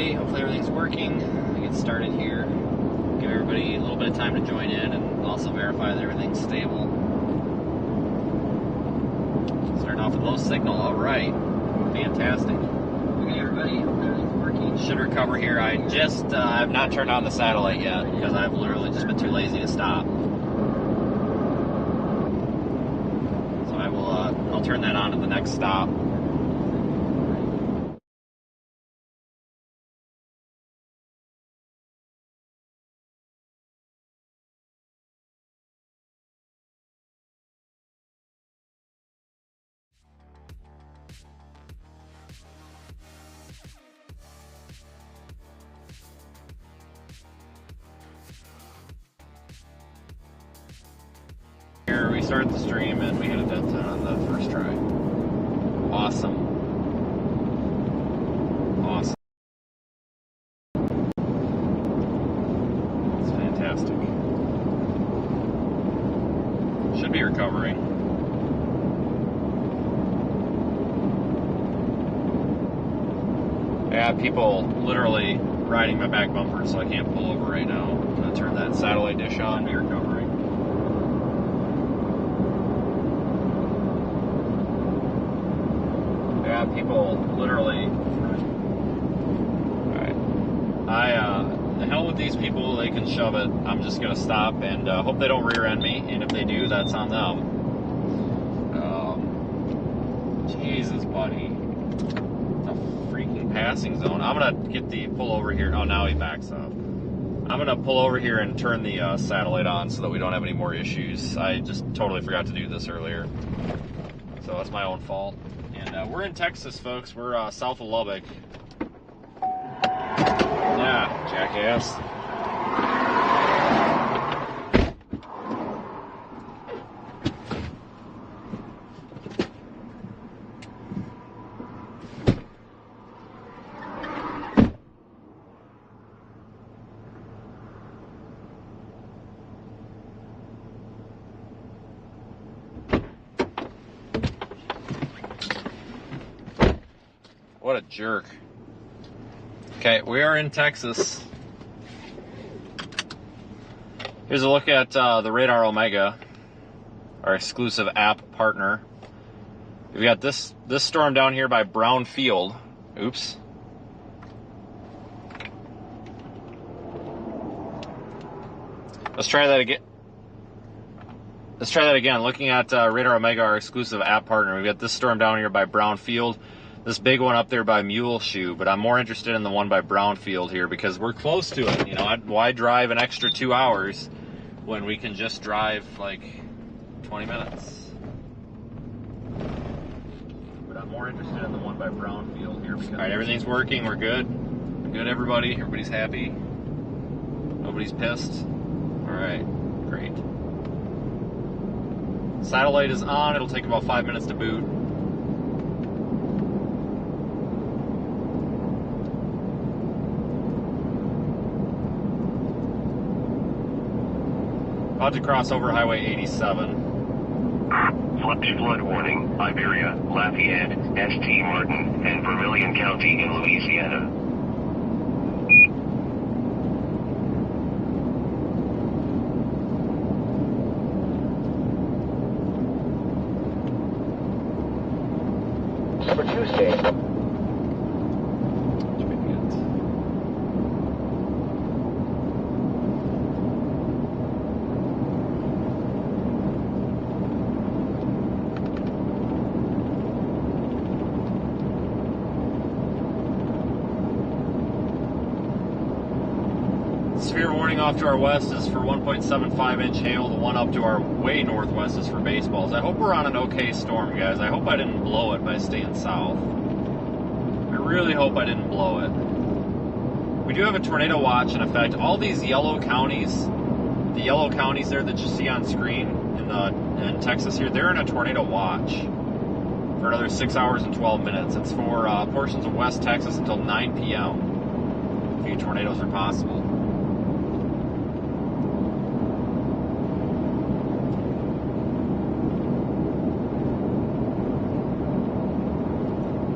everybody. Hopefully everything's working. We get started here. Give everybody a little bit of time to join in and also verify that everything's stable. Starting off with low signal. All right. Fantastic. Okay, everybody. Hopefully everything's working. Should recover here. I've not turned on the satellite yet because I've literally just been too lazy to stop. So I'll turn that on at the next stop. Here we start the stream and we hit a dead zone on the first try. Awesome. Awesome. It's fantastic. Should be recovering. I have people literally riding my back bumper, so I can't pull over right now. I'm going to turn that satellite dish on, be recovering. Yeah, people literally. Alright. The hell with these people, they can shove it. I'm just gonna stop and hope they don't rear end me, and if they do, that's on them. Jesus, buddy. The freaking passing zone. I'm gonna get the pull over here. Oh, now he backs up. I'm gonna pull over here and turn the satellite on so that we don't have any more issues. I just totally forgot to do this earlier. So that's my own fault. And we're in Texas, folks. We're south of Lubbock. Yeah, jackass. What a jerk. Okay, we are in Texas. Here's a look at the Radar Omega, our exclusive app partner. We've got this storm down here by Brown Field. Oops. Let's try that again. Looking at Radar Omega, our exclusive app partner. We've got this storm down here by Brown Field. This big one up there by Muleshoe, but I'm more interested in the one by Brownfield here because we're close to it. You know, why drive an extra 2 hours when we can just drive like 20 minutes? But I'm more interested in the one by Brownfield here. All right, everything's working. We're good. Good, everybody. Everybody's happy. Nobody's pissed. All right, great. Satellite is on. It'll take about 5 minutes to boot. About to cross over Highway 87. Flash flood warning, Iberia, Lafayette, St. Martin, and Vermilion County in Louisiana. For Tuesday. Severe warning off to our west is for 1.75-inch hail. The one up to our way northwest is for baseballs. I hope we're on an okay storm, guys. I hope I didn't blow it by staying south. I really hope I didn't blow it. We do have a tornado watch in effect. All these yellow counties, the yellow counties there that you see on screen in Texas here, they're in a tornado watch for another 6 hours and 12 minutes. It's for portions of West Texas until 9 p.m. A few tornadoes are possible.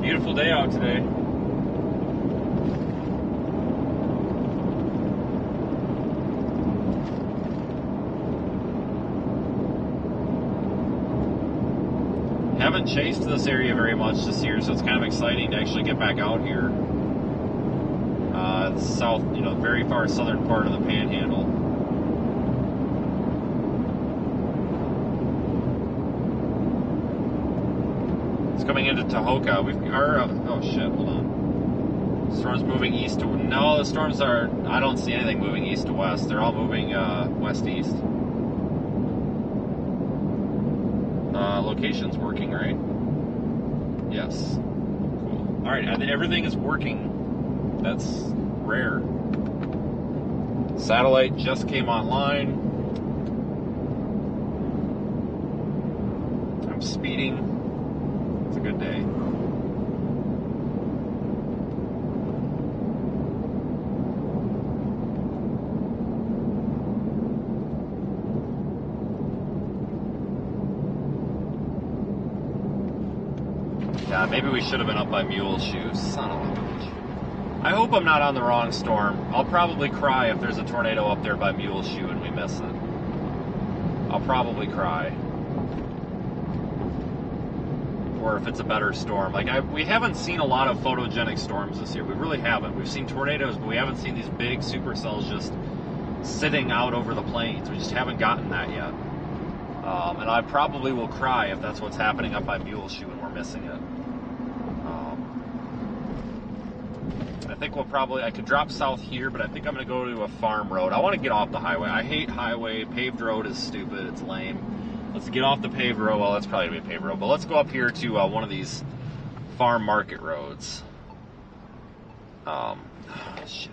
Beautiful day out today. haven't chased this area very much this year, so it's kind of exciting to actually get back out here. The south, very far southern part of the Panhandle. It's coming into Tahoka. Oh shit, hold on. Storm's moving east to, no, the storms are, I don't see anything moving east to west. They're all moving west-east. Location's working, right? Yes. Cool. All right, and everything is working. That's rare. Satellite just came online. I'm speeding. It's a good day. Yeah, maybe we should have been up by Mule Shoe. Son of a bitch. I hope I'm not on the wrong storm. I'll probably cry if there's a tornado up there by Mule Shoe and we miss it. I'll probably cry. Or if it's a better storm. We haven't seen a lot of photogenic storms this year. We really haven't. We've seen tornadoes, but we haven't seen these big supercells just sitting out over the plains. We just haven't gotten that yet. And I probably will cry if that's what's happening up by Mule Shoe and we're missing it. I think I could drop south here, but I think I'm going to go to a farm road. I want to get off the highway. I hate highway. Paved road is stupid. It's lame. Let's get off the paved road. Well, that's probably going to be a paved road, but let's go up here to one of these farm market roads. Shit.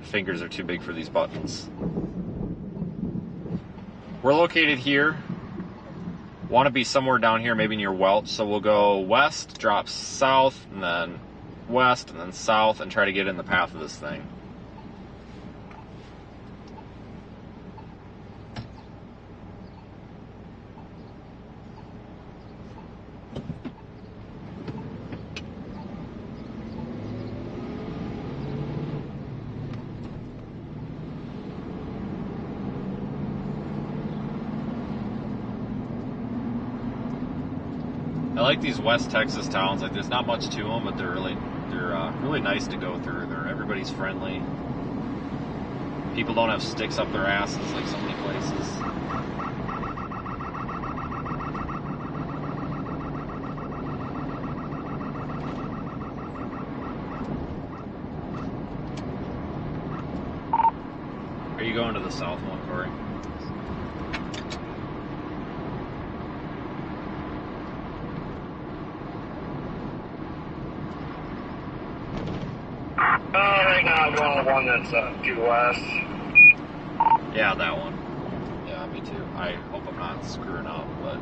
Fingers are too big for these buttons. We're located here. Want to be somewhere down here, maybe near Welch. So we'll go west, drop south, and then west, and then south, and try to get in the path of this thing. I like these West Texas towns. There's not much to them, but they're really nice to go through. Everybody's friendly. People don't have sticks up their asses like so many places. Are you going to the south one, Corey? Right now I'm going to the one that's due west. Yeah, that one. Yeah, me too. I hope I'm not screwing up, but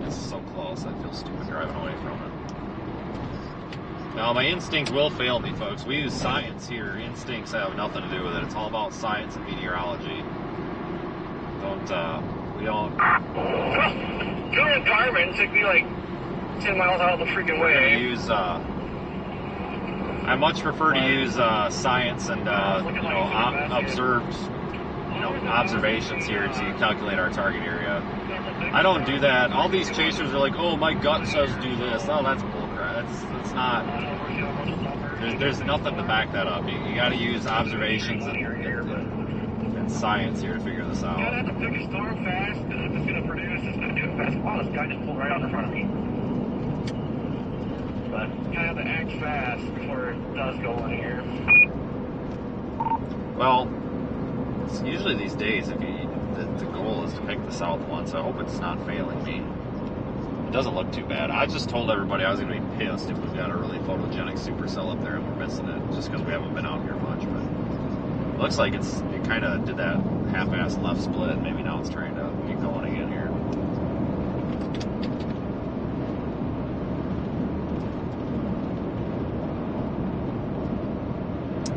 it's so close. I feel stupid driving away from it. Now, my instincts will fail me, folks. We use science here. Instincts have nothing to do with it. It's all about science and meteorology. We don't... Going to Garmin took me like 10 miles out of the freaking way. We're going to use... I much prefer to use science and observations here to calculate our target area. I don't do that. All these chasers are like, "Oh, my gut says do this." Oh, that's bullcrap. That's not. There's nothing to back that up. You got to use observations and science here to figure this out. You gotta have to pick a storm fast, and if it's gonna produce, it's gonna do it fast. Wow, this guy just pulled right out in front of me. But you gotta have to act fast before it does go in here. Well, it's usually these days, the goal is to pick the south one, so I hope it's not failing me. It doesn't look too bad. I just told everybody I was going to be pissed if we've got a really photogenic supercell up there and we're missing it, just because we haven't been out here much. But it looks like it kind of did that half-ass left split. Maybe now it's trying to get going again here.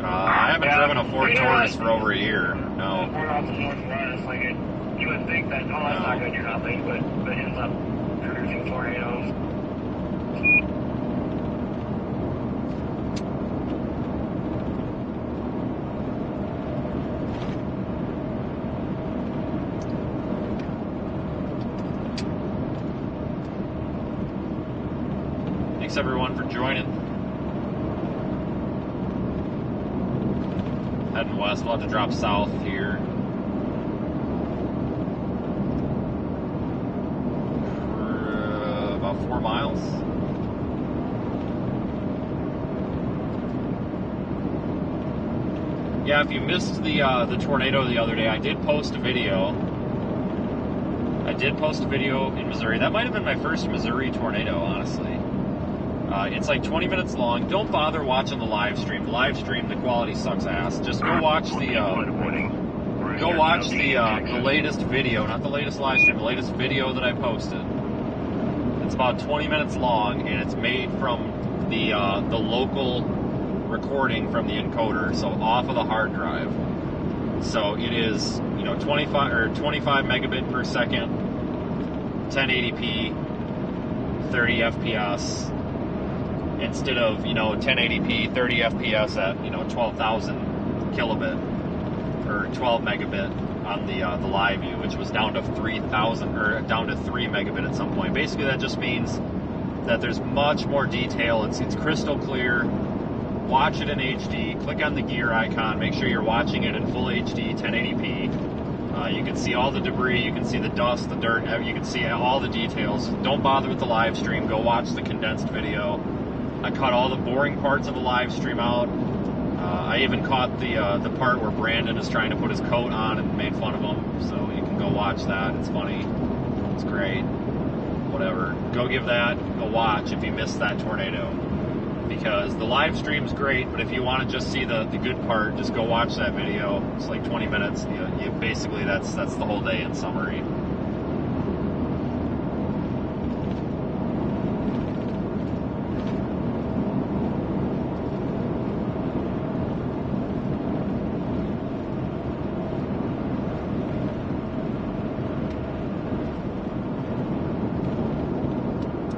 I haven't driven a Ford Taurus for over a year. No. We're off the northwest. You would think that, oh, that's not going to do nothing, but it ends up producing tornadoes. everyone for joining. Heading west, we'll have to drop south here. For about 4 miles. Yeah, if you missed the tornado the other day, I did post a video. In Missouri. That might have been my first Missouri tornado, honestly. It's like 20 minutes long. Don't bother watching the live stream. The live stream, the quality sucks ass. Just go watch the latest video, not the latest live stream, the latest video that I posted. It's about 20 minutes long, and it's made from the local recording from the encoder, so off of the hard drive. So it is, 25 megabit per second, 1080p, 30 FPS, instead of 1080p, 30 FPS at 12,000 kilobit or 12 megabit on the live view, which was down to 3,000 or down to 3 megabit at some point. Basically, that just means that there's much more detail. It's crystal clear. Watch it in HD. Click on the gear icon. Make sure you're watching it in full HD, 1080p. You can see all the debris. You can see the dust, the dirt. You can see all the details. Don't bother with the live stream. Go watch the condensed video. I cut all the boring parts of the live stream out. I even caught the part where Brandon is trying to put his coat on and made fun of him. So you can go watch that. It's funny. It's great. Whatever. Go give that a watch if you missed that tornado. Because the live stream's great, but if you want to just see the good part, just go watch that video. It's like 20 minutes. You basically that's the whole day in summary.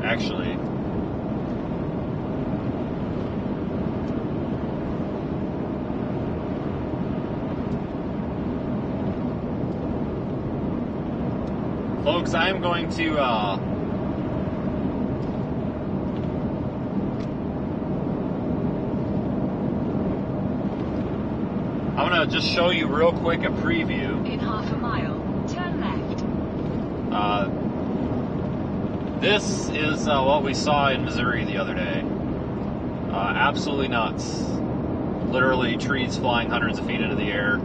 Actually, folks, I am going to I'm going to just show you real quick a preview. In half a mile, turn left. This is what we saw in Missouri the other day. Absolutely nuts. Literally trees flying hundreds of feet into the air.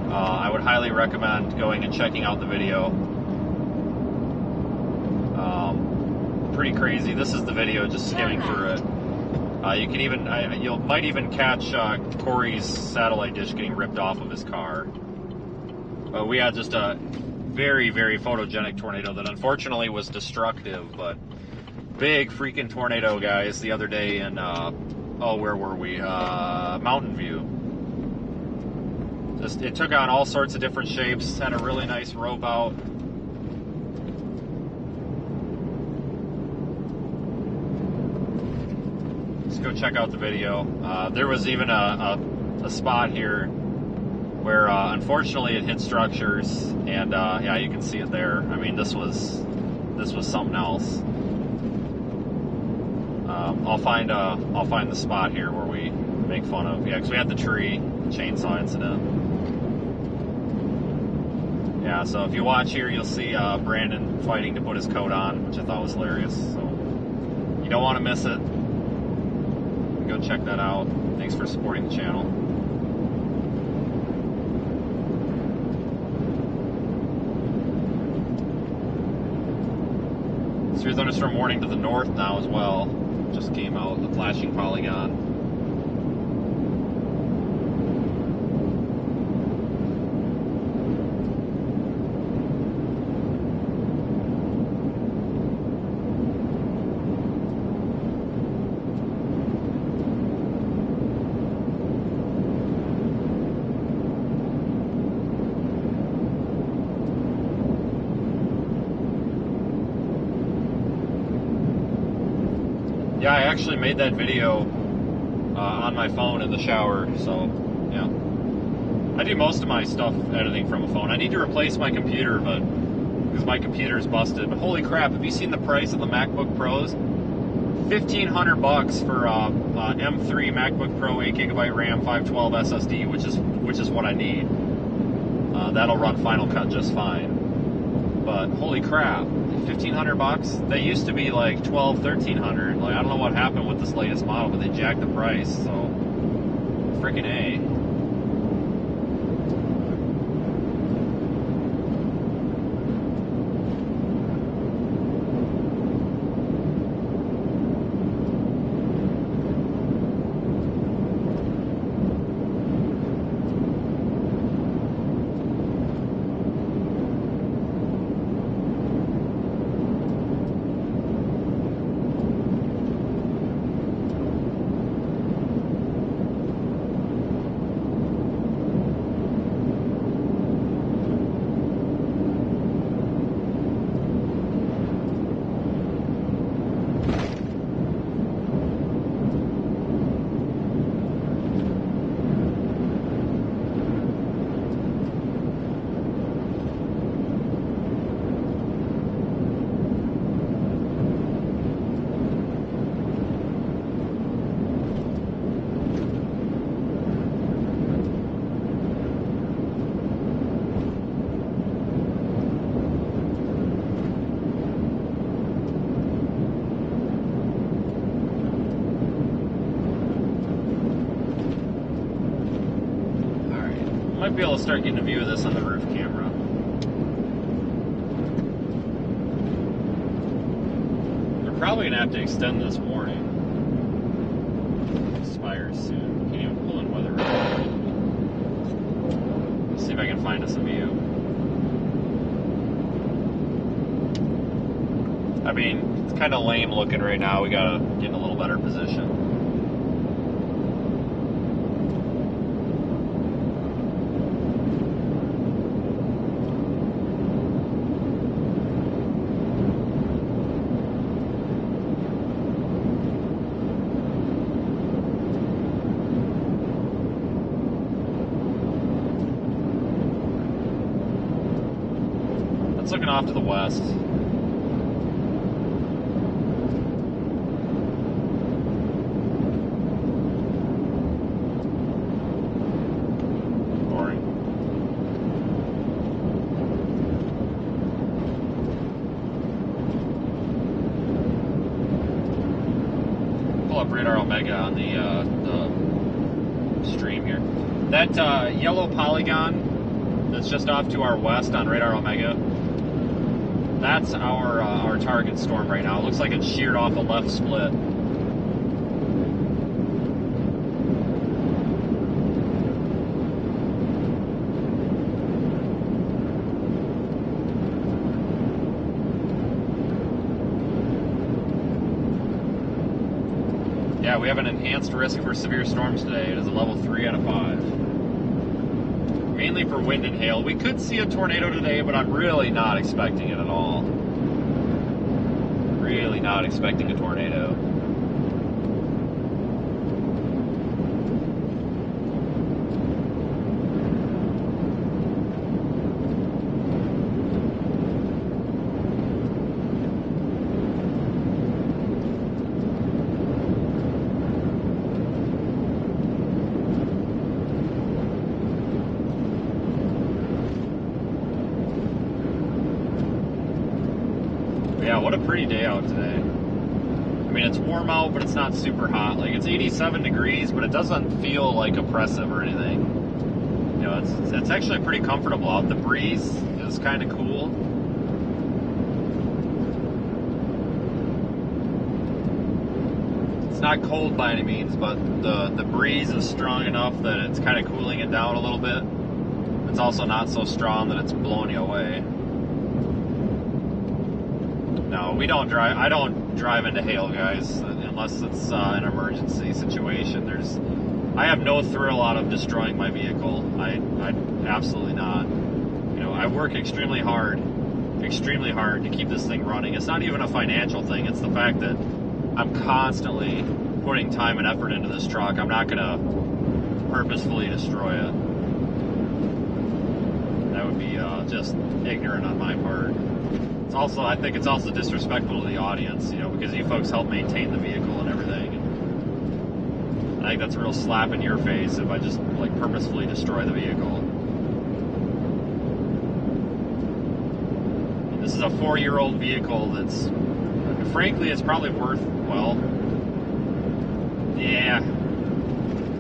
I would highly recommend going and checking out the video. Pretty crazy. This is the video, just skimming through it. You can even, you might even catch Corey's satellite dish getting ripped off of his car. But we had just a very, very photogenic tornado that unfortunately was destructive, but big freaking tornado, guys, the other day in, where were we? Mountain View. It took on all sorts of different shapes, had a really nice rope out. Let's go check out the video. There was even a spot here where unfortunately it hit structures, and yeah, you can see it there. I mean, this was something else. I'll find the spot here where we make fun of. Yeah, because we had the tree chainsaw incident. Yeah, so if you watch here, you'll see Brandon fighting to put his coat on, which I thought was hilarious. So you don't want to miss it. Go check that out. Thanks for supporting the channel. Severe thunderstorm warning to the north now as well. Just came out, the flashing polygon. Yeah, I actually made that video on my phone in the shower, so yeah. I do most of my stuff editing from a phone. I need to replace my computer, because my computer is busted. But holy crap, have you seen the price of the MacBook Pros? $1,500 for M3 MacBook Pro, 8GB RAM, 512 SSD, which is what I need. That'll run Final Cut just fine. But holy crap, $1,500? They used to be like $1,200, $1,300. Like, I don't know what happened with this latest model, but they jacked the price. So freaking A. Might be able to start getting a view of this on the roof camera. They're probably going to have to extend this warning. Expires soon. Can't even pull in weather radar. Let's see if I can find us a view. I mean, it's kind of lame looking right now. We got to get in a little better position. Looking off to the west. Boring. Pull up Radar Omega on the stream here. That yellow polygon that's just off to our west on Radar Omega, that's our target storm right now. It looks like it's sheared off a left split. Yeah, we have an enhanced risk for severe storms today. It is a level 3 out of 5. Mainly for wind and hail. We could see a tornado today, but I'm really not expecting it at all. Really not expecting a tornado. Yeah, what a pretty day out today. I mean, it's warm out, but it's not super hot. Like, it's 87 degrees, but it doesn't feel like oppressive or anything. You know, it's actually pretty comfortable out. The breeze is kind of cool. It's not cold by any means, but the breeze is strong enough that it's kind of cooling it down a little bit. It's also not so strong that it's blowing you away. No, we don't drive. I don't drive into hail, guys, unless it's an emergency situation. I have no thrill out of destroying my vehicle. I absolutely not. You know, I work extremely hard to keep this thing running. It's not even a financial thing. It's the fact that I'm constantly putting time and effort into this truck. I'm not going to purposefully destroy it. That would be just ignorant on my part. It's also, I think it's also disrespectful to the audience, you know, because you folks help maintain the vehicle and everything. And I think that's a real slap in your face if I just like purposefully destroy the vehicle. This is a 4-year-old vehicle that's, frankly, it's probably worth, well, yeah.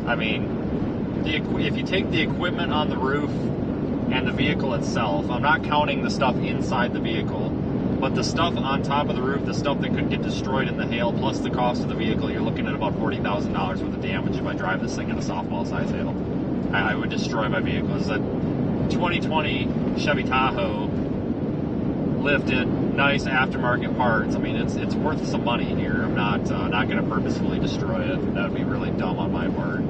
I mean, if you take the equipment on the roof and the vehicle itself, I'm not counting the stuff inside the vehicle, but the stuff on top of the roof, the stuff that could get destroyed in the hail, plus the cost of the vehicle, you're looking at about $40,000 worth of damage if I drive this thing in a softball-sized hail. I would destroy my vehicle. It's a 2020 Chevy Tahoe, lifted, nice aftermarket parts. I mean, it's worth some money here. I'm not going to purposefully destroy it. That would be really dumb on my part.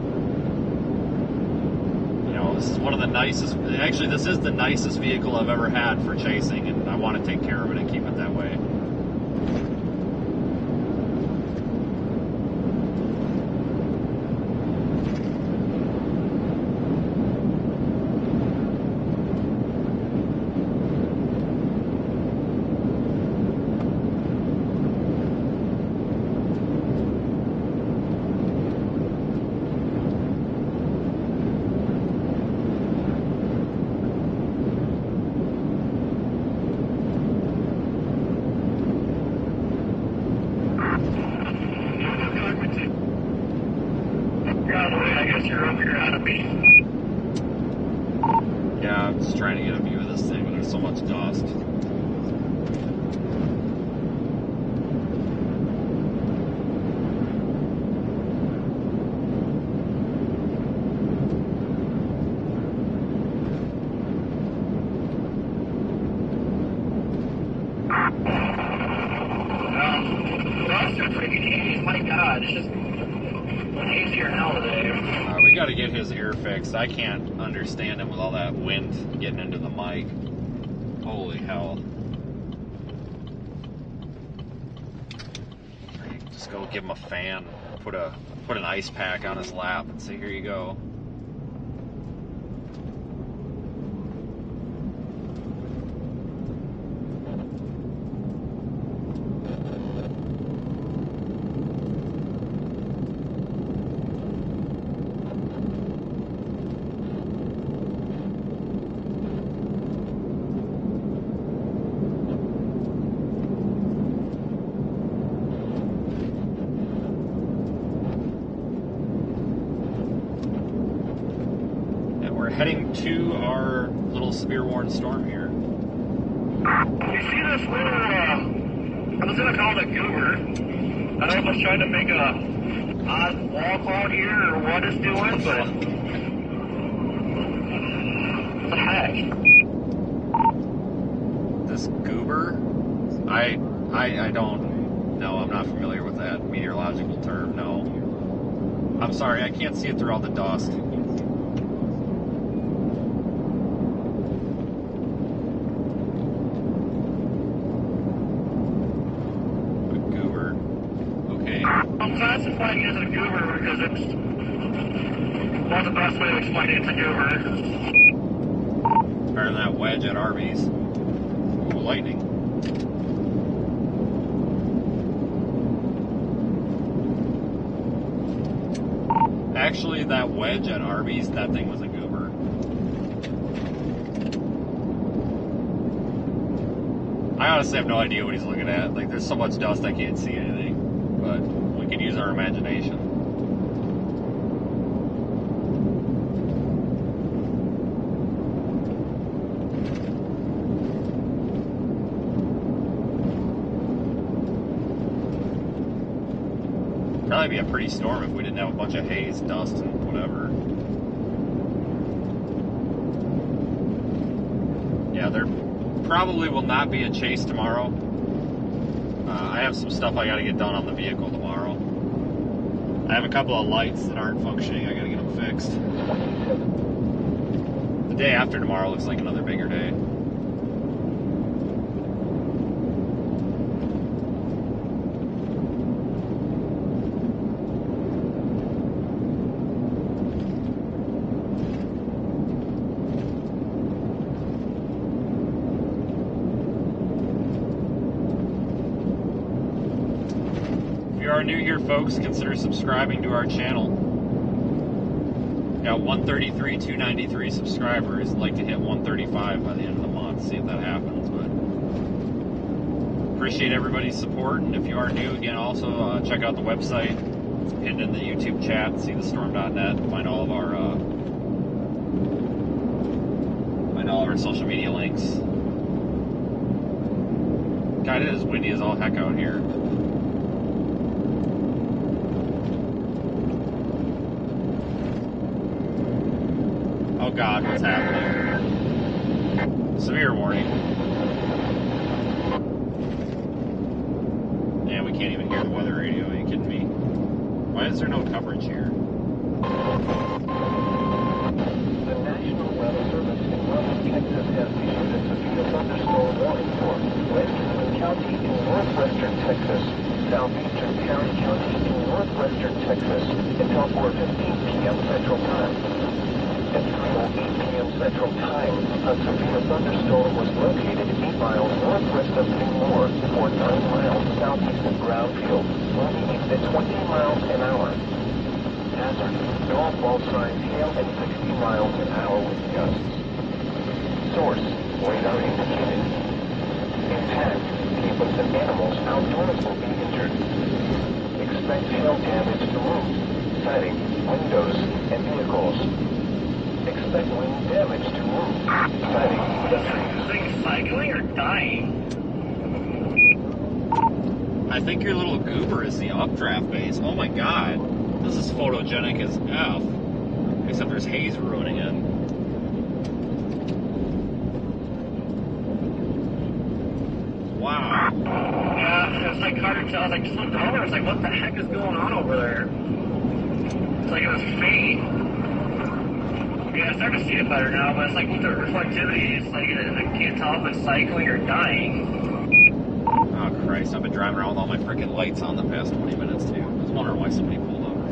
You know, this is one of the nicest. Actually, this is the nicest vehicle I've ever had for chasing, and I want to take care of it and keep it that way. Yeah, I'm just trying to get a view of this thing, but there's so much dust. Dust are freaking haze, my God, it's just hazier hell today. We got to get his ear fixed. I can't understand him with all that wind getting into the mic. Holy hell. Just go give him a fan, put an ice pack on his lap and say, here you go. Heading to our little severe warning storm here. You see this little, I was going to call it a goober. I don't know if I was trying to make a odd wall cloud here or what it's doing, but what the heck? This goober? I don't know. I'm not familiar with that meteorological term, no. I'm sorry, I can't see it through all the dust. I'm classifying it as a goober because it's not the best way to explain it. It's a goober. Better than that wedge at Arby's. Ooh, lightning. Actually, that wedge at Arby's, that thing was a goober. I honestly have no idea what he's looking at. Like, there's so much dust I can't see anything. But we can use our imagination. Probably be a pretty storm if we didn't have a bunch of haze, dust, and whatever. Yeah, there probably will not be a chase tomorrow. I have some stuff I got to get done on the vehicle tomorrow. I have a couple of lights that aren't functioning. I got to get them fixed. The day after tomorrow looks like another bigger day. are new here, folks, consider subscribing to our channel. Got 133, 293 subscribers. I'd like to hit 135 by the end of the month. See if that happens. But appreciate everybody's support. And if you are new, again, also check out the website. Hit in the YouTube chat. See the storm.net. Find all of our social media links. God, it is windy as all heck out here. Oh God, what's happening? Severe warning. Man, we can't even hear the weather radio. Are you kidding me? Why is there no coverage here? The National Weather Service in Leveland, Texas has issued a severe thunderstorm warning for Western County in northwestern Texas, southeastern Tarrant County in northwestern Texas until 4:15 p.m. Central Time. At 3:08 p.m. Central Time, a severe thunderstorm was located 8 miles northwest of Leveland, or 9 miles southeast of Brownfield, moving at 20 miles an hour. Hazard: golf ball size hail at 60 miles an hour with gusts. Source: radar indicated. Impact: people and animals outdoors will be injured. Expect hail damage to roofs, siding, windows, and vehicles. Expect wind damage to roofs, siding, Is this thing cycling or dying? I think your little goober is the updraft base. Oh my God. This is photogenic as F. Except there's haze ruining it. Wow. Yeah, it's like hard to tell. I was like, just looked over. I was like, what the heck is going on over there? It's like it was faint. Yeah, I'm starting to see it better now, but it's like with the reflectivity, it's like I can't tell if it's cycling or dying. Oh Christ, I've been driving around with all my freaking lights on the past 20 minutes too. I was wondering why somebody pulled over.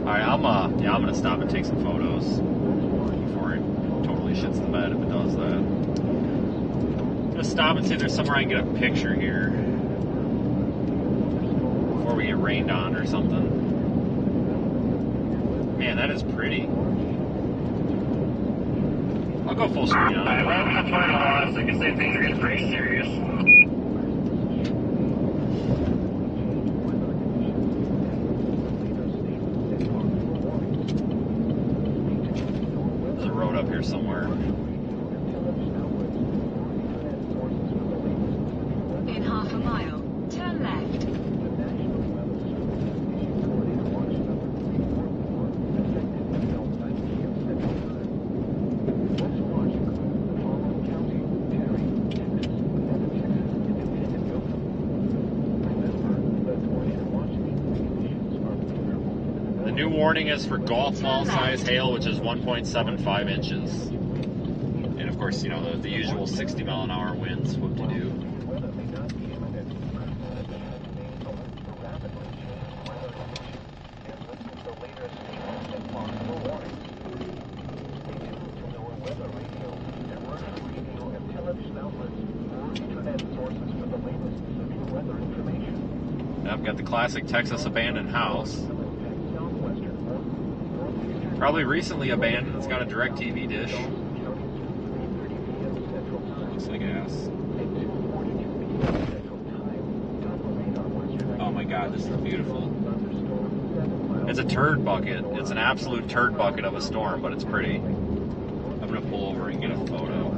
Alright, I'm gonna stop and take some photos before it totally shits the bed if it does that. I'm gonna stop and see if there's somewhere I can get a picture here before we get rained on or something. Man, that is pretty. I'll go full screen on Alright, it. well, I'm trying to lost. I can say things are getting pretty serious. There's a road up here somewhere. In half a mile, turn left. The new warning is for golf ball size hail, which is 1.75 inches. And of course, you know, the usual 60 mile an hour winds, what to do. I've got the classic Texas abandoned house. Probably recently abandoned. It's got a DirecTV dish. Looks like ass. Oh my God, this is beautiful. It's a turd bucket. It's an absolute turd bucket of a storm, but it's pretty. I'm gonna pull over and get a photo.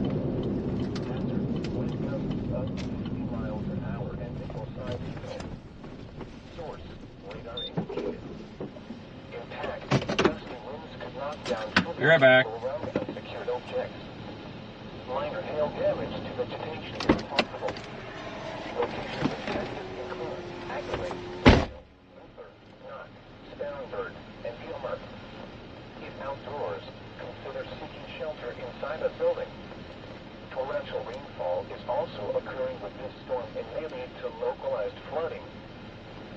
Be right back. Minor hail damage to vegetation is possible. Locations of Texas include Aggregate, Luther, Knott, Sparrowbird, and Gilmer. If outdoors, consider seeking shelter inside a building. Torrential rainfall is also occurring with this storm and may lead to localized flooding.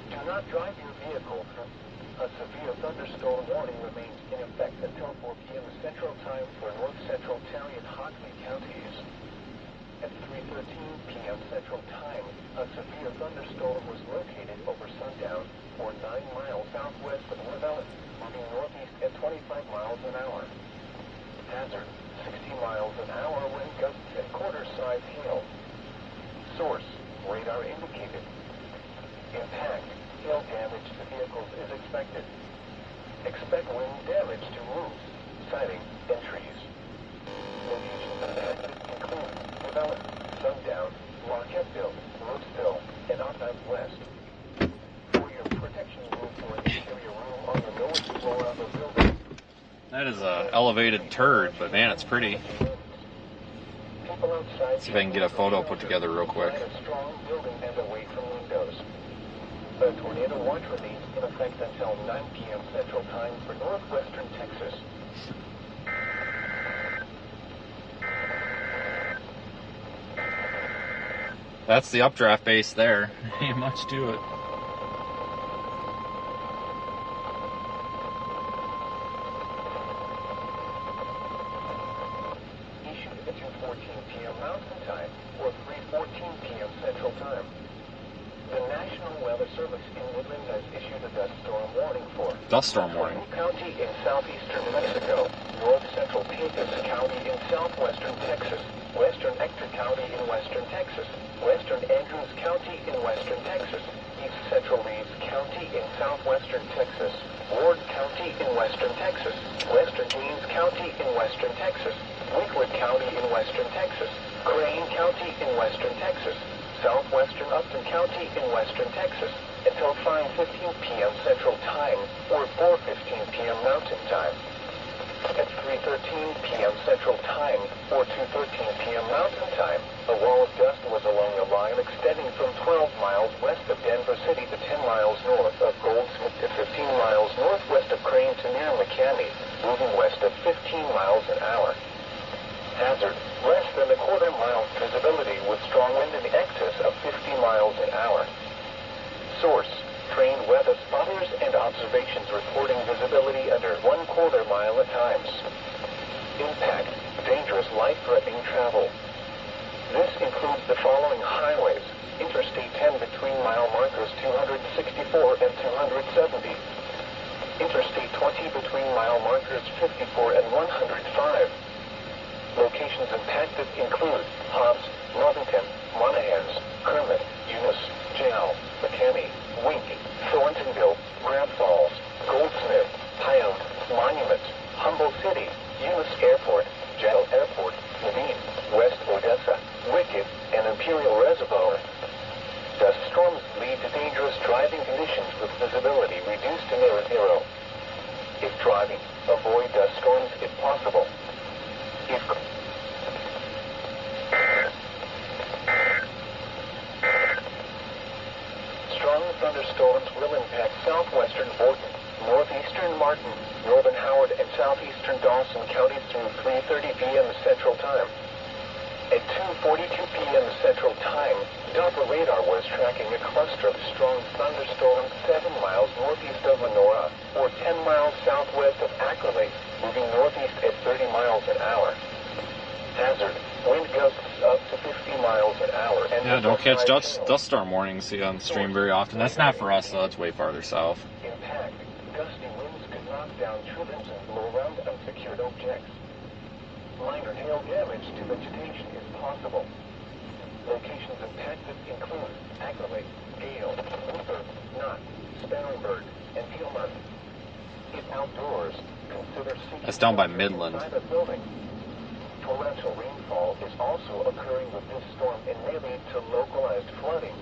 Do not drive your vehicle through. A severe thunderstorm warning remains in effect until 4 p.m. Central Time for north-central Tarrant and Hockley counties. At 3:13 p.m. Central Time, a severe thunderstorm was located over sundown, or 9 miles southwest of Leveland, moving northeast at 25 miles an hour. Hazard, 60 miles an hour wind gusts and quarter-size hail. Source, radar indicated. Impact, hail damage to vehicles is expected. Expect wind damage to roofs, siding, and trees. Locations impacted include Leveland, Sundown, Marquettville, Roseville, and Outside West. For your protection, move to an interior room on the lowest floor of the building. That is a elevated turd, but man, it's pretty. People outside. See if I can get a photo put together real quick. A strong building and away from windows. The tornado watch remains in effect until 9 p.m. Central Time for northwestern Texas. That's the updraft base there. Ain't much to it. Issued at 2:14 p.m. Mountain Time or 3:14 p.m. Central Time. The National Weather Service in Woodland has issued a dust storm warning for Dust storm warning. County in southeastern Mexico, north central Pecos County in southwestern Texas, western Ector County in western Texas, western Andrews County in western Texas, east central Reeves County in southwestern Texas, Ward County in western Texas, western Gaines County in western Texas, Winkwood County in western Texas, Crane County in western Texas, southwestern Upton County in western Texas until 5:15 p.m. Central Time or 4:15 p.m. Mountain Time. At 3:13 p.m. Central Time or 2:13 p.m. Mountain Time, a wall of dust was along a line extending from 12 miles west of Denver City to 10 miles north of Goldsmith to 15 miles northwest of Crane to near McCanny, moving west at 15 miles an hour. Hazard, less than a quarter-mile visibility with strong wind in excess of 50 miles an hour. Source, trained weather spotters and observations reporting visibility under 1/4 mile at times. Impact, dangerous life-threatening travel. This includes the following highways: Interstate 10 between mile markers 264 and 270. Interstate 20 between mile markers 54 and 105. Locations impacted include Hobbs, Northington, Monahans, Kermit, Eunice, Jal, McCamey, Wink, Thorntonville, Grand Falls, Goldsmith, Pyote, Monument, Humboldt City, Eunice Airport, Jal Airport, Levine, West Odessa, Wicked, and Imperial Reservoir. Dust storms lead to dangerous driving conditions with visibility reduced to near zero. If driving, avoid dust storms if possible. Strong thunderstorms will impact southwestern Borton, northeastern Martin, northern Howard, and southeastern Dawson counties through 3:30 p.m. Central Time. At 2:42 p.m. Central Time, Doppler radar was tracking a cluster of strong thunderstorms 7 miles northeast of Lenora, or 10 miles southwest of Ackerlake, moving northeast at 30 miles an hour. Hazard, wind gusts up to 50 miles an hour. And yeah, don't catch dust storm warnings on the stream very often. That's not for us, though. It's way farther south. Impact, gusty winds could knock down trimmings and blow around unsecured objects. Minor hail damage to vegetation is possible. Locations impacted include Ackerlake, Gale, Luther, Knott, Sparrowburg, and Peelmont. If outdoors, consider seeking That's down by Midland. inside a building. Torrential rainfall is also occurring with this storm and may lead to localized flooding.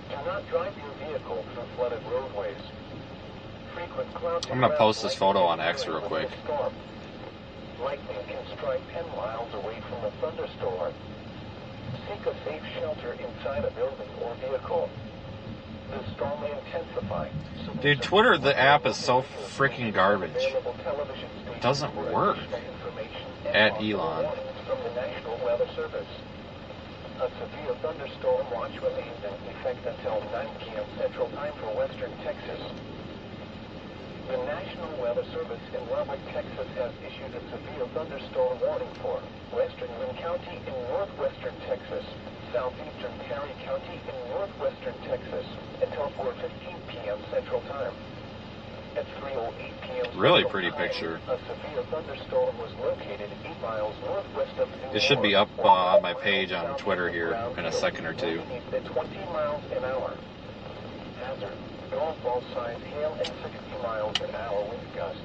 Do not drive your vehicle through flooded roadways. Frequent clouds. I'm gonna post this photo on X real quick. Lightning can strike 10 miles away from a thunderstorm. Seek a safe shelter inside a building or vehicle. The storm may intensify. Dude, Twitter, the app is so freaking garbage. It doesn't work. At Elon. From the National Weather Service. A severe thunderstorm watch remains in effect until 9 p.m. Central Time for western Texas. The National Weather Service in Leveland, Texas has issued a severe thunderstorm warning for western Lynn County in northwestern Texas, southeastern Perry County in northwestern Texas until 4:15 p.m. Central Time. At 3:08 p.m. Really pretty picture. A severe thunderstorm was located 8 miles northwest of New It should be up on my page on Twitter here in a second or two. At 20 miles an hour. Hazard: golf ball size hail and 60 miles an hour wind gusts.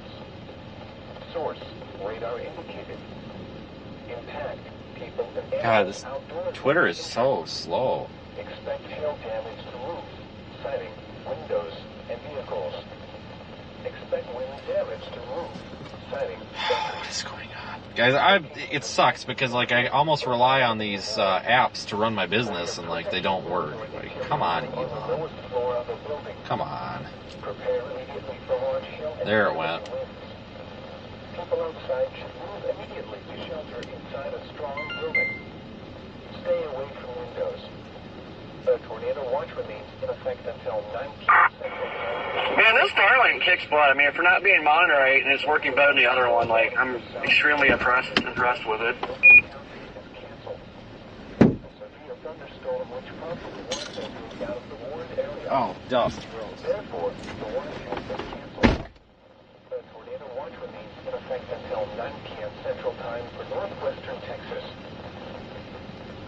Source: radar indicated. Impact: people and God, this outdoors. Twitter is so slow. Expect hail damage to roofs, siding, windows, and vehicles. Expect wind damage to roofs, siding, What is going on? Guys, it sucks because like I almost rely on these apps to run my business and like they don't work. Like, come on, Elon. Come on. Prepare immediately for large hail and There it went. people outside should move immediately to shelter inside a strong building. Stay away from windows. A tornado watch remains in effect until 9 p.m. Central Time. Man, this Starlink kicks butt. I mean, for not being monitored and it's working better than the other one, like, I'm extremely impressed with it. Oh, dust. Therefore, the warning has been canceled. The tornado watch remains in effect until 9 p.m. Central Time for northwestern Texas.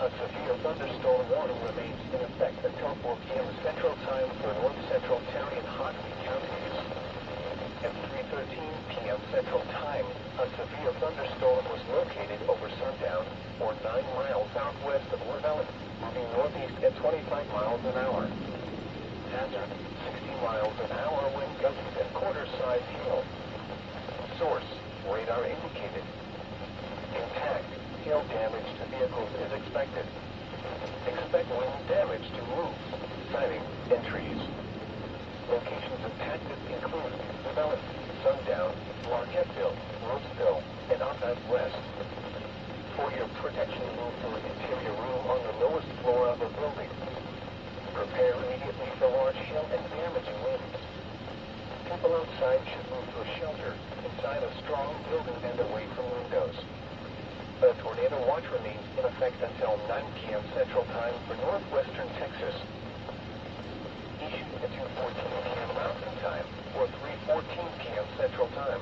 A severe thunderstorm warning remains in effect until 4 p.m. Central Time for north central Terry and Hockley counties. At 3:13 p.m. Central Time, a severe thunderstorm was located over sundown, or 9 miles southwest of Leveland, moving northeast at 25 miles an hour. Hazard: 60 miles an hour wind gusts and quarter-size hail. Source: radar indicated. Impact: hail damage to vehicles is expected. Expect wind damage to roofs, siding, and trees. Locations impacted include Leveland, Sundown, Marquettville, Roseville, and Outside West. For your protection, move to an interior room on the lowest floor of a building. Prepare immediately for large hail and damaging winds. People outside should move to a shelter inside a strong building and away from windows. A tornado watch remains in effect until 9 p.m. Central Time for northwestern Texas. Issued at 2:14 p.m. Mountain Time or 3:14 p.m. Central Time.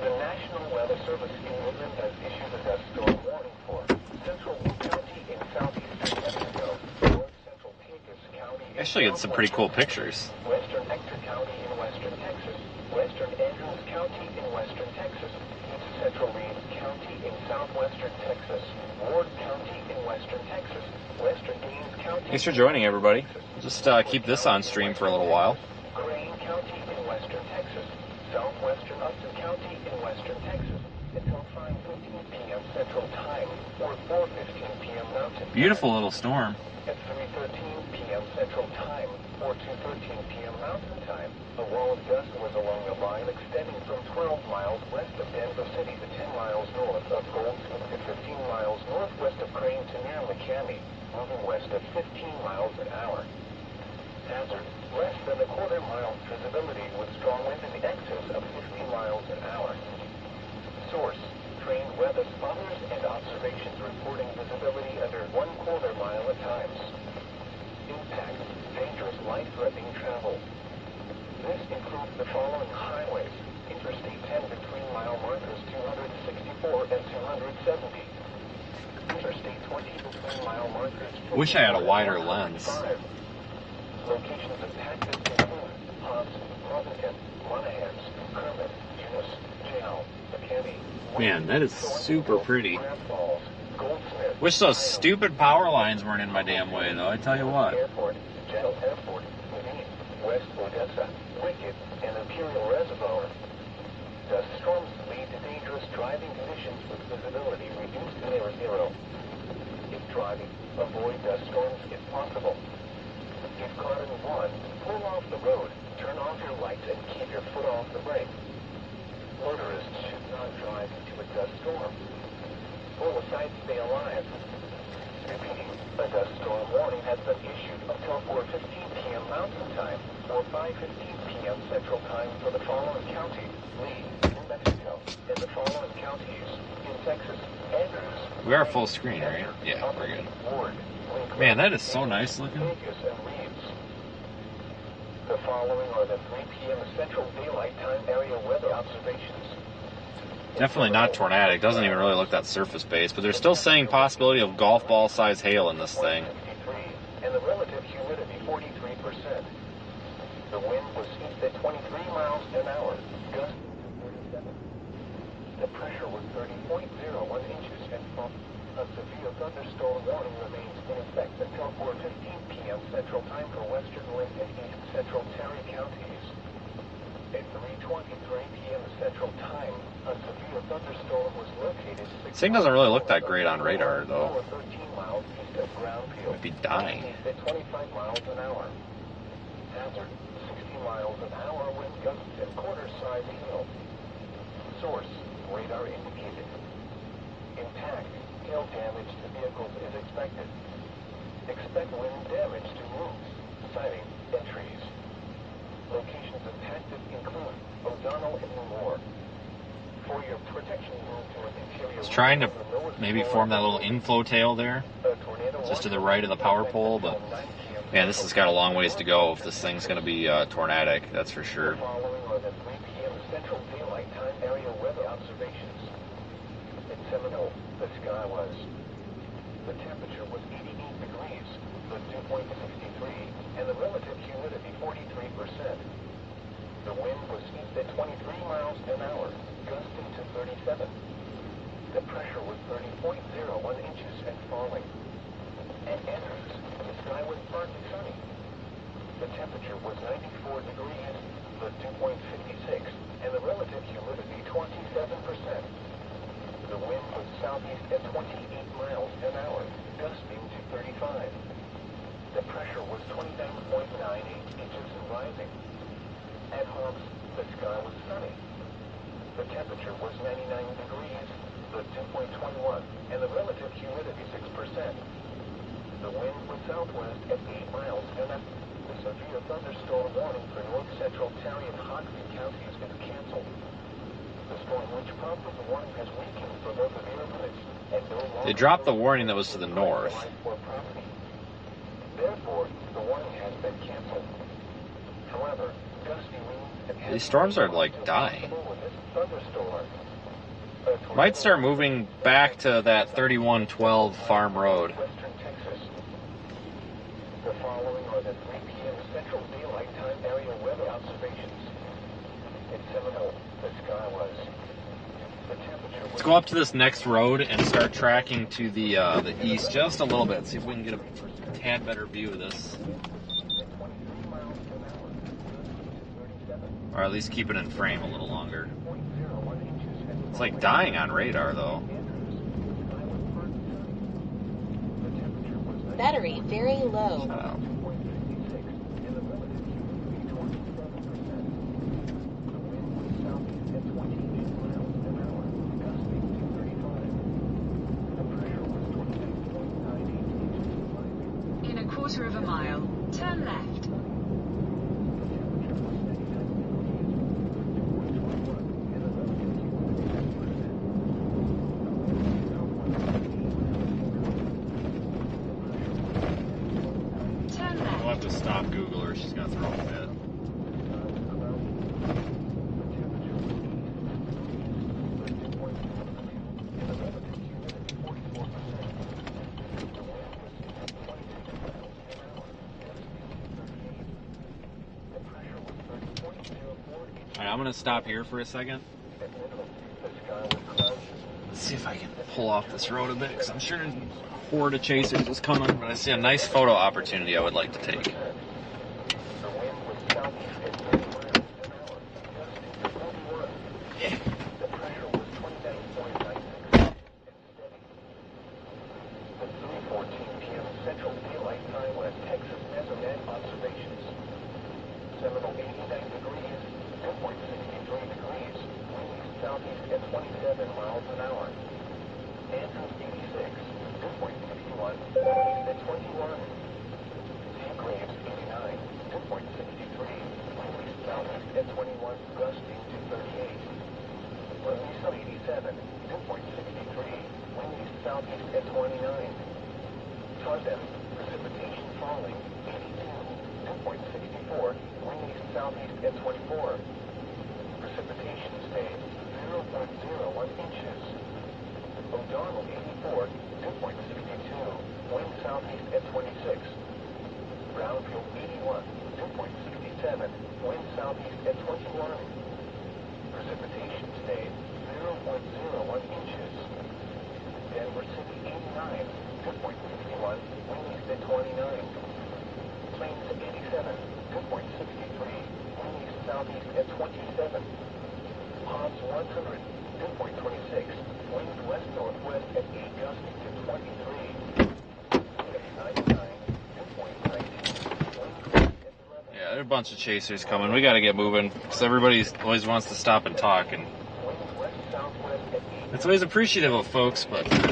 The National Weather Service in Leveland has issued a dust storm warning for central Lee County in southeastern Mexico, north central Pecos County. Actually, it's some pretty cool pictures. Western Hector County in western Texas, western Andrews County in western Texas, east central Reeves County in southwestern Texas, Ward County in western Texas, western Gaines County. Thanks for joining, everybody. Just keep this on stream for a little while. Crane County in western Texas, southwestern Upton County in western Texas, until 5:15 p.m. Central Time or 4:15 p.m. Mountain Time. Beautiful little storm. At 3:13 p.m. Central Time or 2:13 p.m. Mountain Time, a wall of dust was along a line extending from 12 miles west of Denver City to 10 miles north of Goldsmith and 15 miles northwest of Crane to near McCamey, moving west at 15 miles an hour. Hazard: less than a quarter-mile visibility with strong winds in excess of 50 miles an hour. Source: trained weather spotters and observations reporting visibility under 1/4 mile at times. Impact: dangerous life-threatening travel. This includes the following highways: Interstate 10 between mile markers 264 and 270. Interstate 20 between mile markers 50. Wish I had a wider lens. Locations impacted include Hobbs, Providence, Monahans, Kermit, Eunice, Jail, McKinney. Man, that is super pretty. Grand Falls, Goldsmith. Wish those stupid power lines weren't in my damn way, though. I tell you what. Airport, Gentle Airport, Levine, West Odessa, Wicked, and Imperial Reservoir. Dust storms lead to dangerous driving conditions with visibility reduced to near zero. If driving, avoid dust storms if possible. If caught in one, pull off the road, turn off your lights, and keep your foot off the brake. Motorists should not drive into a dust storm. Pull aside, stay alive. Repeating, a dust storm warning has been issued until 4:15 p.m. Mountain Time, or 5:15 p.m. Central Time for the following counties: Lee, New Mexico, and the following counties: in Texas, Andrews. We are full screen, right? Yeah, we're good. Ward, Man, that is so nice looking. Vegas, and Reeves. The following are the 3 p.m. Central Daylight Time area weather observations. Definitely not tornadic. Doesn't even really look that surface based, but they're still saying possibility of golf ball size hail in this thing. And the relative humidity 43%. The wind was east at 23 miles an hour. Gust 37. The pressure was 30.01 inches and from a severe thunderstorm warning remains in effect until 4:15 p.m. Central Time for western Lake and east central Terry counties. At 3:23 p.m. Central Time, a severe thunderstorm was located. This thing doesn't really look that great on radar, though. 13 miles east of Brownfield. Might be dying. At 25 miles an hour. Hazard, 60 miles an hour with gusts and quarter-size hail. Source, radar indicated. Impact, hail damage to vehicles is expected. Expect wind damage to roofs, siding, and trees. Locations impacted include O'Donnell and Moore. For your protection, move to an interior. It's trying to maybe form that little inflow tail there, just to the right of the power pole, but man, this has got a long ways to go if this thing's going to be tornadic, that's for sure. Following are the 3 p.m. Central Daylight Time area weather observations. In Seminole, the sky was. The temperature was 88 degrees, the dew point 63, and the relative humidity 43%. The wind was east at 23 miles an hour, gusting to 37. The pressure was 30.01 inches and falling. At Andrews, the sky was partly sunny. The temperature was 94 degrees, the dew point 56, and the relative humidity 27%. The wind was southeast at 28 miles an hour, gusting to 35. The pressure was 29.98 inches and rising. At Hobbs, the sky was sunny. The temperature was 99 degrees, the dew point 21, and the relative humidity 6%. The wind was southwest at 8 miles an hour. The severe thunderstorm warning for north central Terry and Hockley counties is canceled. The storm which prompted the warning has weakened for both of the limits and no longer. They dropped the warning that was to the north. Therefore, the warning has been canceled. However, gusty winds and These storms are like dying. Might start moving back to that 3112 Farm Road. Western Texas. The following are the 3 p.m. Central Daylight Time area weather observations. In Seminole, the sky was. The temperature was. Let's go up to this next road and start tracking to the east just a little bit. See if we can get a tad better view of this. Or at least keep it in frame a little longer. It's like dying on radar, though. Battery very low. Shut up. In a quarter of a mile, turn left. We'll have to stop Google or she's going to throw a fit. Alright, I'm going to stop here for a second. Let's see if I can pull off this road a bit, because I'm sure a horde of chasers is coming, but I see a nice photo opportunity I would like to take. Yeah. Southeast at 27 miles an hour. Andrews 86, dew point 61, east at 21. Sea Cleaves southeast at 29. Tarzan, precipitation falling, 82, 2.64, wind east southeast at 24. Precipitation stayed, 0.01 inches. O'Donnell, 84, 2.62, wind southeast at 26. Brownfield, 81, 2.67, wind southeast at 21. Precipitation stayed, 0.01 inches. Denver City, 89, 2.61, wind east at 29. Plains, 87, 2.63, wind east southeast at 27. Hobbs, 100, 2.26, wind west-northwest at 8 gusting to 23. 99, 2.92, wind west at 11. Yeah, there are a bunch of chasers coming. We got to get moving because everybody always wants to stop and talk, and it's always appreciative of folks, but I'm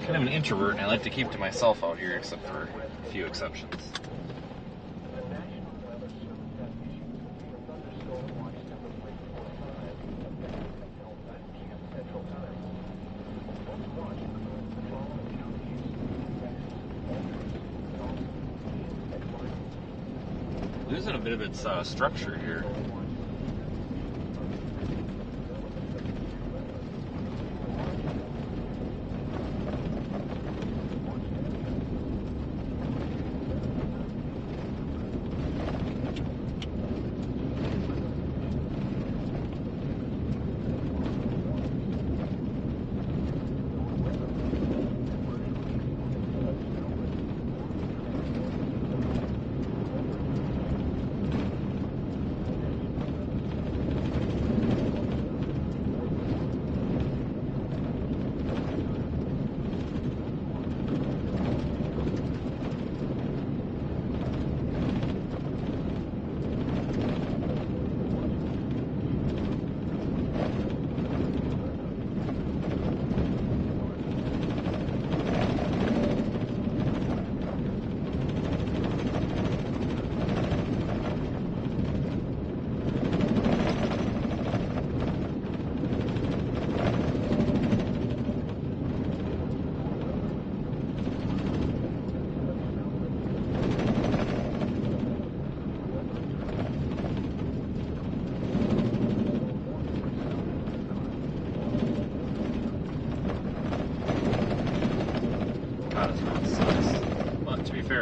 kind of an introvert and I like to keep to myself out here, except for a few exceptions. The National Weather Service has issued severe thunderstorm watch number 345 until 9 p.m. Central Time. This watch includes the following counties: Texas, Orange, and Wyoming. Losing a bit of its structure here.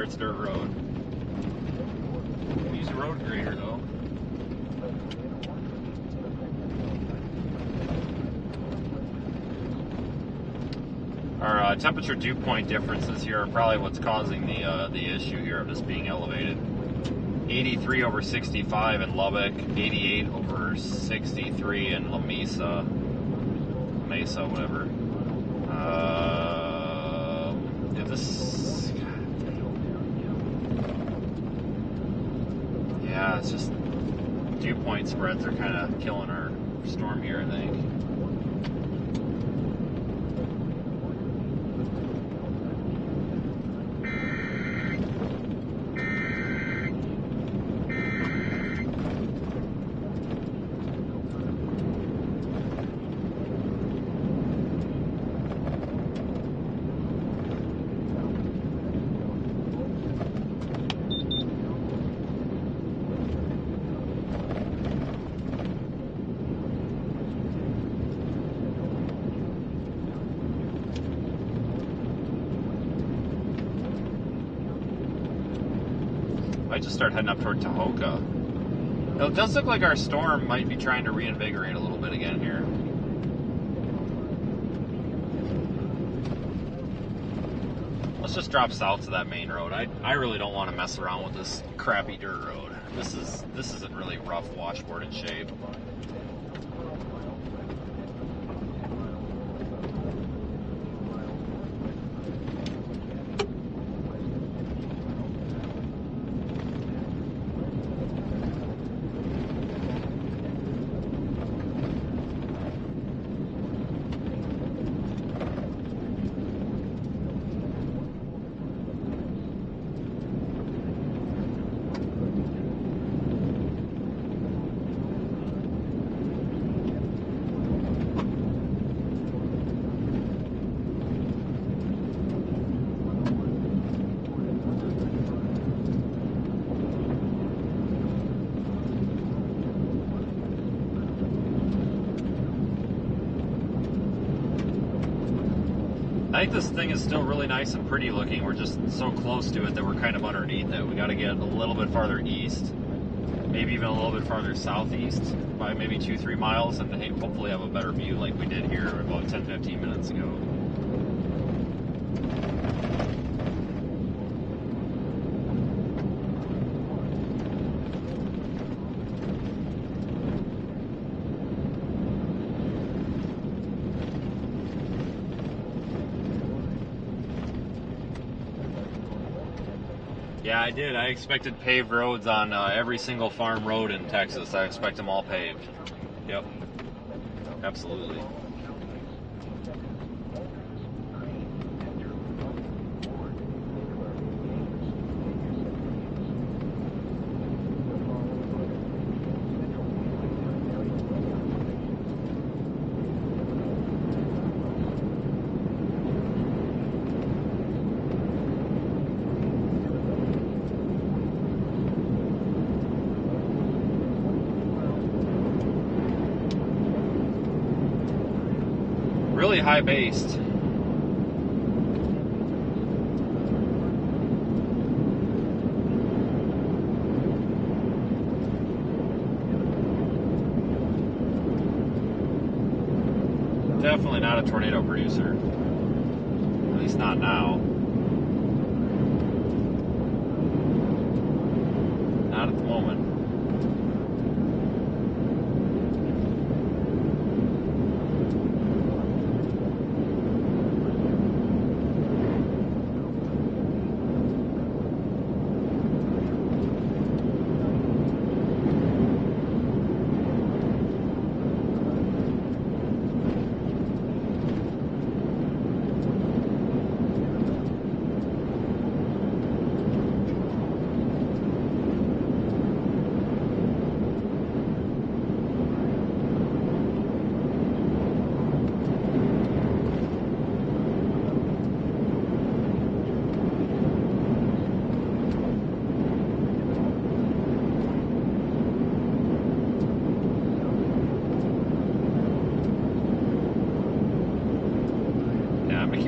It's dirt road. We use a road grader though. Our temperature dew point differences here are probably what's causing the issue here of this being elevated. 83 over 65 in Lubbock, 88 over 63 in La Mesa, whatever. Yeah, this. Yeah, it's just dew point spreads are kind of killing our storm here, I think. I just start heading up toward Tahoka. It does look like our storm might be trying to reinvigorate a little bit again here. Let's just drop south to that main road. I really don't want to mess around with this crappy dirt road. This isn't really rough washboard in shape. I think this thing is still really nice and pretty looking. We're just so close to it that we're kind of underneath it. We got to get a little bit farther east, maybe even a little bit farther southeast by maybe 2-3 miles, and hopefully have a better view like we did here about 10-15 minutes ago. Yeah, I did. I expected paved roads on every single farm road in Texas. I expect them all paved. Yep. Absolutely. Really high based. Definitely not a tornado producer. At least not now. Not at the moment.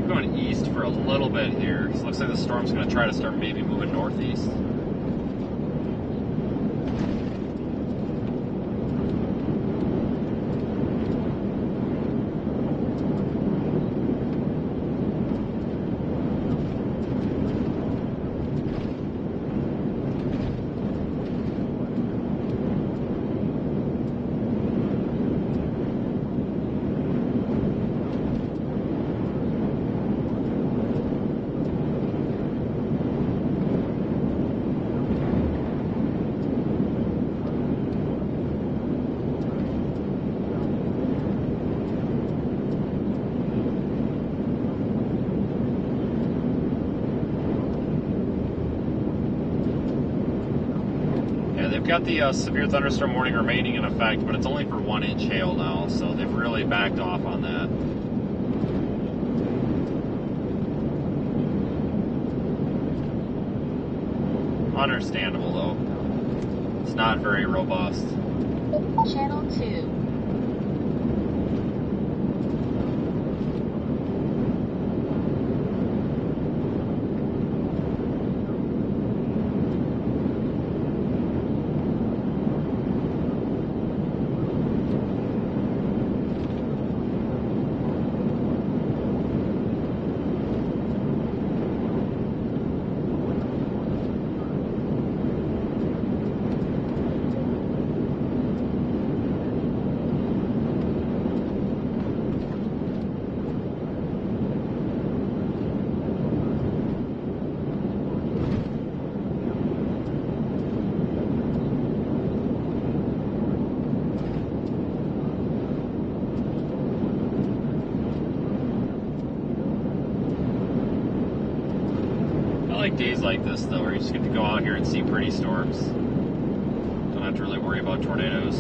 Going east for a little bit here. It looks like the storm's going to try to start maybe moving northeast. They've got the severe thunderstorm warning remaining in effect, but it's only for 1-inch hail now, so they've really backed off on that. Understandable, though. It's not very robust. Channel 2. I like days like this, though, where you just get to go out here and see pretty storms. Don't have to really worry about tornadoes.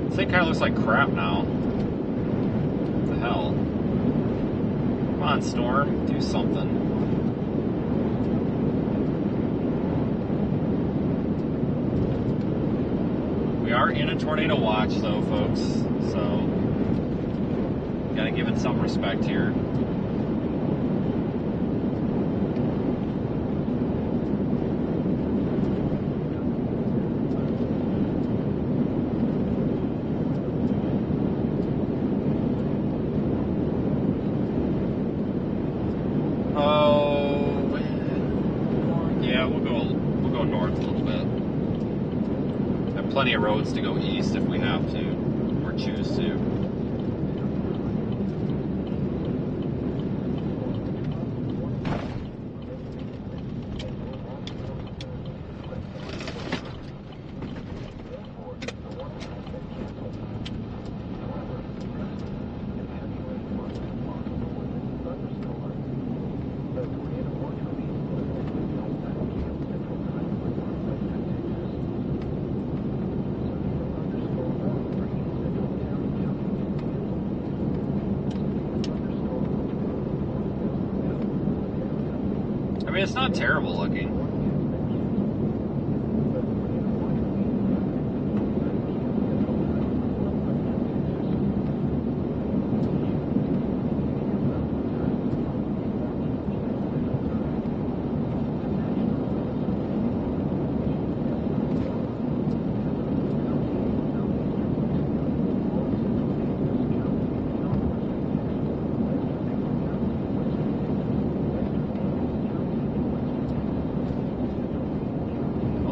This thing kind of looks like crap now. hell? Come on, Storm, do something. We are in a tornado watch, though, folks, so gotta give it some respect here. Oh, yeah, we'll go north a little bit. Have plenty of roads to go east if we have to, or choose to. I mean, it's not terrible looking.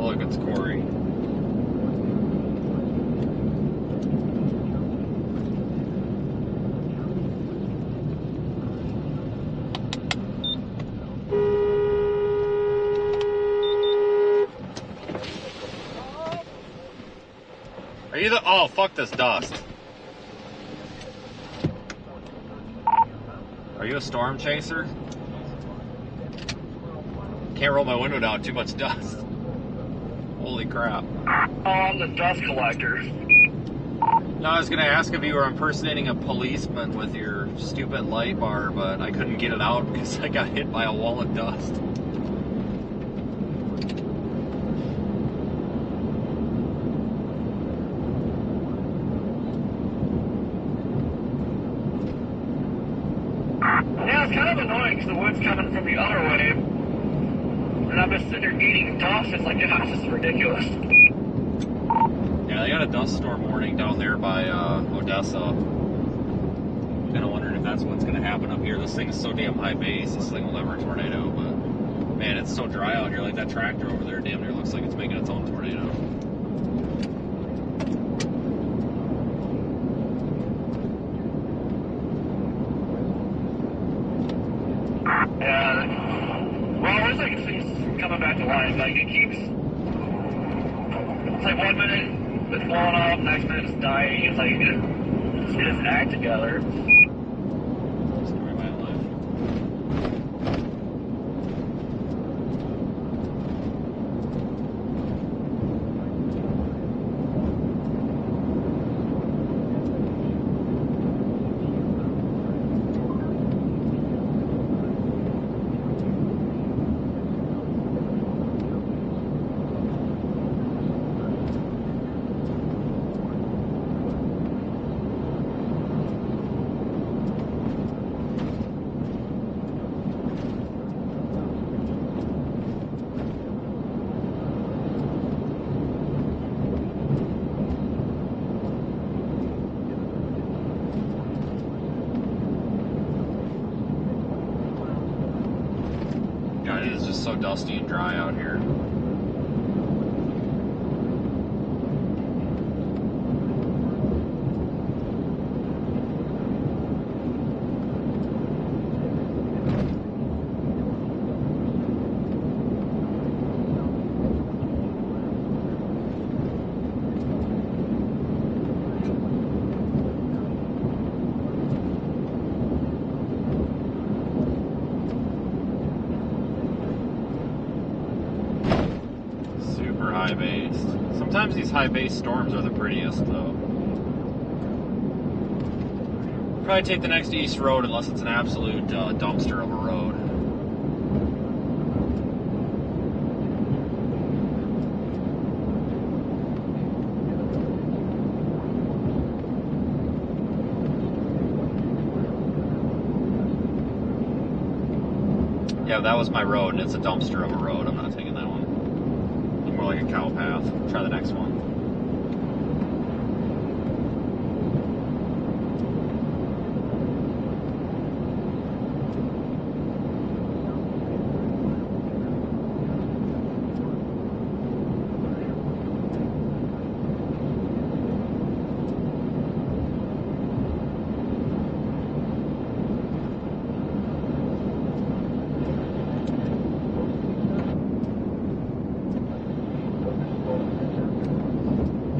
Oh, look, it's Corey. Are you the... Oh, fuck this dust. Are you a storm chaser? Can't roll my window down, too much dust. Holy crap. I'm the dust collector. No, I was going to ask if you were impersonating a policeman with your stupid light bar, but I couldn't get it out because I got hit by a wall of dust. Yeah, it's kind of annoying because the wood's coming from the other way. And I'm just sitting there eating dust. It's like, yeah, this is ridiculous. Yeah, they got a dust storm warning down there by Odessa. Kind of wondering if that's what's going to happen up here. This thing is so damn high base, this thing will never tornado, but man, it's so dry out here. Like that tractor over there damn near looks like it's making its own tornado. Yeah. Well, it's like things coming back to life. Like, it keeps... It's like 1 minute it's blowing up, next minute it's dying. It's like, it just act together. Story of my life. God, it is just so dusty and dry out here. High based. Sometimes these high based storms are the prettiest, though. Probably take the next east road unless it's an absolute dumpster of a road. Yeah, that was my road, and it's a dumpster of a road. I'm not taking that one. It's more like a cow path. Try the next one.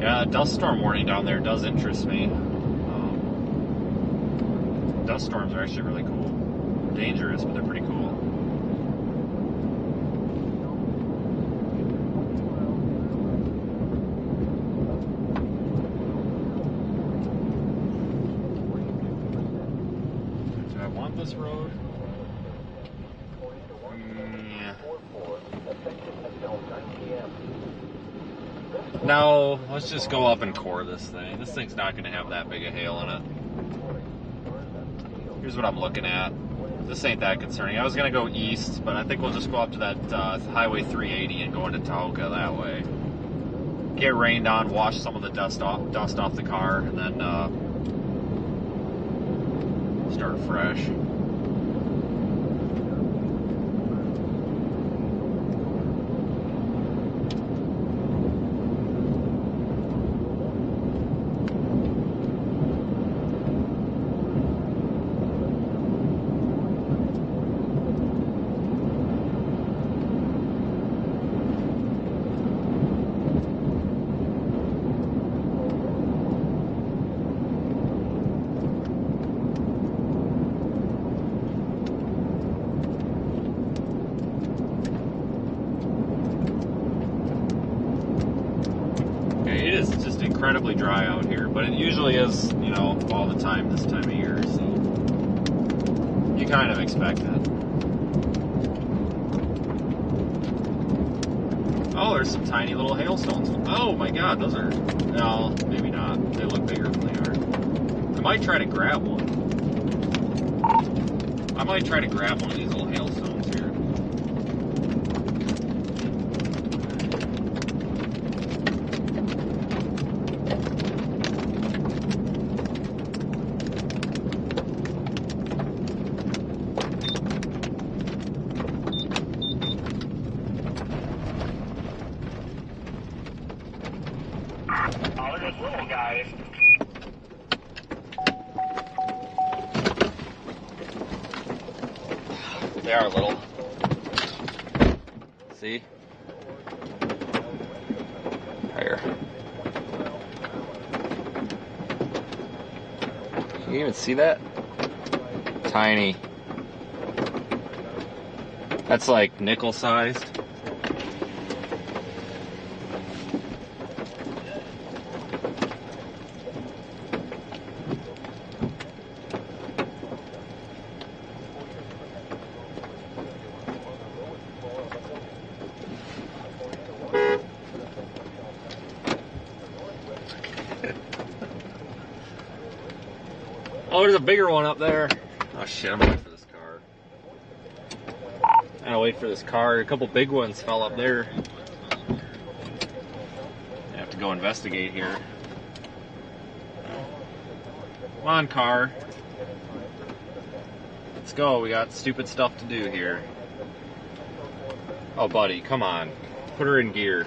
Yeah, dust storm warning down there does interest me. Dust storms are actually really cool. Dangerous, but they're pretty cool. Do I want this road? Yeah. No, let's just go up and core this thing. This thing's not going to have that big a hail in it. Here's what I'm looking at. This ain't that concerning. I was going to go east, but I think we'll just go up to that Highway 380 and go into Tauca that way. Get rained on, wash some of the dust off the car, and then start fresh. It is just incredibly dry out here, but it usually is, you know, all the time this time of year, so you kind of expect it. Oh, there's some tiny little hailstones. Oh my god, those are, no, maybe not. They look bigger than they are. I might try to grab one. I might try to grab one of these little hailstones here. Oh, they're just little guys. They are little. See? Here. Can you even see that? Tiny. That's like nickel sized. Oh, there's a bigger one up there. Oh shit, I'm gonna wait for this car. I gotta wait for this car. A couple big ones fell up there. I have to go investigate here. Come on, car. Let's go. We got stupid stuff to do here. Oh, buddy, come on. Put her in gear.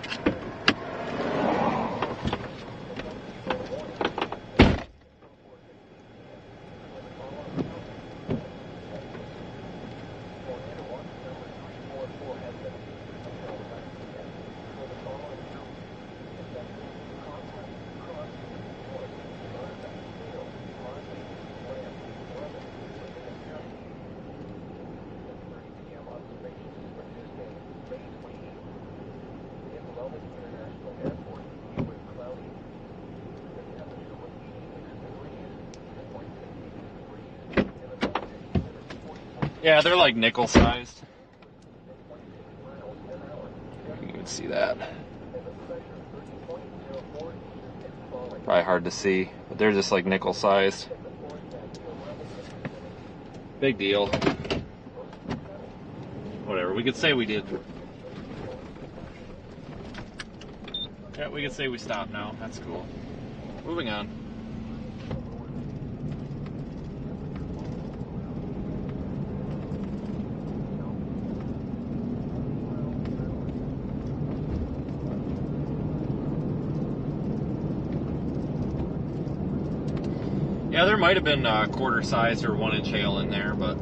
Yeah, they're like nickel sized. You can see that. Probably hard to see, but they're just like nickel sized. Big deal. Whatever, we could say we did. Yeah, we could say we stopped now. That's cool. Moving on. Yeah, there might have been quarter-sized or 1-inch hail in there, but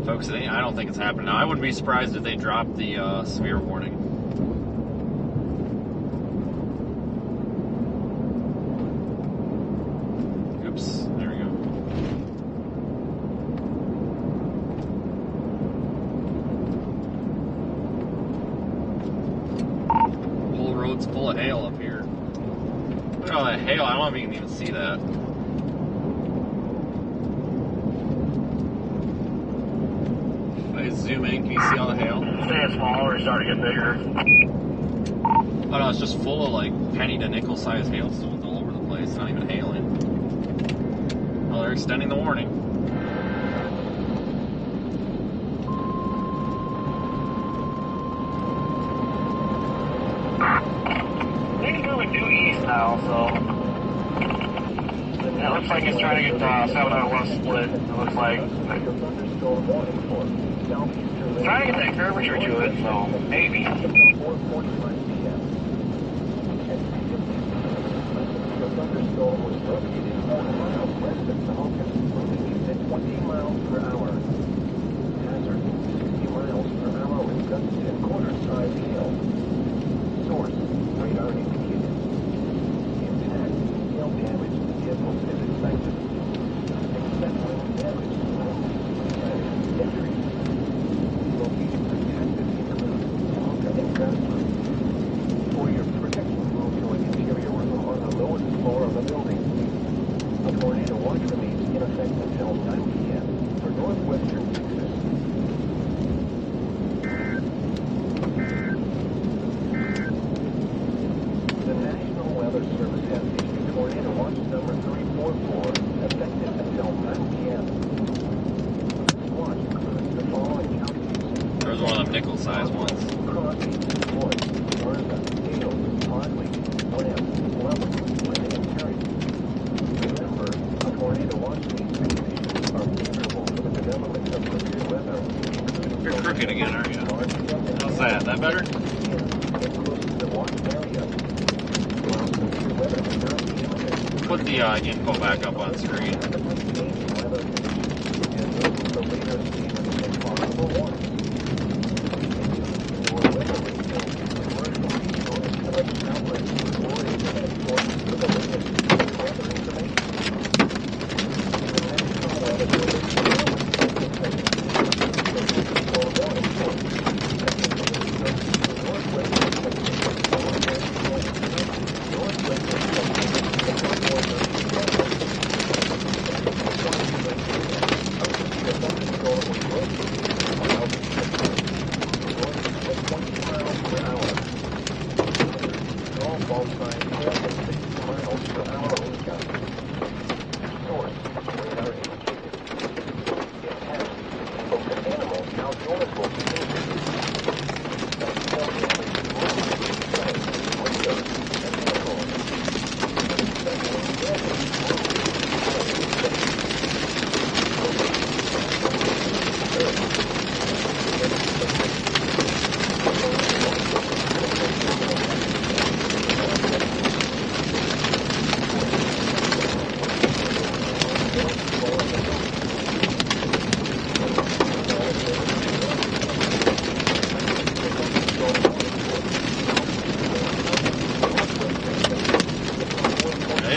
folks, I don't think it's happening now. I wouldn't be surprised if they dropped the severe warning. Oops, there we go. The whole road's full of hail up here. Look at all that hail. I don't know if you can even see that. If I zoom in, can you see all the hail? Staying small or starting to get bigger. Oh no, it's just full of like penny to nickel sized hailstones all over the place. It's not even hailing. Oh, they're extending the warning. Things moving due east now, so it looks like it's trying to get 701 split. It looks like trying to get that curvature to it, so maybe. Thunderstorm was located 4 miles west of Falcon, moving at 20 miles per hour. Hazard, 60 miles per hour with gusts and quarter-size hail. Source, radar indicated. Impact, hail damage, vehicles is expected. Expect wind damage, injuries. Locations are active neighborhoods, Falcon and Jasper. For your protection, move to an interior room on the lowest floor of the building. A tornado watch remains in effect until 9 p.m. for northwestern Texas. The National Weather Service has issued tornado watch number 344, effective until 9 p.m. This watch includes the following counties. There's one of them nickel-sized ones. Crosby, Boyd, Garza, Hales, Hadley, Lamb, Leveland, Lynn, and Perry. Remember, a tornado watch means conditions are favorable for the development of severe weather. You're crooked again, aren't you? How's that? That better? Put the info back up on screen.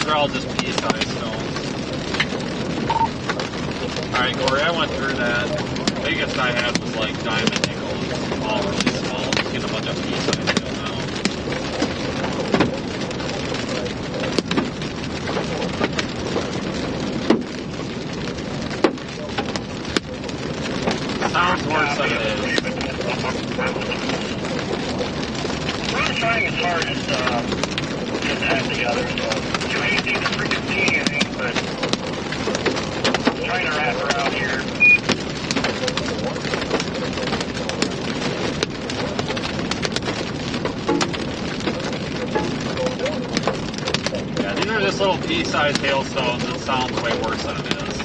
They're all just pea-sized stones. Alright, Corey, I went through that. The biggest I had was like diamond nickels, all really small. Just getting a bunch of pea-sized still now. medium-sized hailstones, it sounds way worse than it is.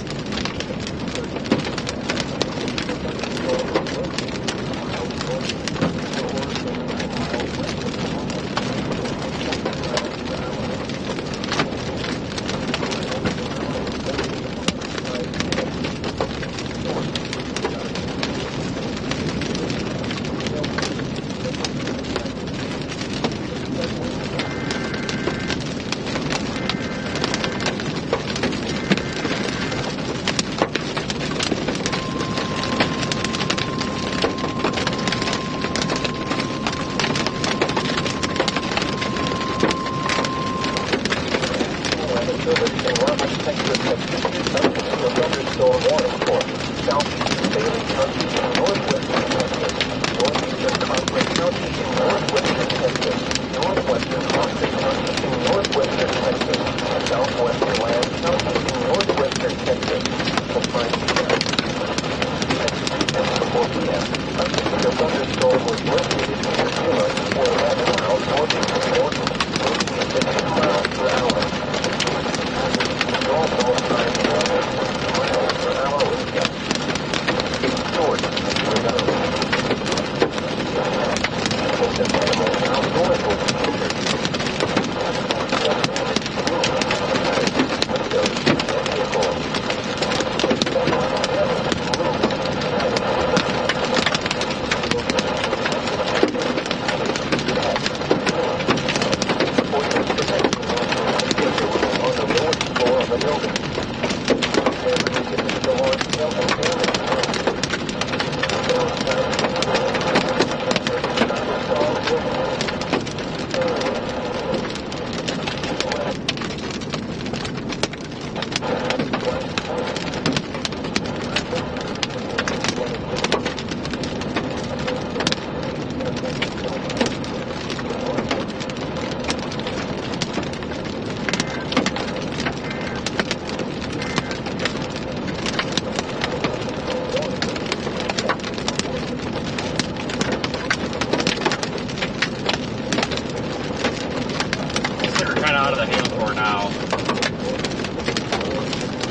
Out of the hail core now.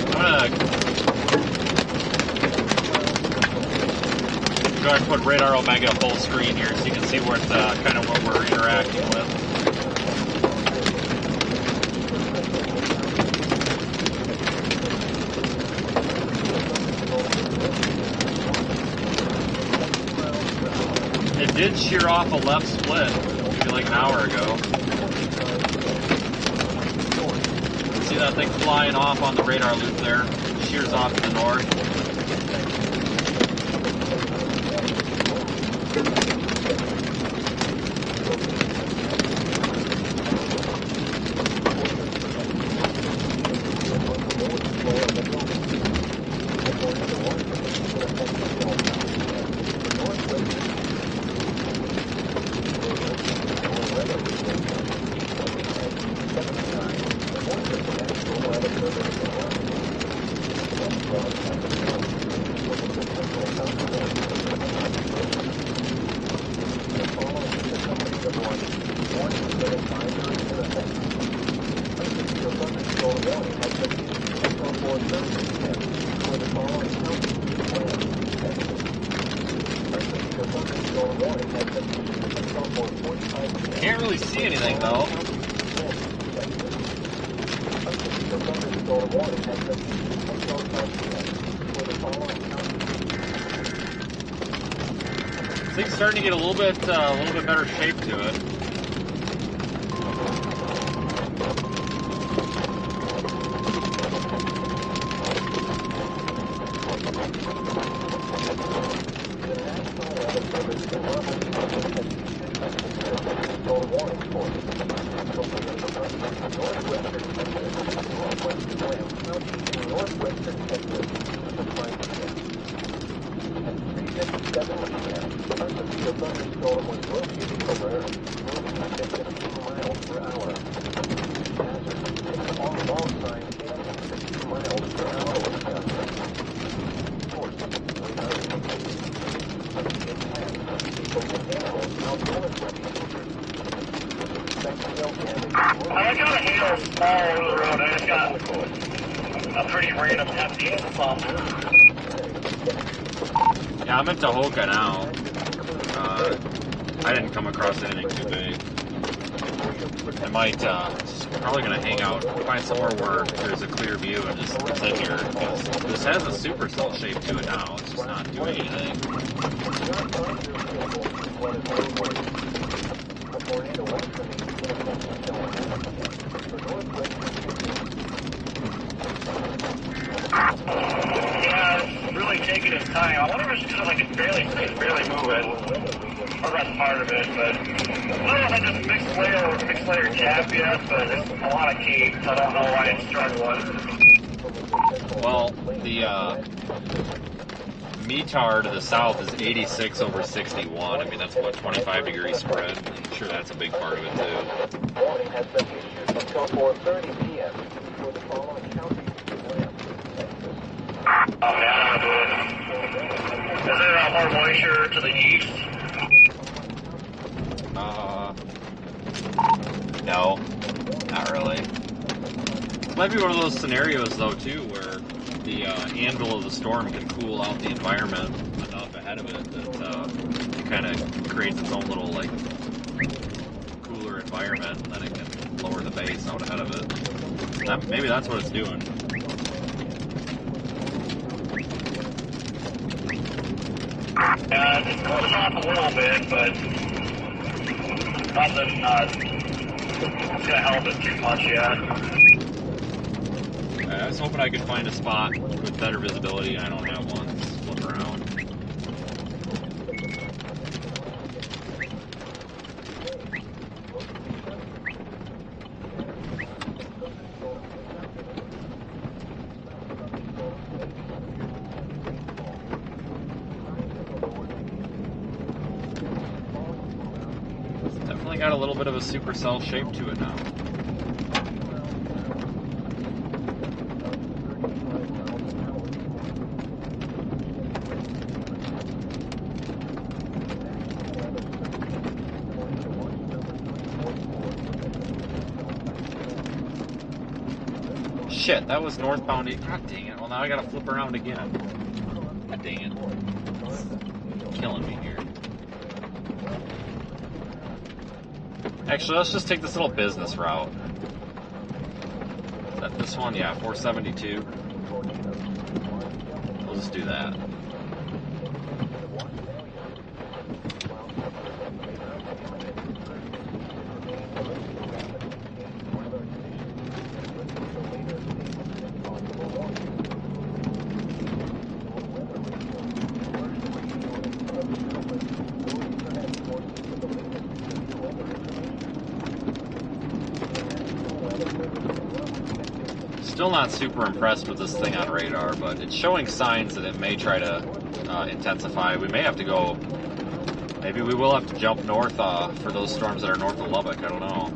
I'm gonna go ahead and put Radar Omega full screen here so you can see what kind of what we're interacting with. It did shear off a left split maybe like an hour ago. See that thing flying off on the radar loop there? Shears off to the north. Can't really see anything though. This thing's starting to get a little bit better shape to it. Thunderstorm was located over a pretty random empty pump. Yeah, I'm in Tahoka now. I didn't come across anything too big. I might, probably gonna hang out, find somewhere where there's a clear view and just sit here. Because this has a supercell shape to it now. It's just not doing anything. Yeah, it's really taking its time. I wonder if it's just like it's barely moving. Or that's part of it, but I don't know if I just mixed layer tap yet, but it's a lot of cape, so I don't know why it's struggling. Well, the METAR to the south is 86 over 61. I mean, that's what, 25-degree spread. I'm sure that's a big part of it, too. Warning has been issued until 4:30 p.m. for the following counties. Oh, yeah, is there more moisture to the east? No, not really. It might be one of those scenarios, though, too, where the anvil of the storm can cool out the environment enough ahead of it that it kind of creates its own little, like, cooler environment, and then it can lower the base out ahead of it. Maybe that's what it's doing. It's cooling off a little bit, but nothing it's gonna help it too much yet. I was hoping I could find a spot with better visibility. I don't have one. Let's flip around. It's definitely got a little bit of a supercell shape to it now. Shit, that was northbound. God dang it. Well, now I gotta flip around again. God dang it. It's killing me here. Actually, let's just take this little business route. Is that this one? Yeah, 472. We'll just do that. Still not super impressed with this thing on radar, but it's showing signs that it may try to intensify. We may have to go, maybe we will have to jump north for those storms that are north of Lubbock. I don't know.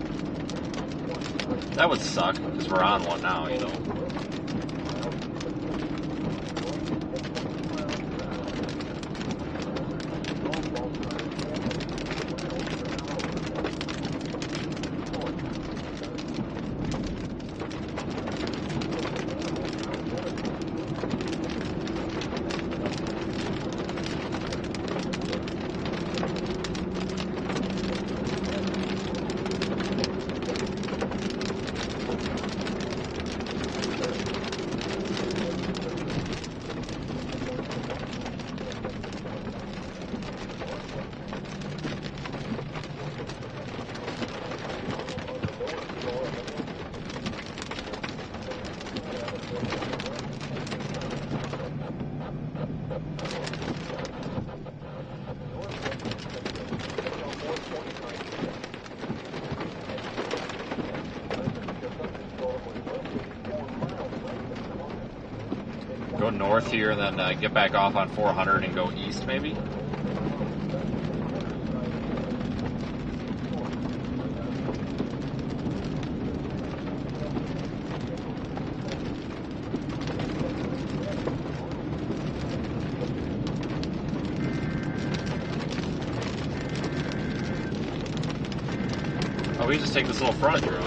That would suck, because we're on one now, you know. Go north here and then get back off on 400 and go east maybe? Oh, we just take this little frontage road.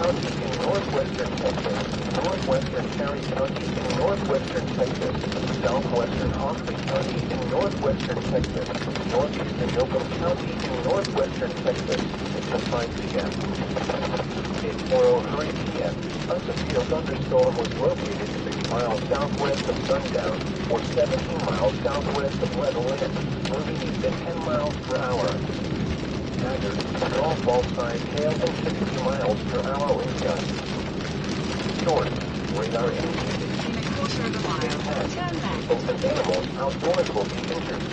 County in northwestern Texas, northwestern Perry County in northwestern Texas, southwestern Hockley County in northwestern Texas, northeastern Yoakum County in northwestern Texas until 5 p.m. At 4:03 p.m., a severe thunderstorm was located 6 miles southwest of sundown or 17 miles southwest of Leveland, moving east at 10 miles per hour. Hazard, all fault-size hail and 60 miles per hour wind gusts. Source, radar indicated. In a quarter of a mile, turn left. Both animals outdoors will be injured.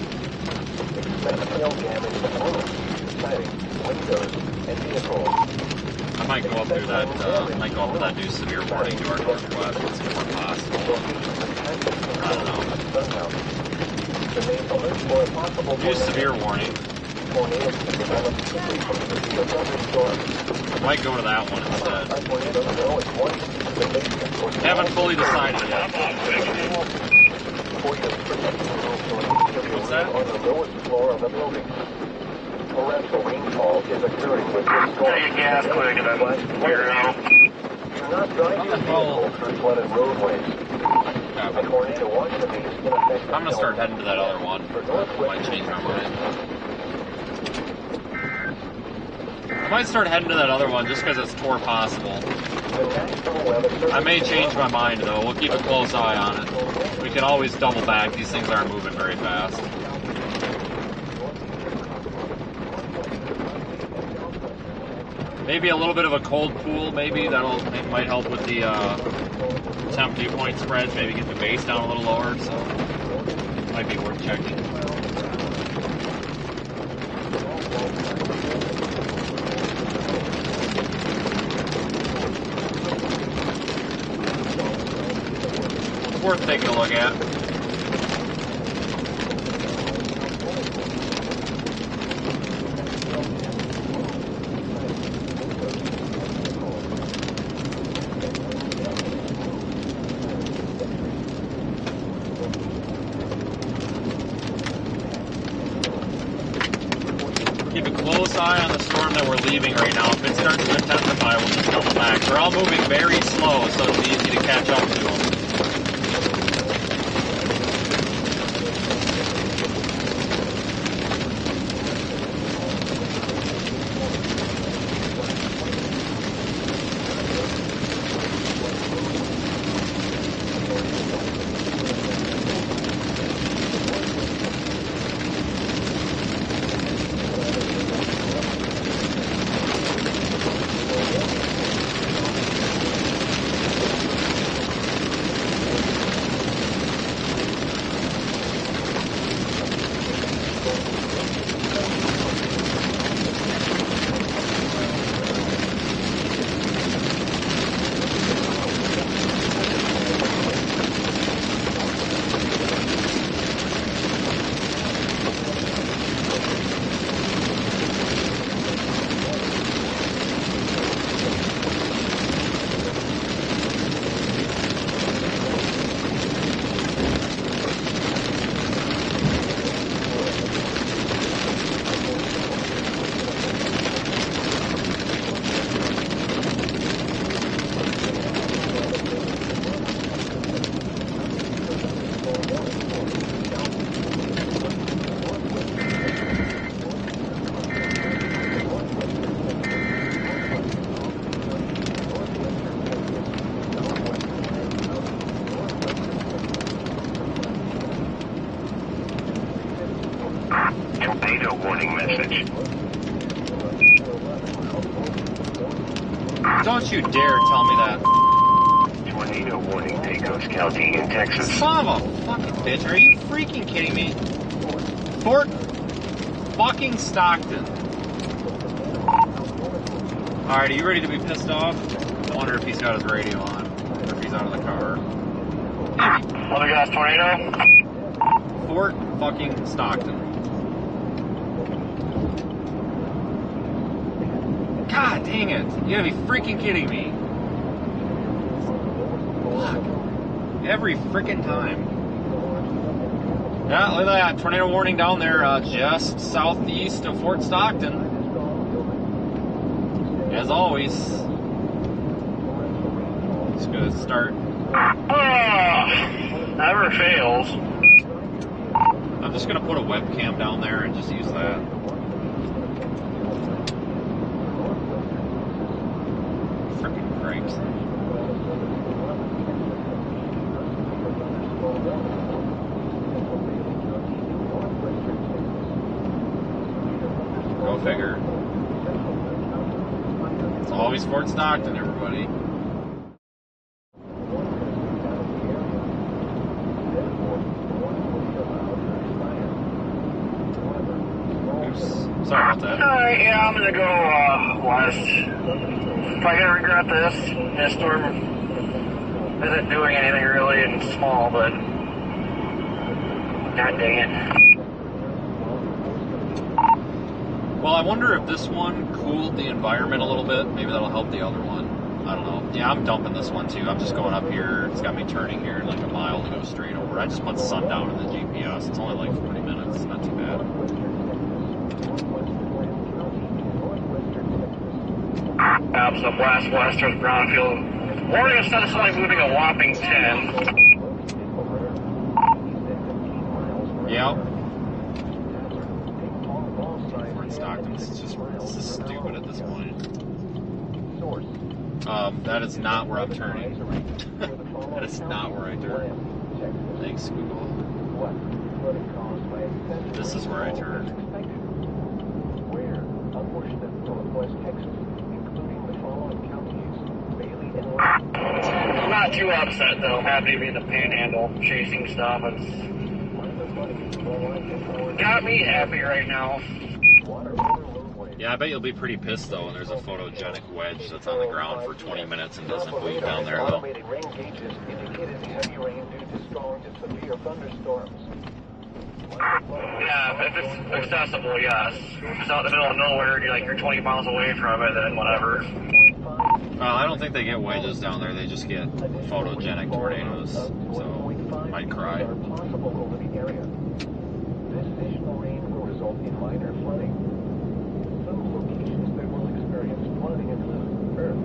Expect hail damage to roofs, siding, windows, and vehicles. I might go up through that, new severe warning to our northwest and see what possible. I don't know. New severe warning. Might go to that one instead. Haven't fully decided yet. What's that? On the lowest floor of the building. Torrential rainfall is occurring with this storm. Take a gas quick and then we're out. Do not drive your vehicle through flooded roadways. A tornado watch to be in effect. I'm gonna start heading to that other one. Might change my mind. I might start heading to that other one just because it's tour possible. I may change my mind though. We'll keep a close eye on it. We can always double back. These things aren't moving very fast. Maybe a little bit of a cold pool. Maybe might help with the temp dew point spreads. Maybe get the base down a little lower. So might be worth checking. Worth taking a look at. Keep a close eye on the storm that we're leaving right now. If it starts to intensify, we'll just double back. They're all moving very slow, so it'll be easy to catch up to them. Tornado warning message. Don't you dare tell me that. Tornado warning, Pecos County in Texas. Son of a fucking bitch. Are you freaking kidding me? Fort fucking Stockton. Alright, are you ready to be pissed off? I wonder if he's got his radio on. Or if he's out of the car. Other guy's tornado? Fort fucking Stockton. God dang it. You gotta be freaking kidding me. Fuck. Every freaking time. Yeah, look at that. Tornado warning down there just southeast of Fort Stockton. As always. It's gonna start. Never fails. I'm just gonna put a webcam down there and just use that. Freaking cripes. Go figure. It's always Fort Stockton, everybody. Sorry about that. Alright, yeah, I'm gonna go west. Probably gonna regret this. This storm isn't doing anything really and small, but god dang it. Well, I wonder if this one cooled the environment a little bit. Maybe that'll help the other one. I don't know. Yeah, I'm dumping this one too. I'm just going up here. It's got me turning here in like a mile to go straight over. I just put sundown in the GPS. It's only like 40 minutes. Not too bad. Some west towards Brownfield. Warning instead of somebody moving a whopping 10. Yep. Fort Stockton is just stupid at this point. That is not where I'm turning. That is not where I turn. Thanks, Google. This is where I turn. I'm not too upset though, having to be in the panhandle chasing stuff. It's got me happy right now. Yeah, I bet you'll be pretty pissed though when there's a photogenic wedge that's on the ground for 20 minutes and doesn't move down there though. Yeah, if it's accessible, yes. If it's out in the middle of nowhere, you're 20 miles away from it, then whatever. I don't think they get wedges down there. They just get photogenic tornadoes. So, I'd cry. This additional rain will result in minor flooding. Some locations that will experience flooding include Earth.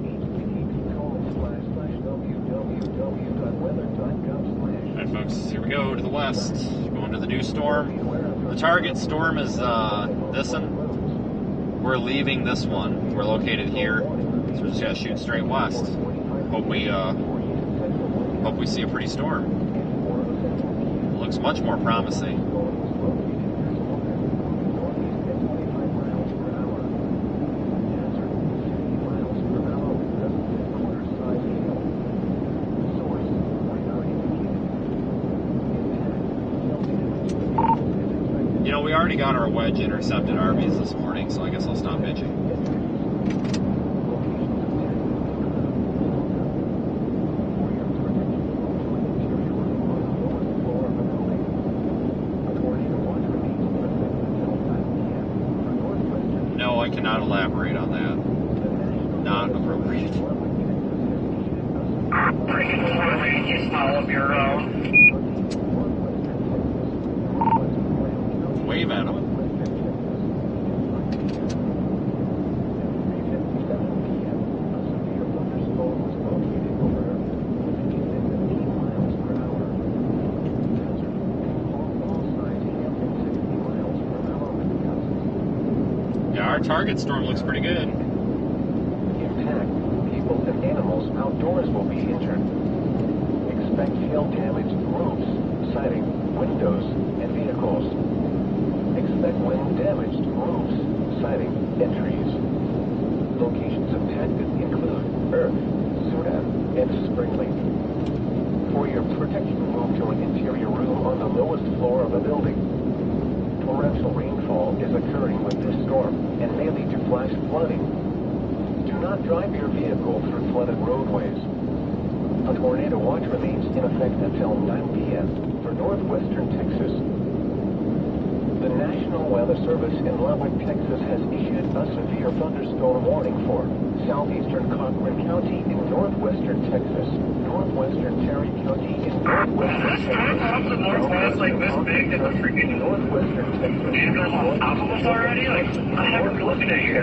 http://www.weather.gov/. Alright folks, here we go to the west. Going to the new storm. The target storm is this one. We're leaving this one. We're located here. So we're just gonna shoot straight west. Hope we see a pretty storm. It looks much more promising. You know, we already got our wedge intercepted RVs this morning, so I guess I'll stop bitching. No, I cannot elaborate on that. Not appropriate. Freaking poorly, you smell of your own. Wave at them. Yeah, our target storm looks pretty good. Intact, people and animals outdoors will be injured. Expect hail-damaged roofs, siding, windows, and vehicles. Expect wind-damaged roofs, siding, and trees. Locations impacted include Earth, Sudan, and Spring Lake. For your protection, move to an interior room on the lowest floor of a building. Torrential rainfall is occurring with this storm and may lead to flash flooding. Do not drive your vehicle through flooded roadways. A tornado watch remains in effect until 9 p.m. for northwestern Texas. The National Weather Service in Leveland, Texas has issued a severe thunderstorm warning for southeastern Cochran County in northwestern Texas, northwestern Terry County in northwestern Is this Texas, storm off the northwest like this big that the freaking northwestern Texas, tornadoes on top of us already? Like, I haven't been looking at you.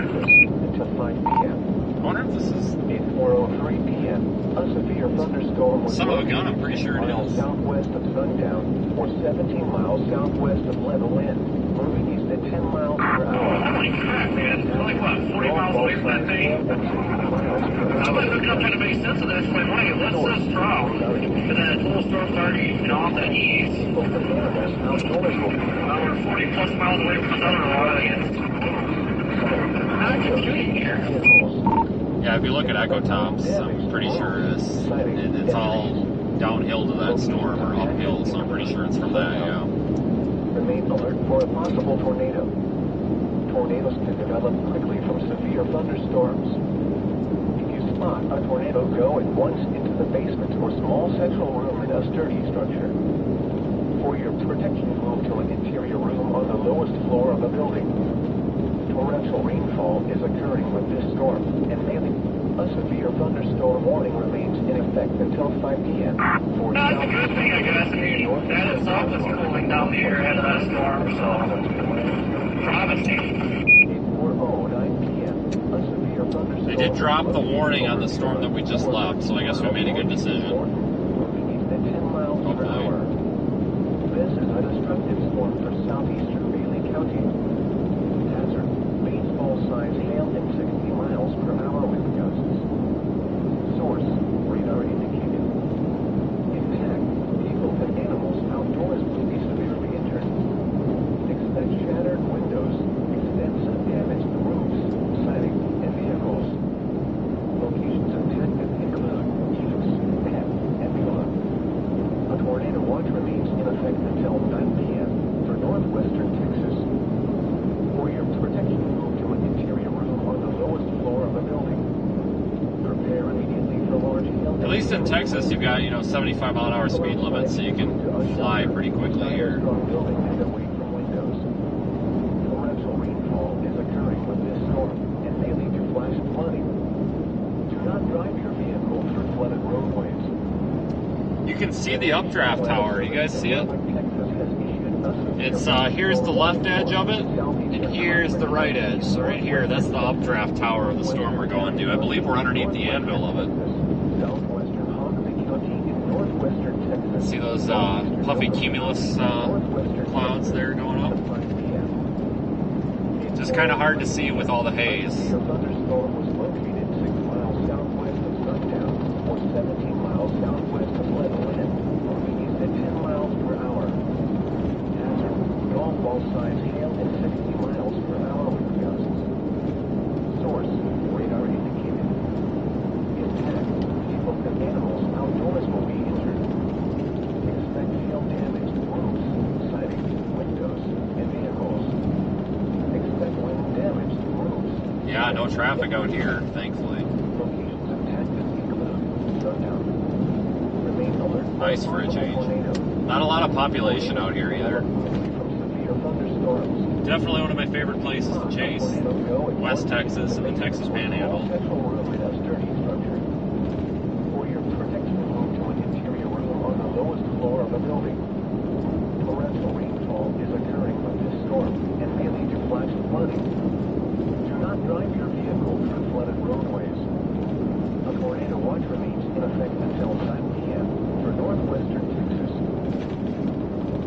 until 5 p.m. I wonder if this is 4:03 p.m. A severe thunderstorm was Son of a gun, I'm located pretty sure it 6 miles is. southwest of sundown, or 17 miles southwest of Leveland, moving east at 10 miles per hour. Holy crap, man. We're like, what, 40 miles away from that thing? I was looking up trying to make sense of this. Like, wait, what's this from? Because that full storm's already, off the east. We're 40 plus miles away from southern Oregon. How did you get here? Yeah, if you look at echo tops, I'm pretty sure it's all downhill to that storm or uphill, so I'm pretty sure it's from that, yeah. Remain alert for a possible tornado. Tornadoes can develop quickly from severe thunderstorms. If you spot a tornado, go at once into the basement or small central room in a sturdy structure. For your protection, move to an interior room on the lowest floor of the building. Torrential rainfall is occurring with this storm, and mainly a severe thunderstorm warning remains in effect until 5 p.m. For That's a good thing, I guess. I mean, that itself is cooling down the air ahead of that storm, so promising. 4:09 p.m. A severe thunderstorm. They did drop the warning on the storm that we just left, so I guess we made a good decision. Moving east at 10 miles per hour. This is a destructive storm for southeastern Bailey County. Hazard, baseball-sized hail and 60 miles per hour wind gusts. Source, radar indicated. Impact, people and animals outdoors will be severely injured. Expect shattered windows, extensive damage to roofs, siding, and vehicles. Locations impacted include Helix, Pep, and beyond. A tornado watch remains in effect until 9 p.m. for northwestern Texas. For your protection, move to an interior room on the lowest floor of the building. Prepare immediately for large hail. At least in Texas, you've got, 75-mile-an-hour speed limit, so you can fly pretty quickly here. Building and away from windows. Torrential rainfall is occurring with this storm and may lead to flash flooding. Do not drive your vehicle through flooded roadways. You can see the updraft tower. You guys see it? It's here's the left edge of it, and here's the right edge. So right here, that's the updraft tower of the storm we're going to. I believe we're underneath the anvil of it. See those puffy cumulus clouds there going up? Just kind of hard to see with all the haze. Thunderstorm was located 6 miles southwest of sundown, or 17 miles southwest of Leveland, moving east at 10 miles per hour. Hazard, golf ball-sized hail and 60 miles per hour wind gusts. Source, radar indicated. Impact, people and animals outdoors will be injured. Expect hail damage to roofs, siding, windows, and vehicles. Expect wind damage to roofs. Yeah, no traffic out here, thankfully. Locations impacted include sundown. Remain alert. Nice for a change. Not a lot of population out here either. From severe thunderstorms. Definitely one of my favorite places to chase. West Texas and the Texas Panhandle. Central room in a sturdy structure. For your protection, move to an interior room on the lowest floor of the building. Torrential rainfall is occurring with this storm and may lead to flash flooding. Do not drive your vehicle through flooded roadways. A tornado watch remains in effect until 9 p.m. for northwestern Texas.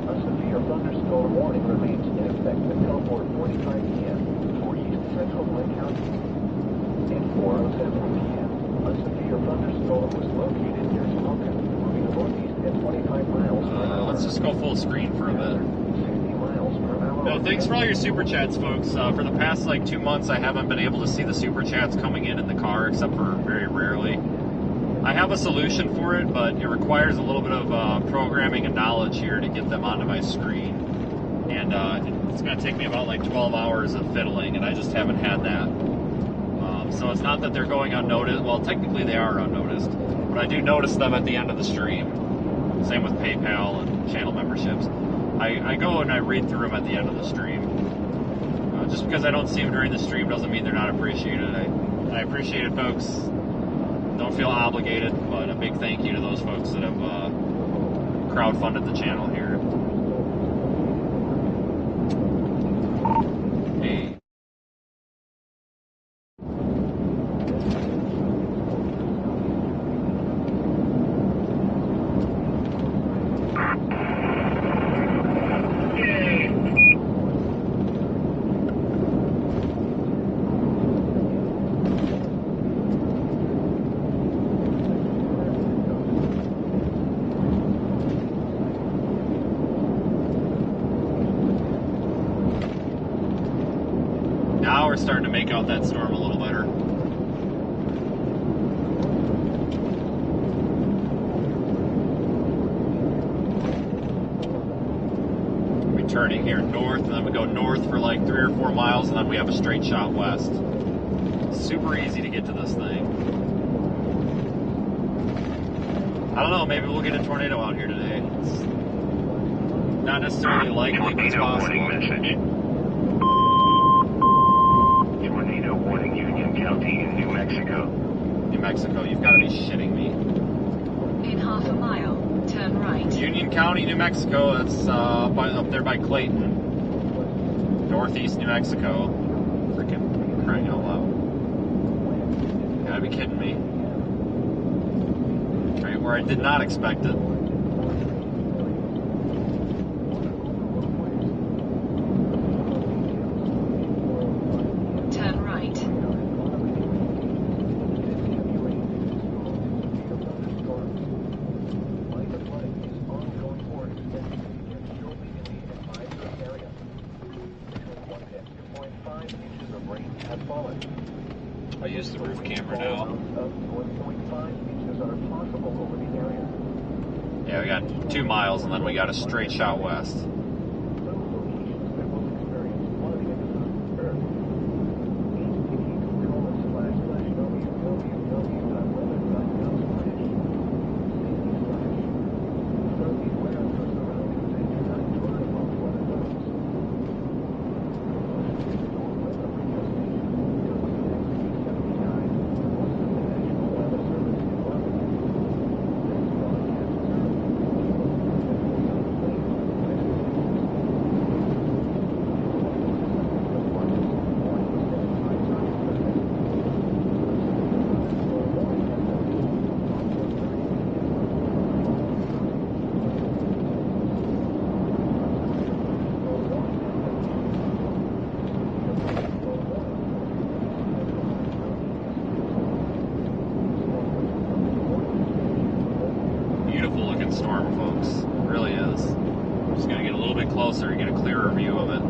A severe thunderstorm warning remains in effect until 4:45 p.m. for east central Glenn County. At 4:07 p.m., a severe thunderstorm was located near Smokin, moving northeast at 25 miles per hour. Let's just go full screen for a bit. 60 miles per hour. No, thanks for all your super chats, folks. For the past 2 months, I haven't been able to see the super chats coming in the car, except for very rarely. I have a solution for it, but it requires a little bit of programming and knowledge here to get them onto my screen. And it's going to take me about 12 hours of fiddling, and I just haven't had that. So it's not that they're going unnoticed. Well, technically they are unnoticed, but I do notice them at the end of the stream. Same with PayPal and channel memberships. I go and I read through them at the end of the stream. Just because I don't see them during the stream doesn't mean they're not appreciated. I appreciate it, folks. Don't feel obligated, but a big thank you to those folks that have crowdfunded the channel here. Hey. turning here north, and then we go north for like 3 or 4 miles, and then we have a straight shot west. Super easy to get to this thing. I don't know, maybe we'll get a tornado out here today. It's not necessarily likely, but it's possible. Tornado warning message. Tornado warning, Union County in New Mexico. New Mexico, you've got to be shitting me. In half a mile, turn right. Union County, New Mexico, that's up there by Clayton. Northeast New Mexico. Freaking crying out loud. You gotta be kidding me. Right where I did not expect it. Turn right. I'll use the roof camera now. Yeah, we got 2 miles and then we got a straight shot west. Beautiful looking storm, folks. It really is. I'm just gonna get a little bit closer and get a clearer view of it.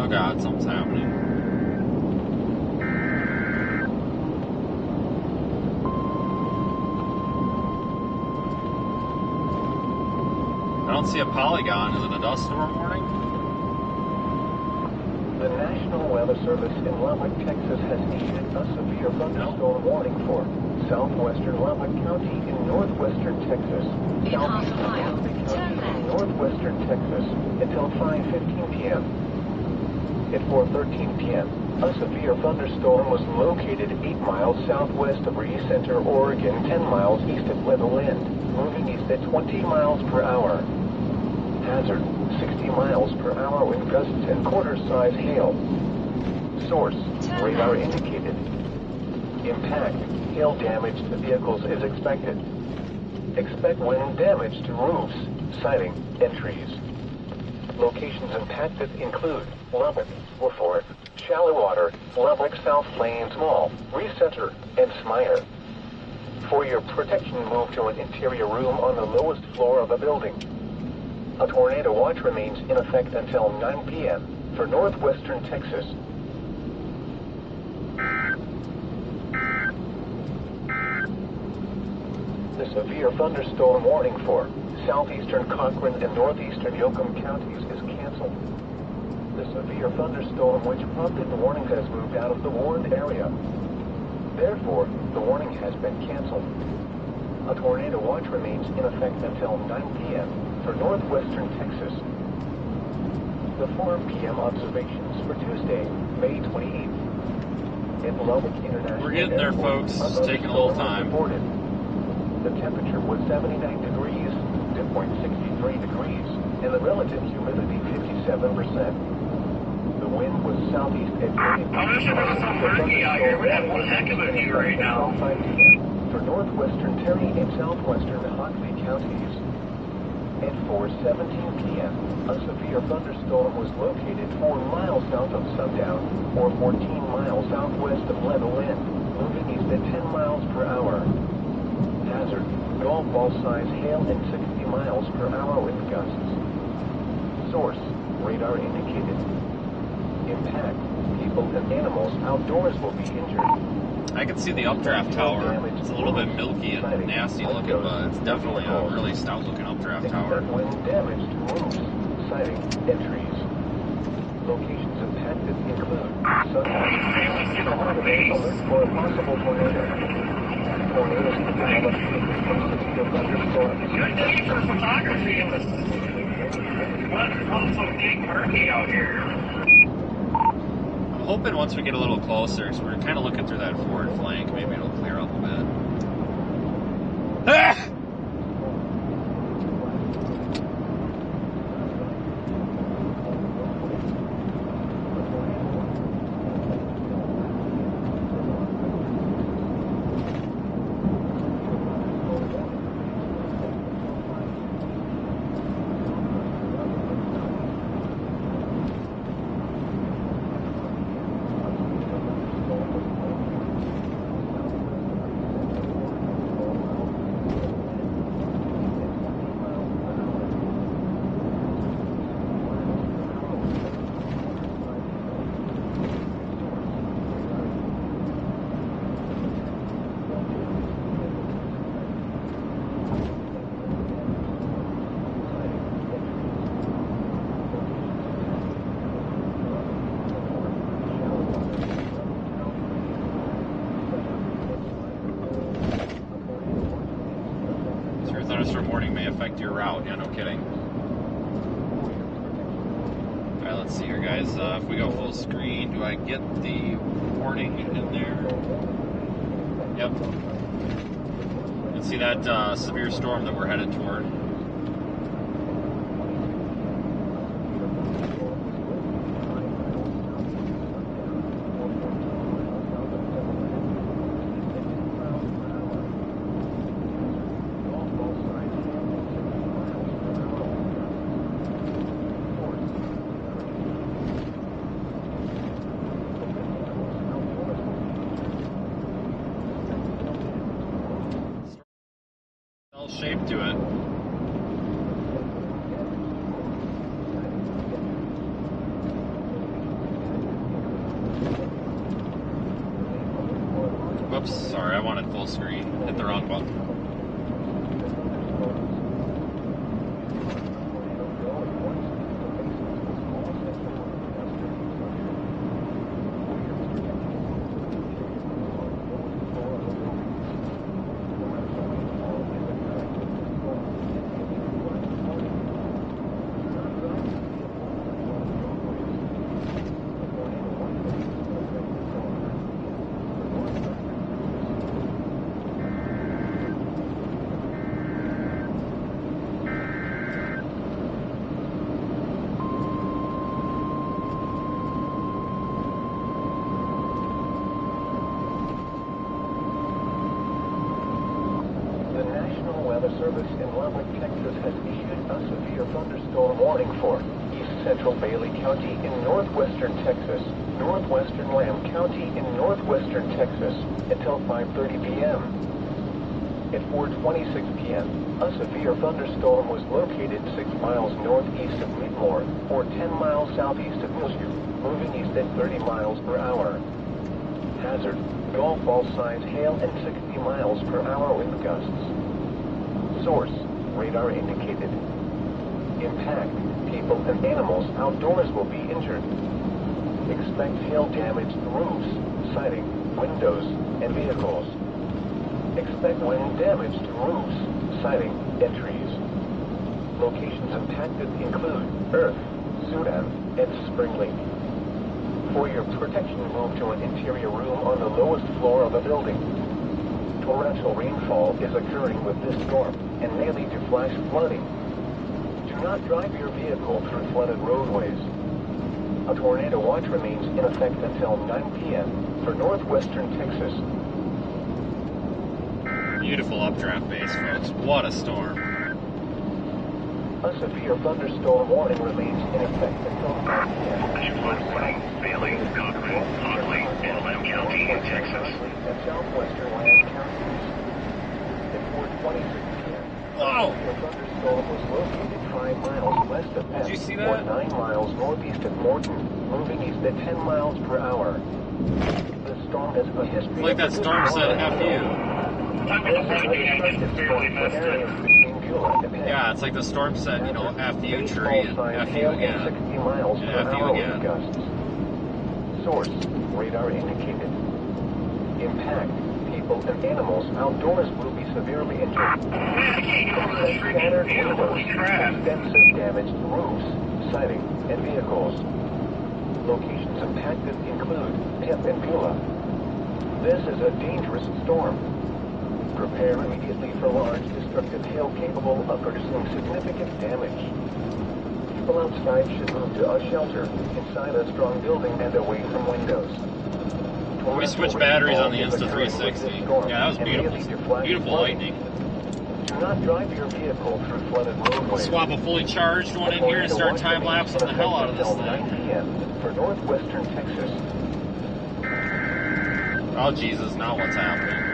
Oh God, something's happening. I don't see a polygon. Is it a dust storm warning? The National Weather Service in Lubbock, Texas has issued a severe thunderstorm warning for southwestern Lubbock County in northwestern Texas, In half a southeastern mile, Lubbock turn County in left. northwestern Texas until 5:15 p.m. At 4:13 p.m., a severe thunderstorm was located 8 miles southwest of Lee Center, Oregon, 10 miles east of Leveland, moving east at 20 miles per hour. Hazard, 60 miles per hour with gusts and quarter-size hail. Source, radar indicated. Impact, hail damage to vehicles is expected. Expect wind damage to roofs, siding, and trees. Locations impacted include Lubbock, LaForest, Shallowater, Lubbock South Plains Mall, Recenter, and Smyer. For your protection, move to an interior room on the lowest floor of a building. A tornado watch remains in effect until 9 p.m. for northwestern Texas. The severe thunderstorm warning for southeastern Cochran and northeastern Yoakum counties is canceled. The severe thunderstorm which prompted the warning has moved out of the warned area. Therefore, the warning has been canceled. A tornado watch remains in effect until 9 p.m. for northwestern Texas. The 4 p.m. observations for Tuesday, May 28th. In Lubbock International We're getting there, Airport, folks. It's taking a little time. reported. The temperature was 79 degrees, dew point 63 degrees, and the relative humidity 57%. The wind was southeast at 20 I wish it wasn't so murky out here. We'd have one heck of a view right now. 5 p.m. for northwestern Terry and southwestern Hockley counties. At 4:17 p.m., a severe thunderstorm was located 4 miles south of Sundown, or 14 miles southwest of Leveland, moving east at 10 miles per hour. Hazard, golf ball size hail and 60 miles per hour wind gusts. Source, radar indicated. Impact, people and animals outdoors will be injured. I can see the updraft tower. It's a little bit milky and nasty looking, but it's definitely a really stout looking updraft tower. Wind damage to roofs, siding, and trees. Locations impacted include alert for a possible tornado. Tornadoes can develop with thunderstorms. Good day for photography in this. Weather's also getting murky out here. I'm hoping once we get a little closer, because we're kind of looking through that forward flank, maybe it'll clear up a bit. Ah! Thunderstorm warning may affect your route. Yeah, no kidding. Alright, let's see here, guys. If we go full screen, do I get the warning in there? Yep. You can see that severe storm that we're headed toward. Shape to it. Whoops, sorry, I wanted full screen. Hit the wrong button. Service in Leveland, Texas has issued a severe thunderstorm warning for east central Bailey County in northwestern Texas, northwestern Lamb County in northwestern Texas until 5:30 p.m. At 4:26 p.m., a severe thunderstorm was located 6 miles northeast of Midmore or 10 miles southeast of Millsview, moving east at 30 miles per hour. Hazard, golf ball size hail and 60 miles per hour wind gusts. Source, radar indicated. Impact, people and animals outdoors will be injured. Expect hail damage to roofs, siding, windows, and vehicles. Expect wind damage to roofs, siding, and trees. Locations impacted include Earth, Sudan, and Spring Lake. For your protection, move to an interior room on the lowest floor of a building. Torrential rainfall is occurring with this storm and may lead to flash flooding. Do not drive your vehicle through flooded roadways. A tornado watch remains in effect until 9 p.m. for northwestern Texas. Beautiful updraft base, folks. What a storm. A severe thunderstorm warning remains in effect until 5 p.m. Flash flood warning. Bailey, Cochran, Hockley, and Lamb County in Texas. And southwestern Lamb counties. At 4:26 p.m. Whoa! A thunderstorm was located 5 miles west of F, Did you see or that? 9 miles northeast of Morton, moving east at 10 miles per hour. The storm has a history Like that storm said, F you. Talk about the lightning, I just barely missed it. Yeah, it's like the storm said, you know, F you tree and F you again. 60 miles And per F you hour again. with gusts. Source, radar indicated. Impact, people and animals outdoors will be severely injured. Man, I can't go over this freaking view, holy crap. Extensive damage to roofs, siding, and vehicles. Locations impacted include Pip and Beulah. This is a dangerous storm. Prepare immediately for large destructive hail capable of producing significant damage. People outside should move to a shelter inside a strong building and away from windows. We switched batteries on the Insta360. Yeah, that was beautiful. Beautiful lightning. Do not drive your vehicle through flooded roadways. Swap a fully charged one in here and start time-lapsing the hell out of this Until 9 thing. p.m. for northwestern Texas. Oh, Jesus, now what's happening?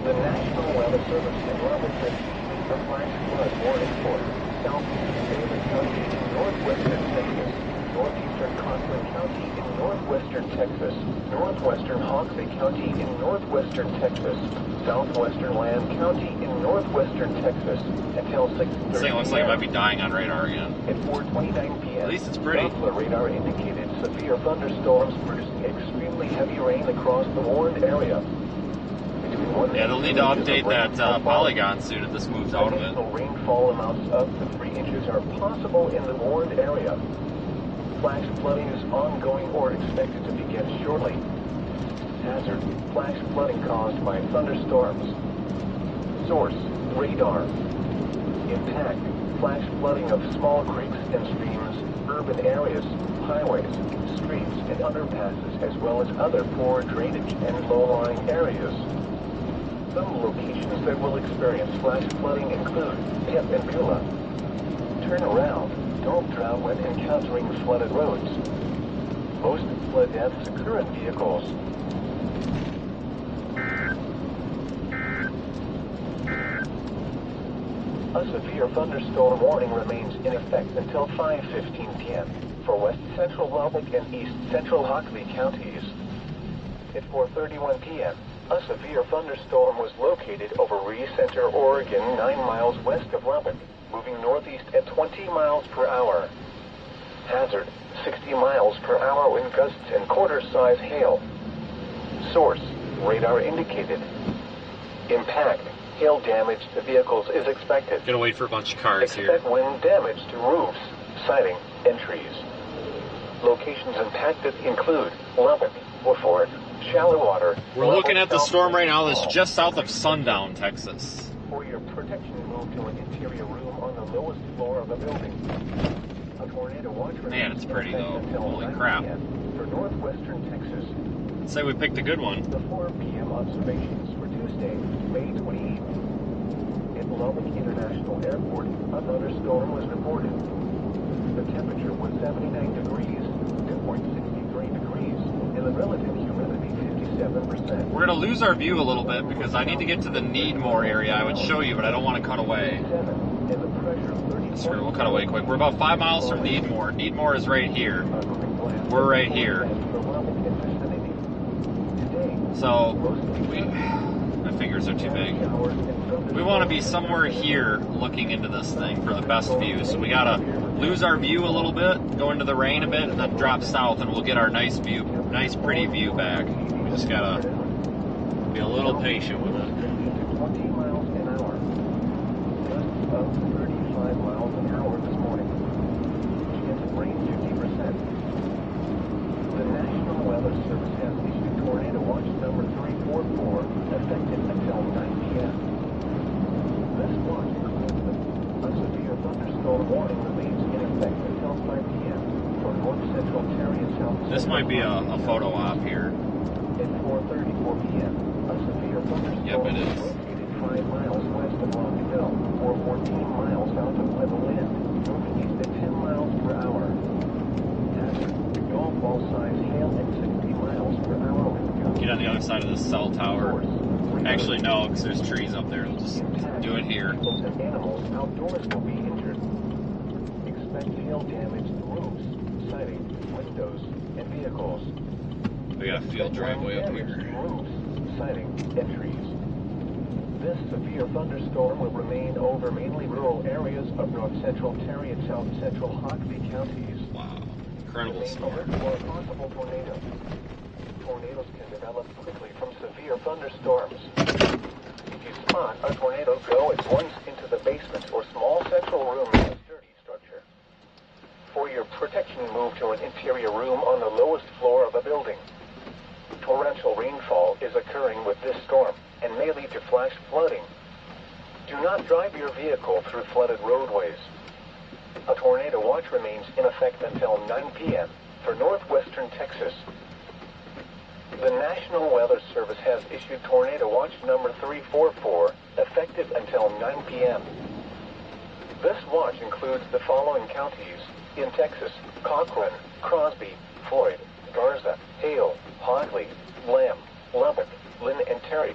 The National Weather Service in Leveland issued a flash flood warning for southeastern Bailey County in northwestern Texas, northeastern Cochran County in northwestern Texas, northwestern Hockley County in northwestern Texas, southwestern Lamb County in northwestern Texas until 6:30 This thing looks like it might be dying on radar again. At 4:29 p.m. At least it's pretty. Doppler radar indicated severe thunderstorms producing extremely heavy rain across the warned area. Yeah, they'll need to update that polygon soon if this moves out of it. Additional rainfall amounts up to 3 inches are possible in the warned area. Flash flooding is ongoing or expected to begin shortly. Hazard, flash flooding caused by thunderstorms. Source, radar. Impact, flash flooding of small creeks and streams, urban areas, highways, streets, and underpasses, as well as other poor drainage and low-lying areas. Some locations that will experience flash flooding include Pip and Beulah. Turn around. Don't drown when encountering flooded roads. Most flood deaths occur in vehicles. A severe thunderstorm warning remains in effect until 5:15 p.m. for west central Lubbock and east central Hockley counties. At 4:31 p.m., a severe thunderstorm was located over Center, Oregon, 9 miles west of Lubbock, moving northeast at 20 miles per hour. Hazard, 60 miles per hour wind gusts and quarter-size hail. Source, radar indicated. Impact, hail damage to vehicles is expected. Gonna wait for a bunch of cars here. Expect wind damage to roofs, siding, and trees. Locations impacted include Lubbock, Woodford, Shallow Water. We're looking at the storm right now that's just south of Sundown, Texas. For your protection, move to an interior room on the lowest floor of the building. A tornado watch Man, it's pretty, though. until Holy 9 crap. p.m. for northwestern Texas. Let's say we picked a good one. The 4 p.m. observations for Tuesday, May 28th. At Lubbock International Airport, a thunderstorm was reported. The temperature was 79 degrees, dew point 63 degrees, and the relative humidity 57%. We're gonna lose our view a little bit because I need to get to the Needmore area. I would show you, but I don't want to cut away. And the pressure 34. Screw it, we'll cut away quick. We're about 5 miles from Needmore. Needmore is right here. We're right here. So, my fingers are too big. We want to be somewhere here looking into this thing for the best view. So we gotta lose our view a little bit, go into the rain a bit, and then drop south, and we'll get our nice view, nice pretty view back. We just gotta be a little patient with it. 20 miles an hour. Gusts of 35 miles an hour this morning. Chance of rain 50%. The National Weather Service has issued Tornado Watch number 344, effective until 9 p.m. This watch includes a severe thunderstorm warning remains in effect until This might be a photo op here. At 4:34 p.m., a severe thunderstorm Yep, it is. located 5 miles west of Rock Hill, or 14 miles south of Leveland, moving east at 10 miles per hour. Hazard: golf ball size hail at 60 miles per hour wind gusts. Get on the other side of this cell tower. Actually, no, because there's trees up there. We'll just do it here. People and animals outdoors will be injured. Expect hail damage to roofs, siding, windows, and vehicles. We got a field driveway up here. Roofs, siding, and trees. This severe thunderstorm will remain over mainly rural areas of north central Terry and south central Hockley counties. Wow, incredible Remain storm. alert for a possible tornado. Tornadoes can develop quickly from severe thunderstorms. If you spot a tornado, go at once into the basement or small central room in a sturdy structure. For your protection, move to an interior room on the lowest floor of a building. Torrential rainfall is occurring with this storm and may lead to flash flooding. Do not drive your vehicle through flooded roadways. A tornado watch remains in effect until 9 p.m. for northwestern Texas. The National Weather Service has issued Tornado Watch number 344, effective until 9 p.m. This watch includes the following counties in Texas: Cochran, Crosby, Floyd, Garza, Hale, Hockley, Lamb, Lubbock, Lynn, and Terry.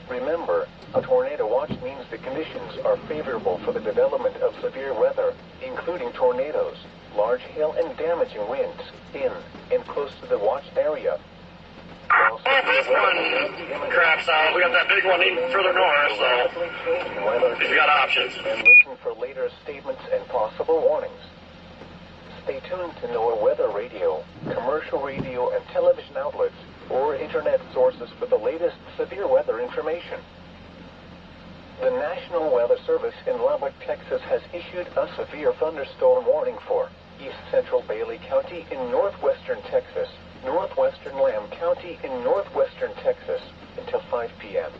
Remember, a tornado watch means the conditions are favorable for the development of severe weather, including tornadoes, large hail, and damaging winds in and close to the watch area. Well, if this one craps out, we got that big one even further north, so we got options. And listen for later statements and possible warnings. Stay tuned to NOAA weather radio, commercial radio and television outlets, or internet sources for the latest severe weather information. The National Weather Service in Lubbock, Texas has issued a severe thunderstorm warning for east central Bailey County in northwestern Texas, northwestern Lamb County in northwestern Texas until 5 p.m.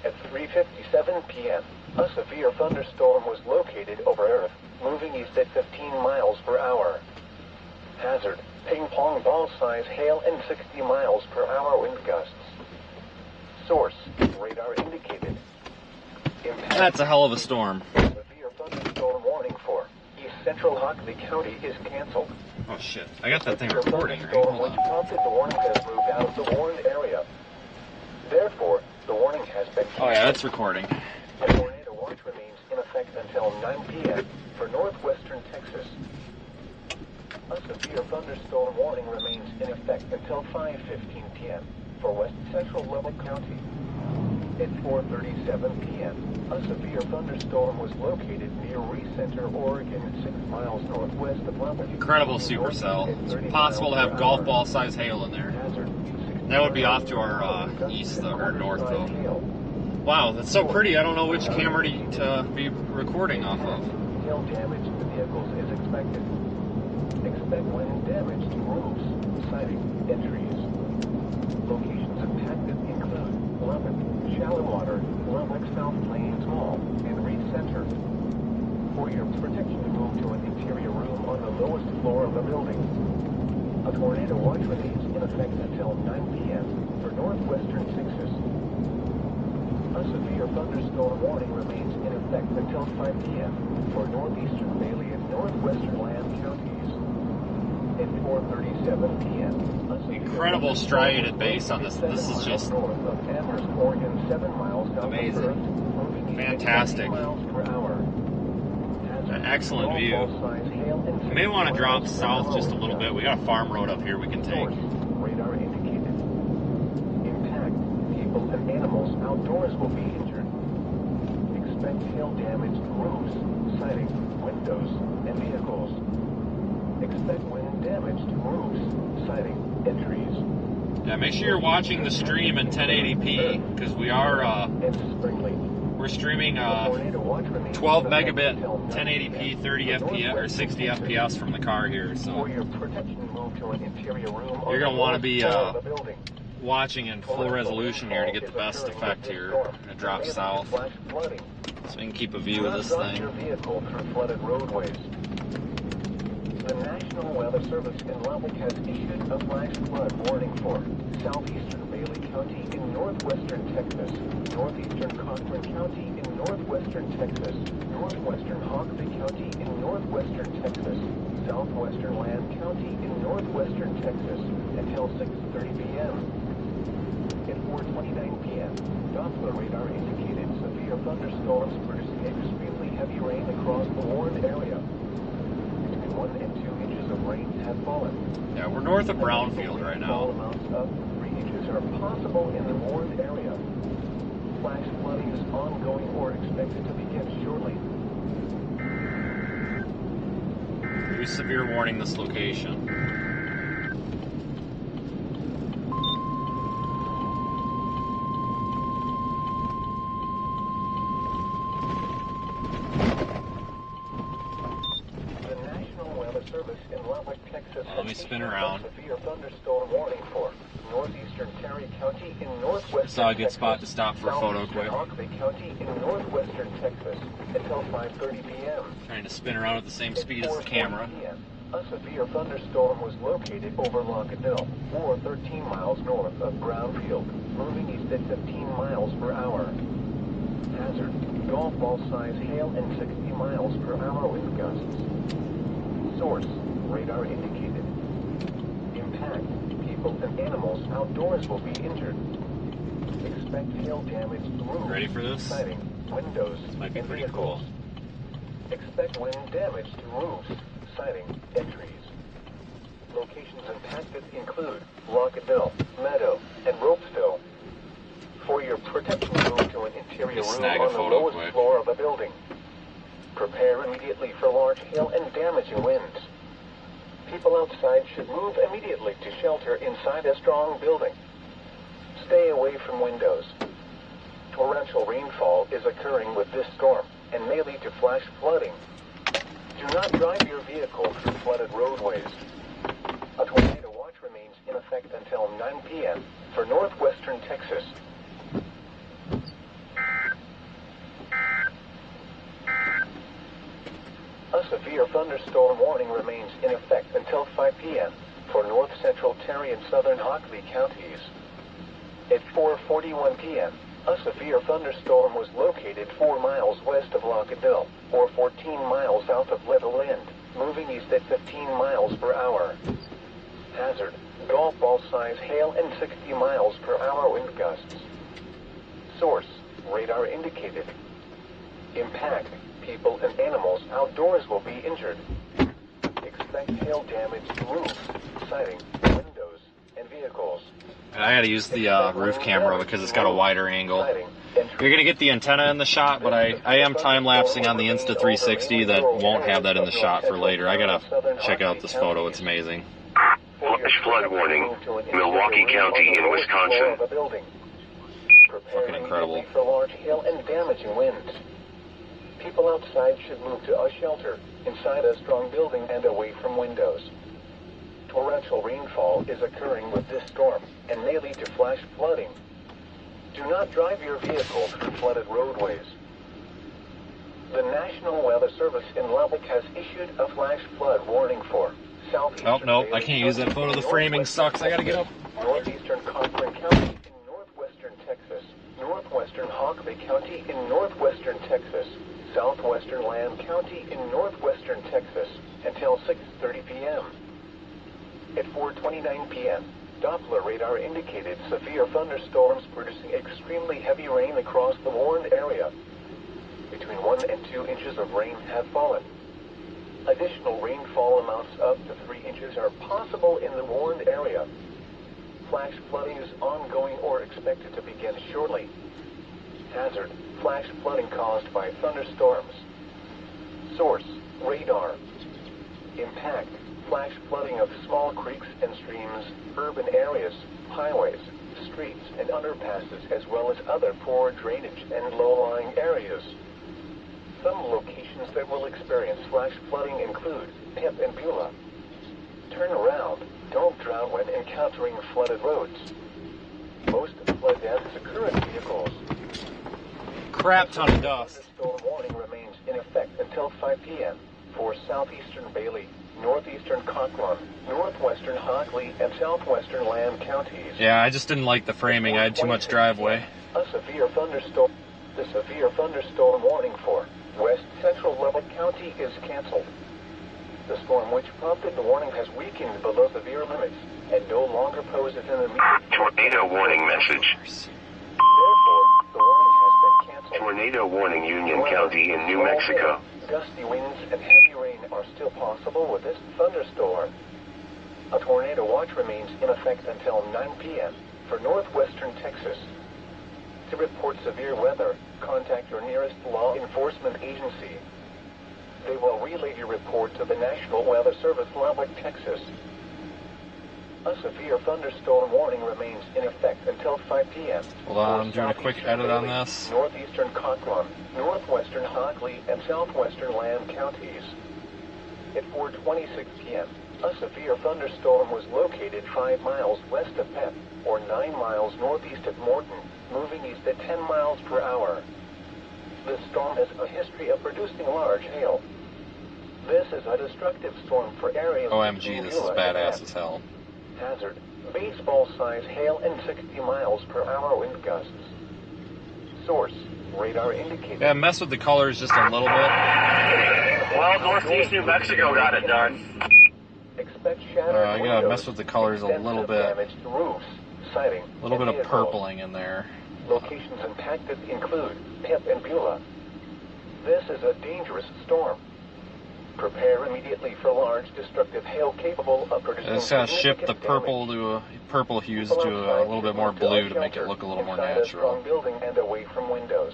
At 3:57 p.m., a severe thunderstorm was located over Earth, moving east at 15 miles per hour. Hazard: ping pong ball size hail and 60 miles per hour wind gusts. Source: radar indicated. Impact: That's a hell of a storm. severe thunderstorm warning for east central Hockley County is canceled. Oh shit, I got that thing Severe recording, right? thunderstorm Hold which on. prompted the warning has moved out of the warned area. Therefore, the warning has been Oh yeah, that's recording. A tornado watch remains in effect until 9 p.m. for northwestern Texas. A severe thunderstorm warning remains in effect until 5:15 p.m. for west central Leveland County. At 4:37 p.m., a severe thunderstorm was located near Recenter, Oregon, 6 miles northwest of Leveland. Incredible supercell. It's possible to have golf ball size hail in there. Hazard: That would be off to our east though, or north though. Wow, that's so pretty. I don't know which camera to be recording off of. Hail damage to vehicles is expected. Expect wind damage to roofs, siding, and trees. Locations impacted include Lubbock, Shallowater, Lubbock South Plains Mall, and Reed Center. For your protection, move to an interior room on the lowest floor of the building. A tornado watch remains in effect until 9 p.m. for northwestern Texas. A severe thunderstorm warning remains in effect until 5 p.m. for northeastern Bailey and northwestern Lamb counties. At 4:37 p.m., a severe Incredible striated base on this. This is 7 just miles north of Amherst, Oregon, 7 miles south amazing. of Perth, moving east at Fantastic. 20 miles per hour. An excellent view. We may want to drop south just a little bit. We got a farm road up here we can take. Radar indicated. Impact: people and animals outdoors will be injured. Expect hail damage to roofs, siding, windows, and vehicles. Expect wind damage to roofs, siding, and trees. Yeah, make sure you're watching the stream in 1080p because we are And springly. we're streaming 12 megabit 1080p 30 fps or 60 fps from the car here. For So your protection, move to an interior room You're gonna want to be on the building. watching in full resolution here to get the best effect here. We're gonna drop south Flash flooding. so we can keep a view of this Do not drive your thing. vehicle through flooded roadways. The National National Weather Service in Leveland has issued a flash flood warning for southeastern Bailey County in northwestern Texas, northeastern Cochran County in northwestern Texas, northwestern Hockley County in northwestern Texas, southwestern Land County in northwestern Texas until 6:30 p.m. At 4:29 p.m., Doppler radar indicated severe thunderstorms producing extremely heavy rain across the warned area. 1 and 2 inches of rain have fallen. Yeah, we're north of Brownfield right Small now. amounts of 3 inches are possible in the warned area. Flash flooding is ongoing or expected to begin shortly. Very severe warning this location. Service in Leveland, Texas. Let me spin around. Severe thunderstorm warning for northeastern Terry County in northwestern Saw a good Texas, spot to stop for a photo quick. Hockley County in northwestern Texas until 5:30 p.m. Trying to spin around at the same speed as the camera. A severe thunderstorm was located over Lockettville, or 13 miles north of Brownfield, moving east at 15 miles per hour. Hazard: golf ball size hail and 60 miles per hour wind gusts. Source: radar indicated. Impact: people and animals outdoors will be injured. Expect hail damage to roofs, Ready for this? siding, windows, This might be and pretty vehicles. cool. Expect wind damage to roofs, siding, and trees. Locations impacted include Lockettville, Meadow, and Ropesville. For your protection, move to an interior Just room snag a on the photo lowest quick. floor of a building. Prepare immediately for large hail and damaging winds. People outside should move immediately to shelter inside a strong building. Stay away from windows. Torrential rainfall is occurring with this storm and may lead to flash flooding. Do not drive your vehicle through flooded roadways. A tornado watch remains in effect until 9 p.m. for northwestern Texas. A severe thunderstorm warning remains in effect until 5 p.m. for north central Terry and southern Hockley counties. At 4:41 p.m., a severe thunderstorm was located 4 miles west of Lockettville, or 14 miles south of Leveland, moving east at 15 miles per hour. Hazard: golf ball size hail and 60 miles per hour wind gusts. Source: radar indicated. Impact: people and animals outdoors will be injured. Expect hail damage to roofs, siding, windows, and vehicles. And I gotta use the roof camera because it's got a wider angle. You're gonna get the antenna in the shot, but I am time-lapsing on the Insta360 that won't have that in the shot for later. I gotta check out this photo, it's amazing. Flash flood warning, Milwaukee County in Wisconsin. Fucking incredible. For large hail and damaging winds. People outside should move to a shelter inside a strong building and away from windows. Torrential rainfall is occurring with this storm and may lead to flash flooding. Do not drive your vehicle through flooded roadways. The National Weather Service in Leveland has issued a flash flood warning for southeastern. Oh, nope, I can't use that photo. The framing sucks. I gotta get up. Northeastern Cochran County in northwestern Texas, northwestern Hockley County in northwestern Texas, southwestern Land County in northwestern Texas until 6:30 p.m. At 4:29 p.m., Doppler radar indicated severe thunderstorms producing extremely heavy rain across the warned area. Between 1 and 2 inches of rain have fallen. Additional rainfall amounts up to 3 inches are possible in the warned area. Flash flooding is ongoing or expected to begin shortly. Hazard: flash flooding caused by thunderstorms. Source: radar. Impact: flash flooding of small creeks and streams, urban areas, highways, streets, and underpasses, as well as other poor drainage and low-lying areas. Some locations that will experience flash flooding include Pip and Beulah. Turn around. Don't drown when encountering flooded roads. Most flood deaths occur in vehicles. Crap ton of dust. Thunderstorm warning remains in effect until 5 p.m. for southeastern Bailey, northeastern Conklin, northwestern Hockley, and southwestern Lamb counties. Yeah, I just didn't like the framing. I had too much driveway. A severe thunderstorm. The severe thunderstorm warning for west central Leveland County is canceled. The storm which prompted the warning has weakened below severe limits and no longer poses an immediate Tornado warning message. Therefore, the warning has been canceled. Tornado warning Union County in New Mexico. Gusty winds and heavy rain are still possible with this thunderstorm. A tornado watch remains in effect until 9 p.m. for northwestern Texas. To report severe weather, contact your nearest law enforcement agency. They will relay your report to the National Weather Service, Lubbock, Texas. A severe thunderstorm warning remains in effect until 5 p.m. Hold on, I'm doing a quick edit on this. Northeastern Conklin, northwestern Hockley, and southwestern Lamb counties. At 4:26 p.m., a severe thunderstorm was located 5 miles west of Pep, or 9 miles northeast of Morton, moving east at 10 miles per hour. This storm has a history of producing large hail. This is a destructive storm for areas. OMG, this is badass as hell. Hazard: baseball-size hail and 60 miles per hour wind gusts. Source: radar indicator. Yeah, mess with the colors just a little bit. Well, northeast New Mexico got it done. Expect shattered I gotta windows, mess with the colors a little extensive bit. damage to roofs, siding, A little bit and of vehicles. purpling in there. Locations impacted include Pep and Beulah. This is a dangerous storm. Prepare immediately for large destructive hail capable of producing. I just gotta shift the significant purple damage. to a purple hues to a little bit more blue to make it look a little more Inside a strong natural. building and away from windows.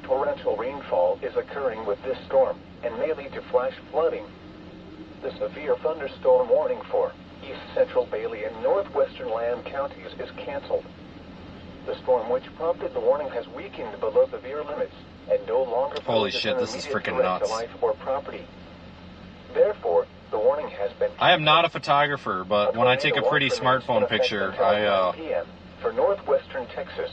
Torrential rainfall is occurring with this storm and may lead to flash flooding. The severe thunderstorm warning for east central Bailey and northwestern Lamb counties is canceled. The storm which prompted the warning has weakened below severe limits and no longer Holy poses shit, an this is immediate freaking threat to nuts. life or property. Therefore, the warning has been I am not a photographer, but when I take a pretty smartphone picture, I PM for northwestern Texas.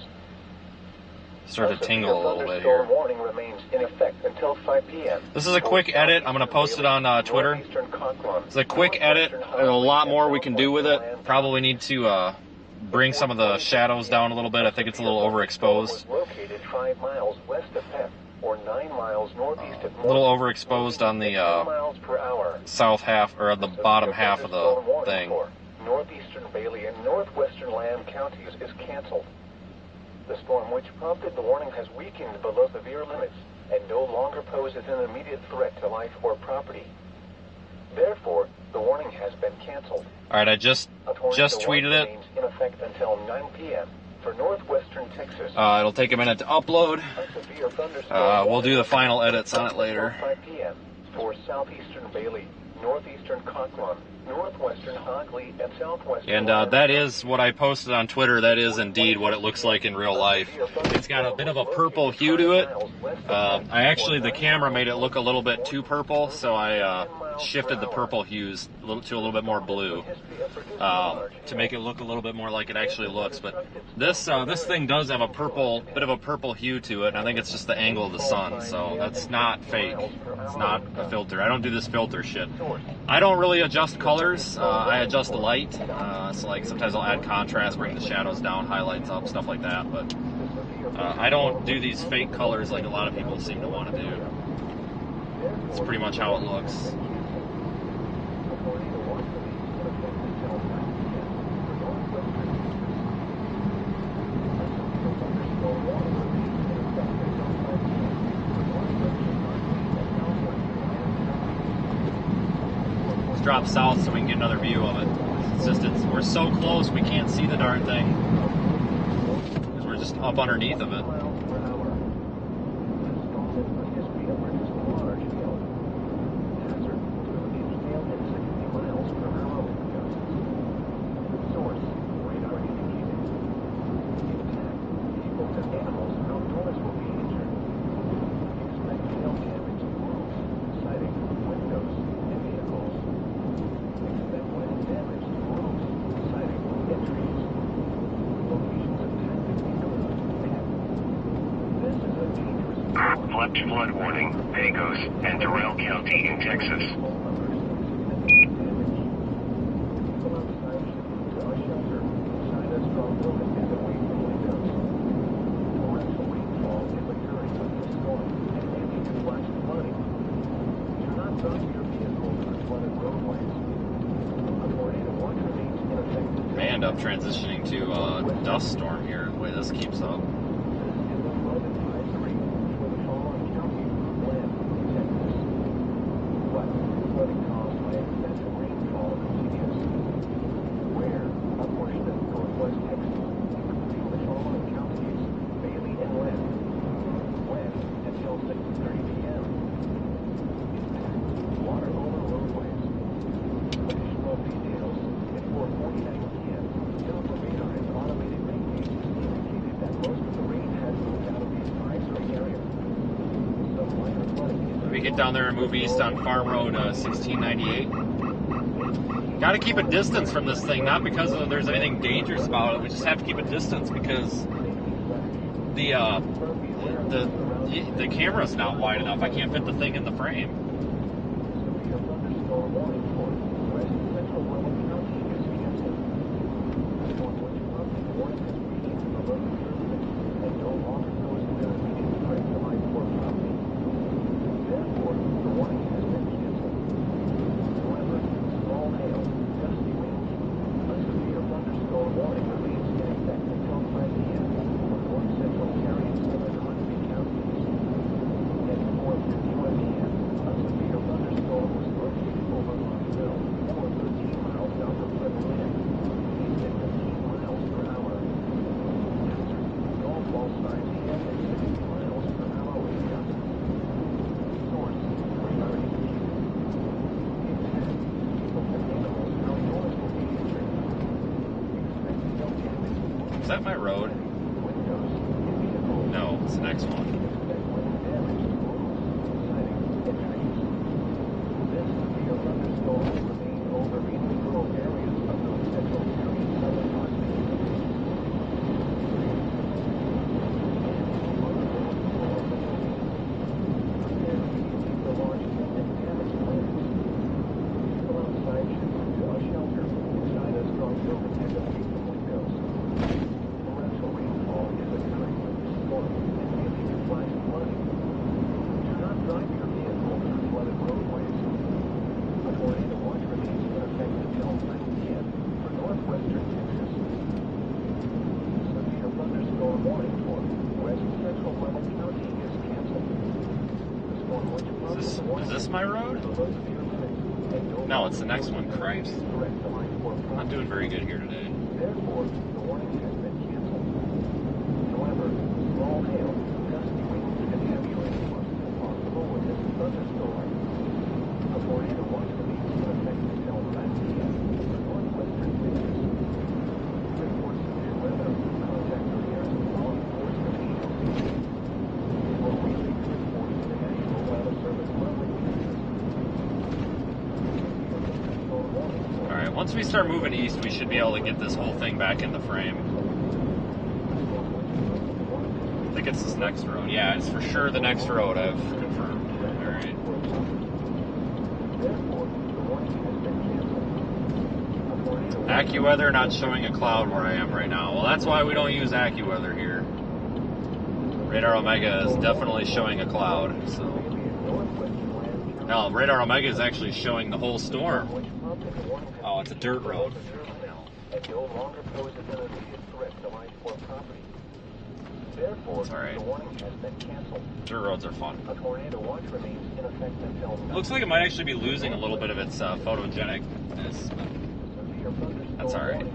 start to tingle a little bit here. Warning remains in effect until 5 p.m. This is a quick edit. I'm gonna post it on Twitter. It's a quick edit. There's a lot more we can do with it. Probably need to bring some of the shadows down a little bit. I think it's a little overexposed. Located 5 miles west of Pep, or 9 miles northeast of A little overexposed on the 10 miles per hour. south half, or the bottom half of the thing. Northeastern Bailey and northwestern Lamb counties is canceled. The storm which prompted the warning has weakened below severe limits and no longer poses an immediate threat to life or property. Therefore, the warning has been canceled. All right, I just tweeted it. Remains in effect until 9 p.m. for northwestern Texas. It'll take a minute to upload. A severe thunderstorm We'll do the final edits on it later. 5 p.m. for southeastern Bailey, northeastern Conklin, northwestern Hockley, and southwestern. And that is what I posted on Twitter. That is indeed what it looks like in real life. It's got a bit of a purple hue to it. The camera made it look a little bit too purple, so I shifted the purple hues to a little bit more blue to make it look a little bit more like it actually looks. But this thing does have a bit of a purple hue to it, and I think it's just the angle of the sun. So that's not fake. It's not a filter. I don't do this filter shit. I don't really adjust colors. I adjust the light. So like sometimes I'll add contrast, bring the shadows down, highlights up, stuff like that. But I don't do these fake colors like a lot of people seem to want to do. It's pretty much how it looks. Let's drop south so we can get another view of it. We're so close we can't see the darn thing because we're just up underneath of it. Flash flood warning, Pecos and Doral County in Texas. end up transitioning to a dust storm here, the way this keeps up. Get down there and move east on Farm Road 1698. Got to keep a distance from this thing, not because there's anything dangerous about it. We just have to keep a distance because the camera's not wide enough. I can't fit the thing in the frame. Is that my road? No, it's the next one. Is this my road? No, it's the next one. Christ. I'm not doing very good here today. Therefore, the warning has been canceled. However, small hail, gusty winds, and heavy rain are possible with this thunderstorm. A tornado watch remains in effect until 9 p.m. for northwestern Texas. For severe weather, contact your nearest law enforcement agency. For Waelti reporting the National Weather Service monthly. Alright, once we start moving east, we should be able to get this whole thing back in the frame. I think it's this next road. Yeah, it's for sure the next road, I've confirmed. Alright. AccuWeather not showing a cloud where I am right now. Well, that's why we don't use AccuWeather here. Radar Omega is definitely showing a cloud, so... No, Radar Omega is actually showing the whole storm. Oh, it's a dirt road. It's alright. Dirt roads are fun. Looks like it might actually be losing a little bit of its photogenicness. That's alright.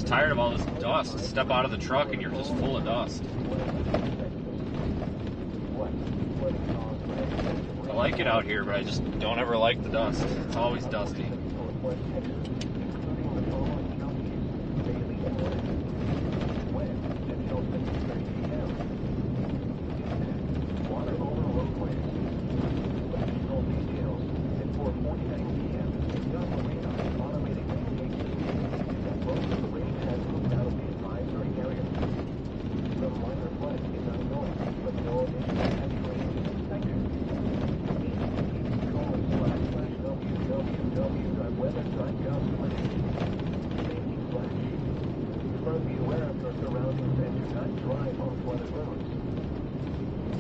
Tired of all this dust. Step out of the truck and you're just full of dust. I like it out here, but I just don't ever like the dust. It's always dusty.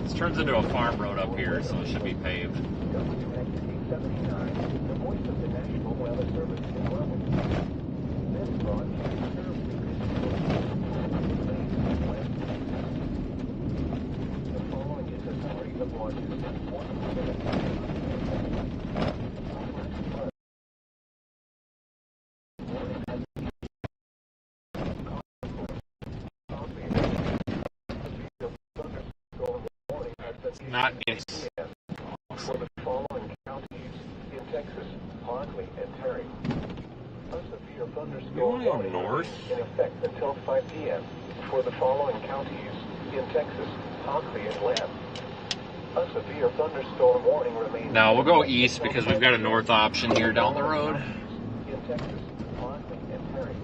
This turns into a farm road up here, so it should be paved. WX879, the voice of the National Weather Service in Leveland. This broadcast serves the following is a summary of Washington's important Not getting. for the following counties in Texas, Hockley and Terry. A severe thunderstorm You wanna go warning north? in effect until 5 p.m. for the following counties in Texas, Hockley and Lamb. A severe thunderstorm warning remains. No, we'll go east because we've got a north option here down the road. In Texas, Hockley and Terry.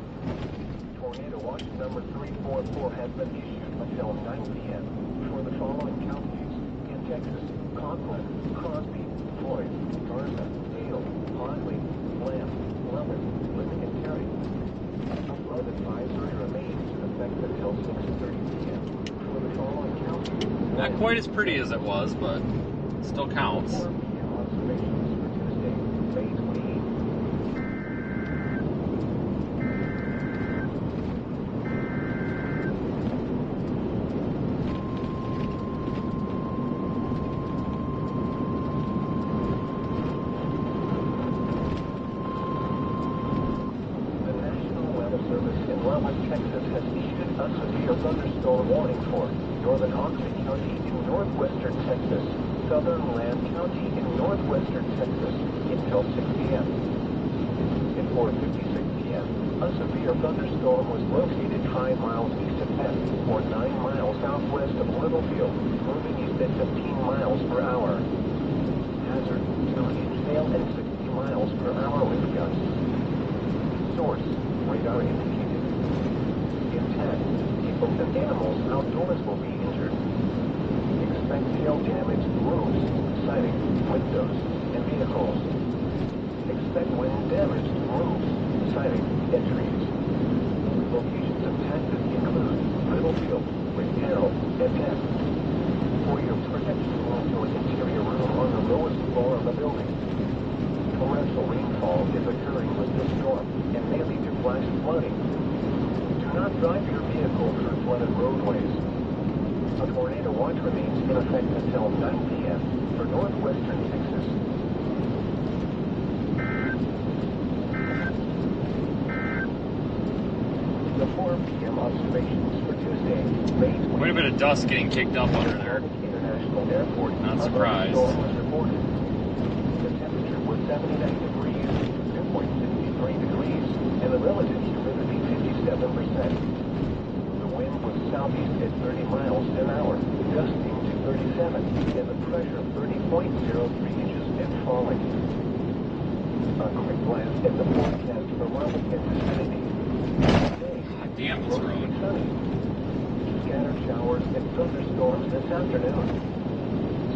Tornado watch number 344 has been issued until 9 p.m. for the following counties in Texas, Conklin, Crosby, Floyd, Garza, Hale, Hockley, Lamb, Leveland, Limerick, and Terry. A flood advisory remains in effect until 6:30 p.m. for the following counties. Not quite as pretty as it was, but still counts. 4 p.m. observations for Tuesday, May 28th. The National Weather Service in Leveland, Texas has issued a severe thunderstorm warning for northern Hockley County in northwestern Texas, southern Lamb County in northwestern Texas until 6 p.m. At 4:56 p.m., a severe thunderstorm was located 5 miles east of F, or 9 miles southwest of Littlefield, moving east at 15 miles per hour. Hazard, 2-inch hail and 60 miles per hour wind gusts. Source, radar indicated. Intent, people and animals outdoors will be injured. Expect hail damage to roofs, siding, windows, and vehicles. Expect wind damage to roofs, siding, and trees. Locations impacted include Littlefield, Harrell, and F. For your protection, move to an interior room on the lowest floor of the building. Torrential rainfall is occurring with this storm and may lead to flash flooding. Do not drive your vehicle through flooded roadways. A tornado watch remains in effect until 9 p.m. for northwestern Texas. The 4 p.m. observations for Tuesday, May 20th. Quite a bit of dust getting kicked up under there. International Airport. Not surprised. A thunderstorm was reported. The temperature was 79 degrees, dew point 63 degrees, and the relative humidity 57%. The wind was southeast at 30 miles an hour, gusting to 37, and the pressure 30.03 inches and falling. A quick glance at the forecast for Leveland and vicinity. God damn this road. Sunny. Scattered showers and thunderstorms this afternoon.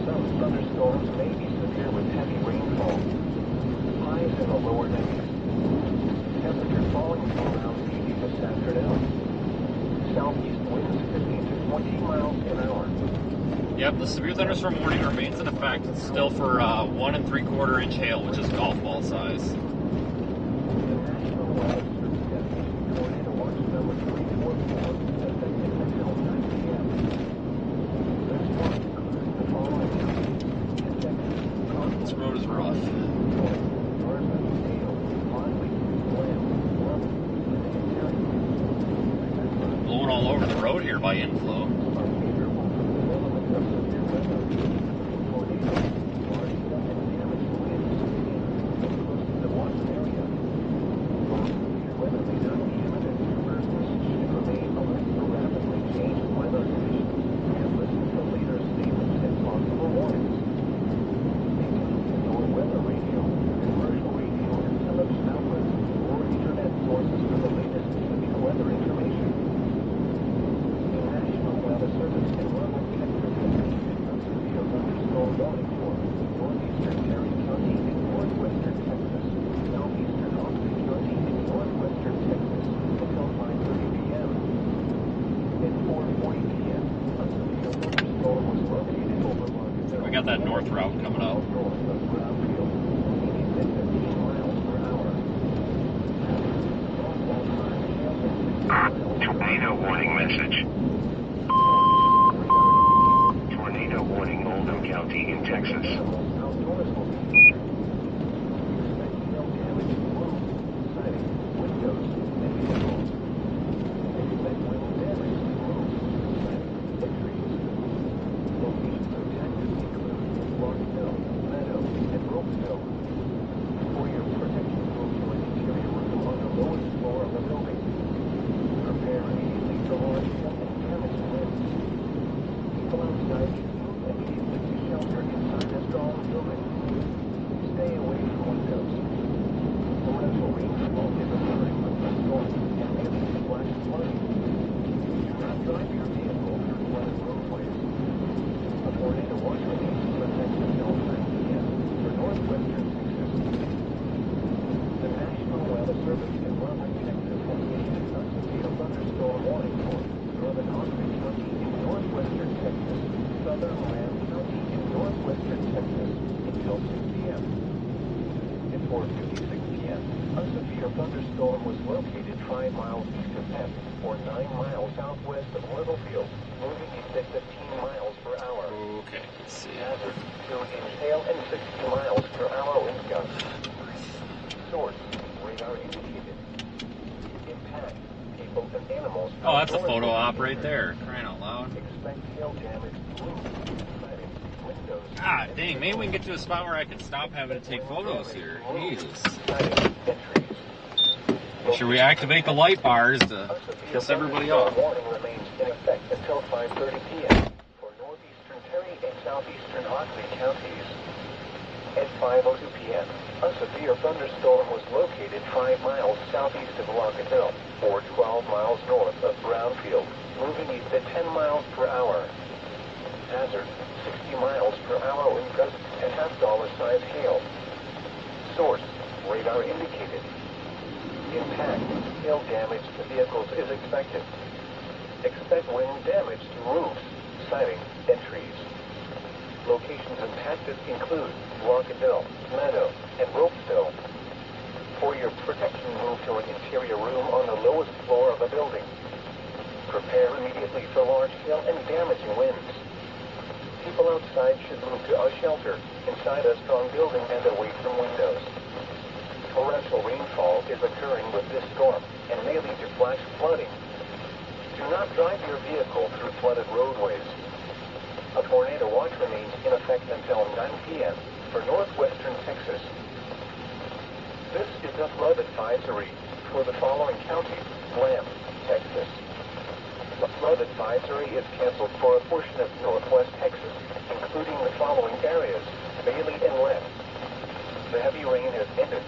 Some thunderstorms may be severe with heavy rainfall. Highs in the lower 90s. Temperature falling to around 80 this afternoon. Southeast winds 15 to 20 miles an hour. Yep, the severe thunderstorm warning remains in effect. It's still for 1 3/4 inch hail, which is golf ball size. The National Weather Service has issued tornado watch number 344 effective until 9 p.m. This watch includes the following counties in Texas. This road is rough. Garza, Hale, Hockley, Lamb, Leveland, Limerick, and Terry. Blowing all over the road here by inflow. Are favorable for the development of severe weather, including tornadoes, large and damaged winds, and close to the watch area. While severe weather may not be imminent, residents should remain alert for rapidly changing weather conditions and listen to later statements and possible warnings. Maintain indoor weather radio, commercial radio, and television outlets, or internet sources for the latest severe weather information. The National north of Brownfield, moving east at 15 miles per hour. Northbound time, hail at 60 miles per hour. Tornado warning message. Tornado warning, Oldham County in Texas. Outdoors will be injured. Expect hail damage to roofs, siding, windows, and vehicles. Expect wind damage to roofs, siding, and trees. Locations of Texas include Lawrenceville, Meadow, and Ropesville. For your protection, move to an interior room on the lowest floor of the building. Prepare immediately for large hail and damage winds. People outside should move immediately to shelter inside a strong building. Stay away from windows. Torrential rainfall is occurring with the storm and may lead to flash flooding. Do not drive your vehicle through flooded roadways. A tornado watch remains in effect until 9 p.m. for northwestern Texas. The National Weather Service in Leveland, Texas has issued a severe thunderstorm warning for northern Austin County in northwestern Texas, southern Lamb County in northwestern Texas until 6 p.m. At 4:56 p.m., a severe thunderstorm was located 5 miles east of Penn, or 9 miles southwest of Littlefield, moving east at 15 miles per hour. Okay, let's see. Hazard, 2-inch hail and 60 miles per hour wind gusts. Source, radar indicated. Impact, people and animals. Oh, that's a outdoors photo will be op right injured. there. Crying out loud. Expect hail damage to roofs, siding, windows. Ah, dang, maybe we can get to a spot where I can stop having to take photos here. Jesus. Siding, and trees. Make sure we activate the light bars to A severe piss everybody thunderstorm off. warning remains in effect until 5:30 p.m. for northeastern Terry and southeastern Hockley counties. At 5:02 p.m., a severe thunderstorm was located 5 miles southeast of Lockettville, or 12 miles north of Brownfield, moving east at 10 miles per hour. Hazard, 60 miles per hour wind gusts and half-dollar size hail. Source, radar indicated. Impact, hail damage to vehicles is expected. Expect wind damage to roofs, siding, and trees. Locations impacted include Lockettville, Meadow, and Ropesville. For your protection, move to an interior room on the lowest floor of a building. Prepare immediately for large hail and damaging winds. People outside should move to a shelter inside a strong building and away from windows. Torrential rainfall is occurring with this storm and may lead to flash flooding. Do not drive your vehicle through flooded roadways. A tornado watch remains in effect until 9 p.m. for northwestern Texas. This is a flood advisory for the following counties: Lamb, Texas. The flood advisory is canceled for a portion of northwest Texas, including the following areas: Bailey and Lamb. The heavy rain has ended.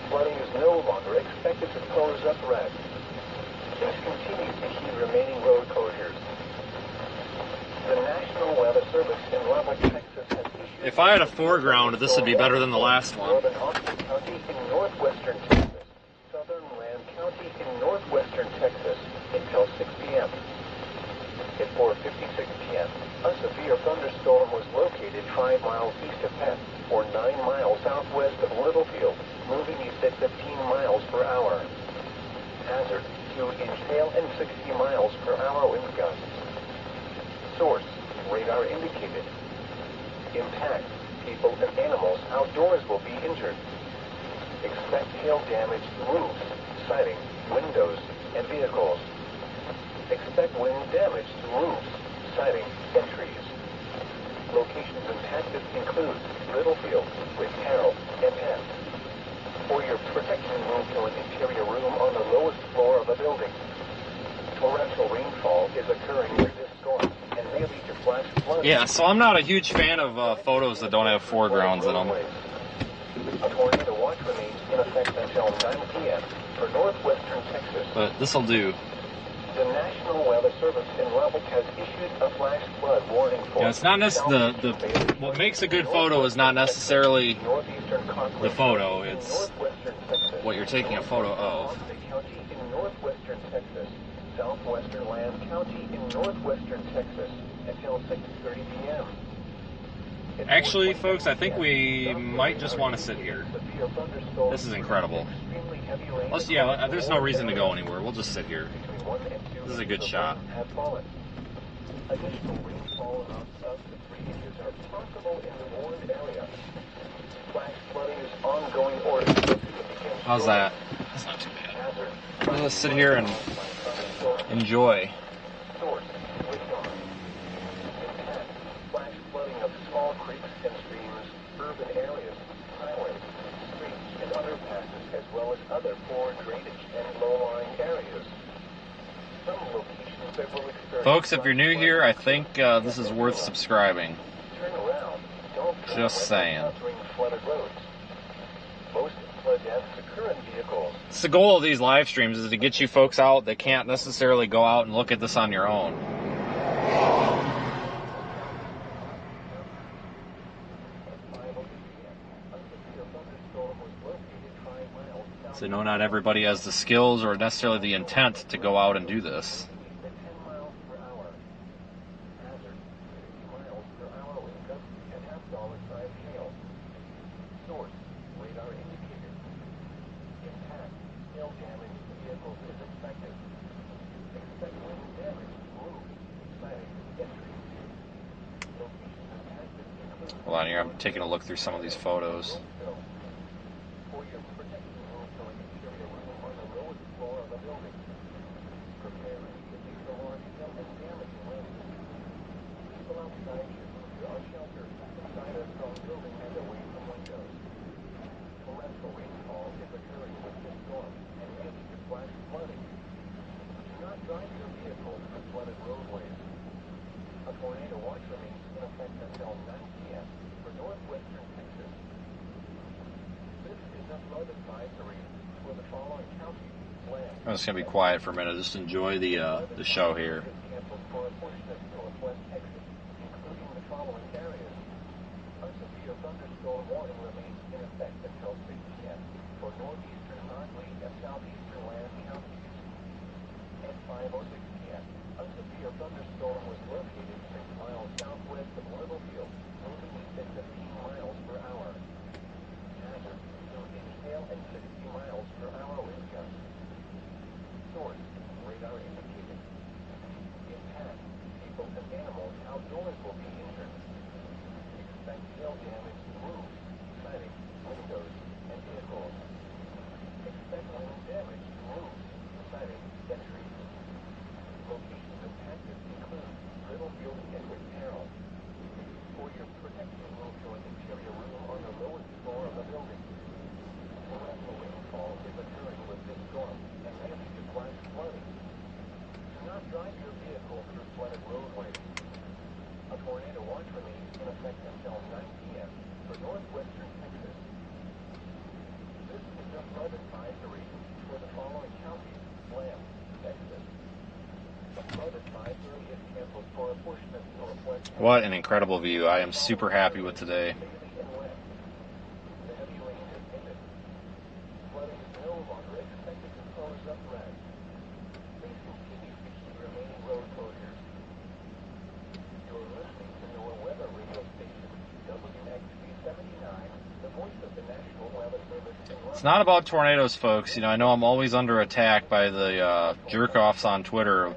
Flooding is no longer expected to pose a threat. Please continue to heed remaining road closures. The National Weather Service in Leveland, Texas has issued... If I had a foreground, this would be better than the last one. Northern Austin County in northwestern Texas, southern Lamb County in northwestern Texas until 6 p.m. At 4:56 p.m., a severe thunderstorm was located 5 miles east of Penn, or 9 miles southwest of Littlefield, moving east at 15 miles per hour. Hazard, 2-inch hail and 60 miles per hour wind gusts. Source, radar indicated. Impact, people and animals outdoors will be injured. Expect hail damage to roofs, siding, windows, and vehicles. Expect wind damage to roofs, siding, and trees. Locations impacted include Littlefield, with Carroll, and Penn. For your protection, move to an interior room on the lowest floor of a building. Torrential rainfall is occurring with this storm and may lead to flash floods. Yeah, so I'm not a huge fan of photos that don't have foregrounds in them. A tornado watch remains in effect until 9 p.m. for northwestern Texas. But this'll do. The National Weather Service in Leveland has issued a flash flood warning for... Yeah, it's not what makes a good photo is not necessarily the photo, it's what you're taking a photo of. County in northwestern Texas, southwestern Lamb County in northwestern Texas until 6:30 p.m. Actually, folks, I think we might just want to sit here. This is incredible. Yeah, there's no reason to go anywhere. We'll just sit here. This is a good shot. Additional rainfall amounts up to 3 inches are possible in the warned area. Flash flooding is ongoing order. How's that? That's not too bad. Let's just sit here and enjoy. Source, flash flooding of small creeks and streams, urban areas, highways, streets, and underpasses, as well as other poor drainage and low-lying areas. Some locations that will experience... Folks, if you're new here, I think this is worth subscribing. Turn around. Don't Just saying. Flooded roads. Most flood deaths occur in vehicles. It's the goal of these live streams is to get you folks out that can't necessarily go out and look at this on your own. So no, not everybody has the skills or necessarily the intent to go out and do this. Hold on here, I'm taking a look through some of these photos. I'm just going to be quiet for a minute, just enjoy the show here. What an incredible view. I am super happy with today. It's not about tornadoes, folks. You know, I know I'm always under attack by the jerk-offs on Twitter.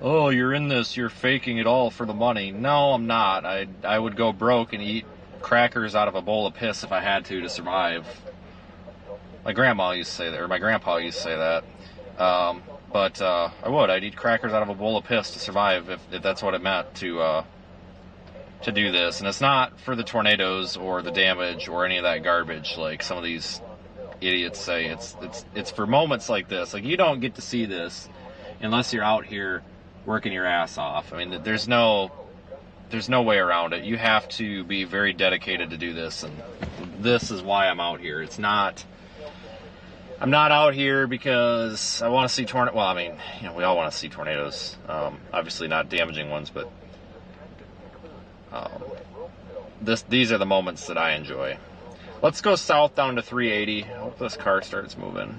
Oh, you're in this, you're faking it all for the money. No, I'm not. I would go broke and eat crackers out of a bowl of piss if I had to survive. My grandma used to say that, or my grandpa used to say that. But I would. I'd eat crackers out of a bowl of piss to survive if that's what it meant to do this. And it's not for the tornadoes or the damage or any of that garbage like some of these idiots say. It's for moments like this. Like, you don't get to see this unless you're out here working your ass off. I mean, there's no way around it. You have to be very dedicated to do this, and this is why I'm out here. I'm not out here because I want to see tornadoes. Well, I mean, you know, we all want to see tornadoes. Obviously not damaging ones, but these are the moments that I enjoy. Let's go south down to 380. I hope this car starts moving.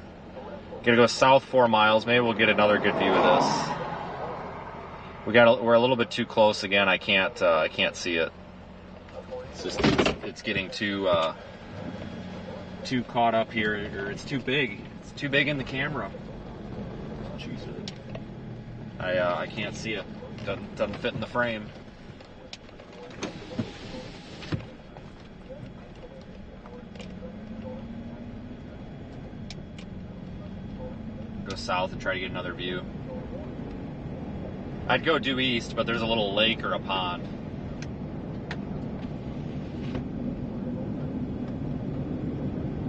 Gonna go south 4 miles. Maybe we'll get another good view of this. We're a little bit too close again. I can't see it. It's just it's getting too caught up here, or it's too big. It's too big in the camera. I can't see it. Doesn't fit in the frame. Go south and try to get another view. I'd go due east, but there's a little lake or a pond.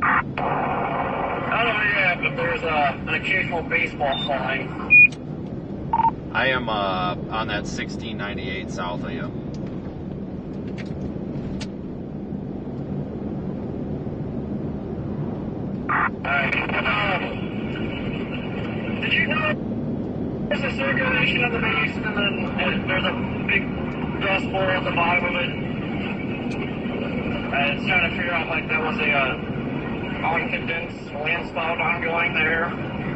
I don't know yet, but there's an occasional baseball flying. I am on that 1698 south of you. Did you know there's a circulation of the base and then there's a big dust bowl at the bottom of it? I was trying to figure out like that was a uncondensed land spout ongoing there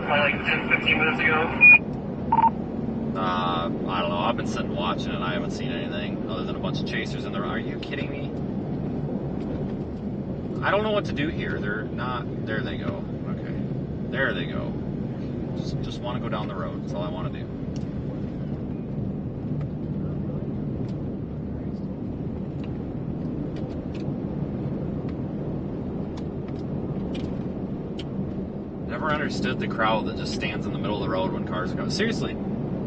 probably like 10-15 minutes ago. I don't know. I've been sitting watching it. I haven't seen anything other than a bunch of chasers in there. Are you kidding me? I don't know what to do here. They're not. There they go. Okay. There they go. Just want to go down the road. That's all I want to do. Never understood the crowd that just stands in the middle of the road when cars are coming. Seriously.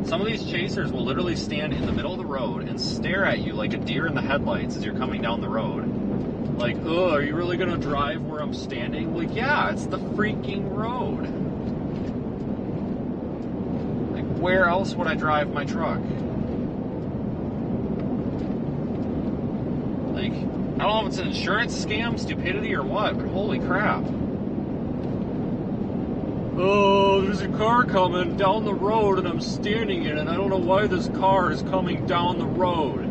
Some of these chasers will literally stand in the middle of the road and stare at you like a deer in the headlights as you're coming down the road. Like, oh, are you really going to drive where I'm standing? Like, yeah, it's the freaking road. Like, where else would I drive my truck? Like, I don't know if it's an insurance scam, stupidity, or what, but holy crap. Oh, there's a car coming down the road and I'm standing in it and I don't know why this car is coming down the road.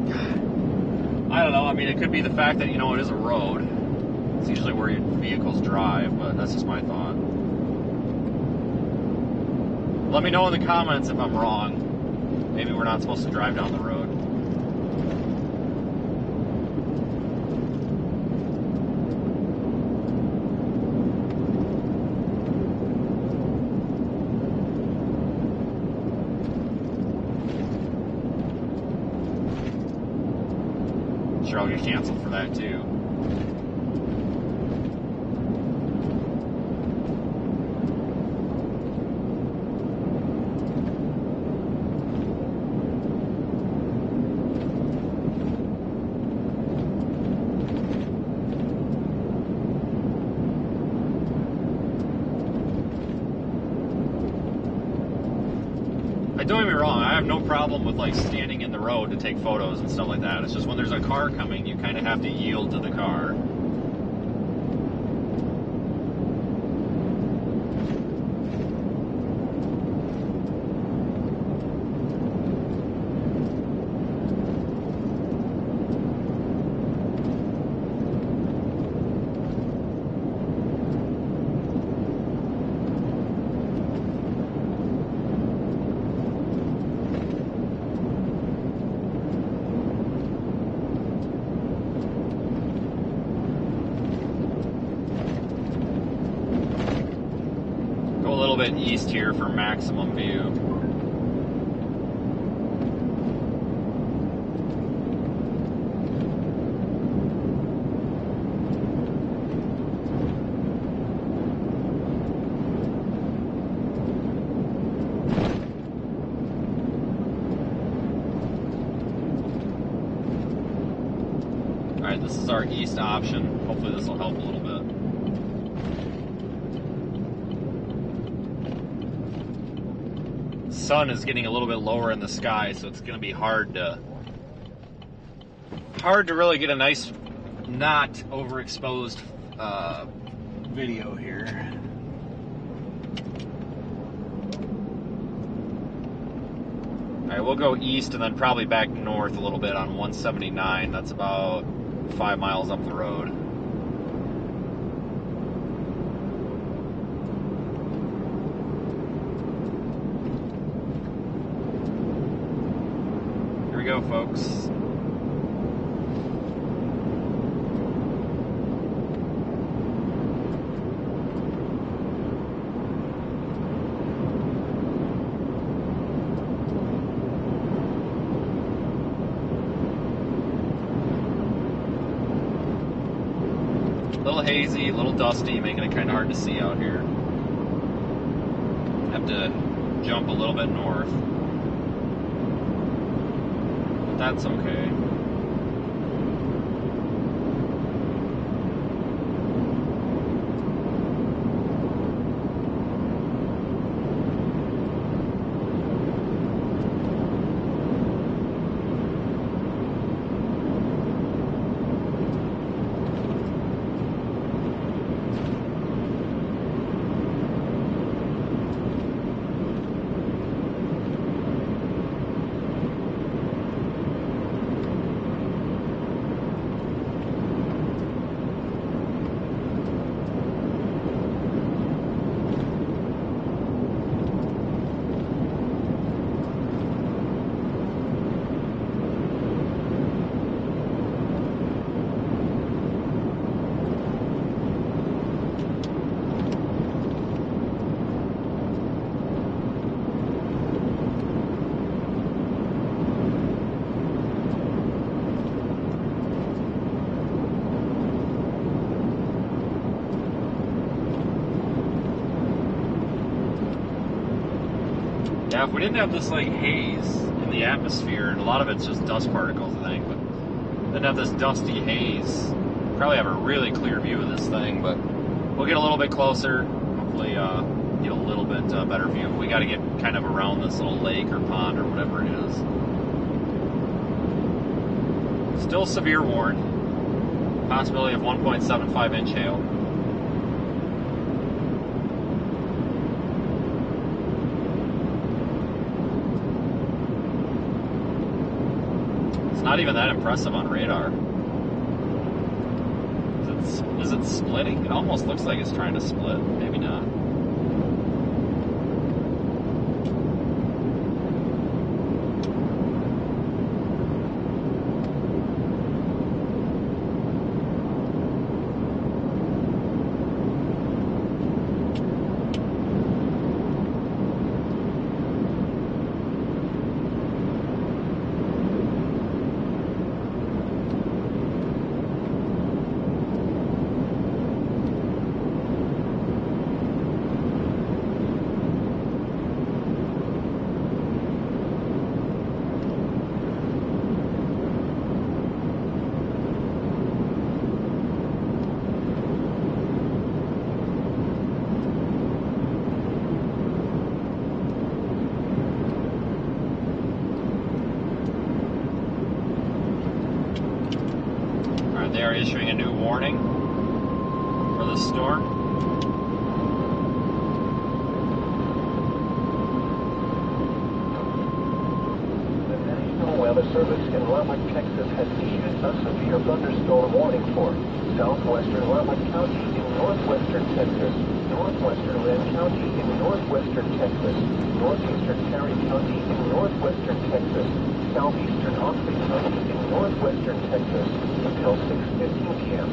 God. I don't know. I mean, it could be the fact that, you know, it is a road. It's usually where your vehicles drive, but that's just my thought. Let me know in the comments if I'm wrong. Maybe we're not supposed to drive down the road. Sure, I'll get canceled for that too. Don't get me wrong, I have no problem with like standing in the road to take photos and stuff like that. It's just when there's a car coming, you kind of have to yield to the car. Bit east here for maximum view. Alright, this is our east option. Hopefully this will help a little bit. Sun is getting a little bit lower in the sky, so it's going to be hard to really get a nice, not overexposed video here. All right, we'll go east and then probably back north a little bit on 179. That's about 5 miles up the road. Go, folks. little hazy, a little dusty, making it kind of hard to see out here. Have to jump a little bit north. But that's okay. Yeah, if we didn't have this like haze in the atmosphere, and a lot of it's just dust particles, I think, but didn't have this dusty haze, probably have a really clear view of this thing. But we'll get a little bit closer, hopefully get a little bit better view. We got to get kind of around this little lake or pond or whatever it is. Still severe warned. Possibility of 1.75 inch hail. Not even that impressive on radar. Is it splitting? It almost looks like it's trying to split. Maybe not. They are issuing a new warning for the storm. The National Weather Service in Leveland, Texas has issued a severe thunderstorm warning for southwestern Leveland County in northwestern Texas, northwestern Lynn County in northwestern Texas, northeastern Terry County in northwestern Texas, southeastern Oxley County in northwestern Texas until 6:15 p.m.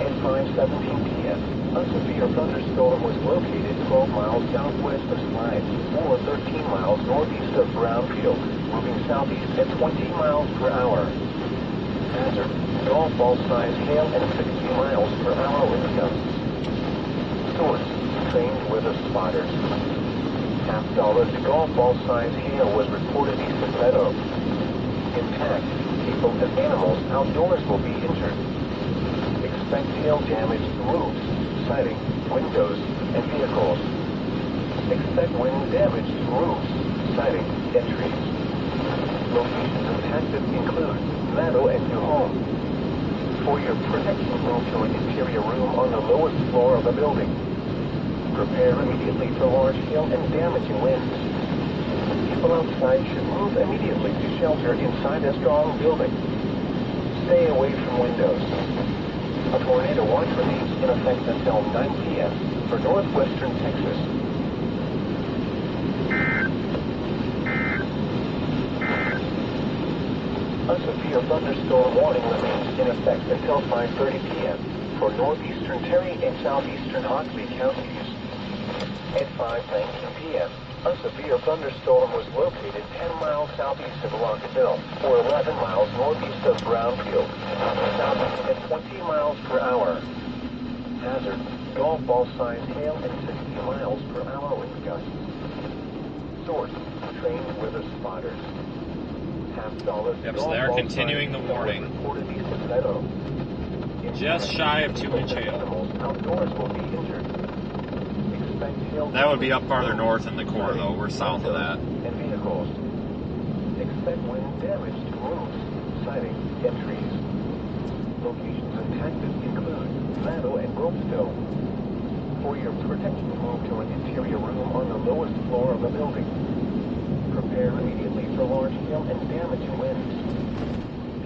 At 5:17 p.m., a severe thunderstorm was located 12 miles southwest of Slide, or 13 miles northeast of Brownfield, moving southeast at 20 miles per hour. Hazard: golf ball-sized hail at 60 miles per hour wind gusts. Source: trained weather spotters. $50 golf ball-sized hail was reported east of Meadow. Impact: people and animals outdoors will be injured. Expect hail damage to roofs, siding, windows, and vehicles. Expect wind damage to roofs, siding, and trees. Locations impacted include Meadow and New Home. For your protection, move to an interior room on the lowest floor of the building. Prepare immediately for large hail and damaging winds. People outside should move immediately to shelter inside a strong building. Stay away from windows. A tornado watch remains in effect until 9 p.m. for northwestern Texas. A severe thunderstorm warning remains in effect until 5:30 p.m. for northeastern Terry and southeastern Oxley counties. At 5:19 p.m., A severe thunderstorm was located 10 miles southeast of Rockville, or 11 miles northeast of Brownfield, southeast at 20 miles per hour. Hazard, golf ball-sized hail at 60 miles per hour wind gusts. Source, trained weather spotters. $50 Yep, so they're continuing the warning. Reported east of Meadow. Just shy of 2-inch hail. Animals outdoors will be injured. Expect hail. That would be up farther north in the core, though. We're south of that. And vehicles. Expect wind damage to roofs, siding, and trees. Locations impacted include Meadow and Ropesville. For your protection, move to an interior room on the lowest floor of the building. Prepare immediately for large hail and damaging winds.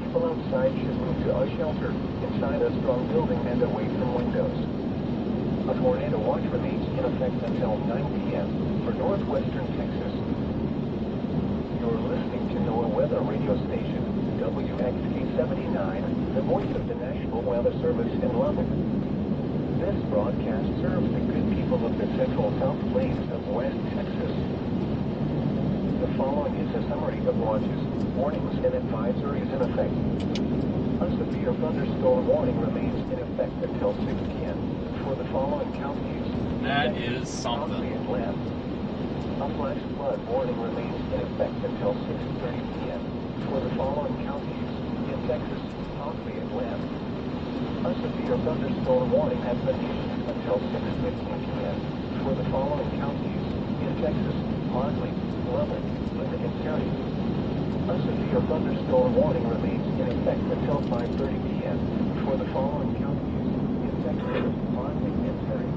People outside should move to a shelter inside a strong building and away from windows. A tornado watch remains in effect until 9 p.m. for northwestern Texas. You're listening to NOAA Weather Radio Station, WXK-79, the voice of the National Weather Service in Leveland. This broadcast serves the good people of the central South Plains of West Texas. The following is a summary of watches, warnings, and advisories in effect. A severe thunderstorm warning remains in effect until 6 p.m. for the following counties. That is something. A flash flood warning remains in effect until 6:30 p.m. for the following counties in Texas, Hockley, and Lamb. A severe thunderstorm warning has been issued until 6:15 p.m. for the following counties in Texas, Hockley, Leveland, Lincoln County. A severe thunderstorm warning remains in effect until 5:30 p.m. for the following counties in Texas, Hockley, and Perry.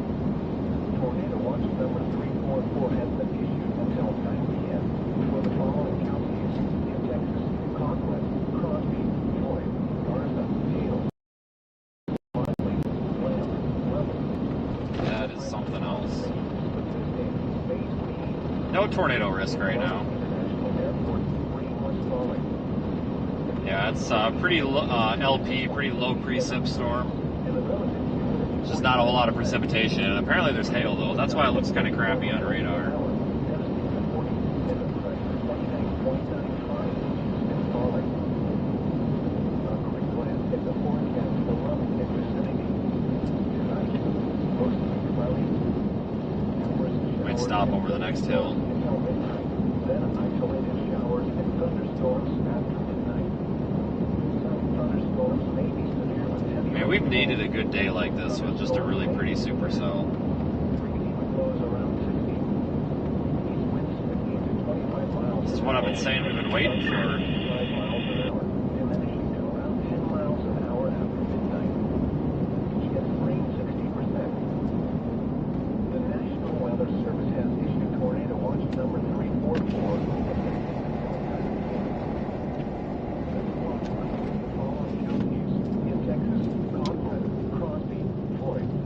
Tornado watch number 344 has been issued until 9 p.m. for the following counties in Texas, Conklin, Crosby, Floyd, Garza, Hale, Hockley, Lamb, Leveland. That is something else. No tornado risk right now. Yeah, it's pretty LP, pretty low precip storm. There's just not a whole lot of precipitation, and apparently there's hail though. That's why it looks kind of crappy on radar. Might stop over the next hill. Then isolated showers and thunderstorms after midnight. Some thunderstorms may be severe with heavy. Man, we've needed a good day like this with just a really pretty supercell. This is what I've been saying we've been waiting for.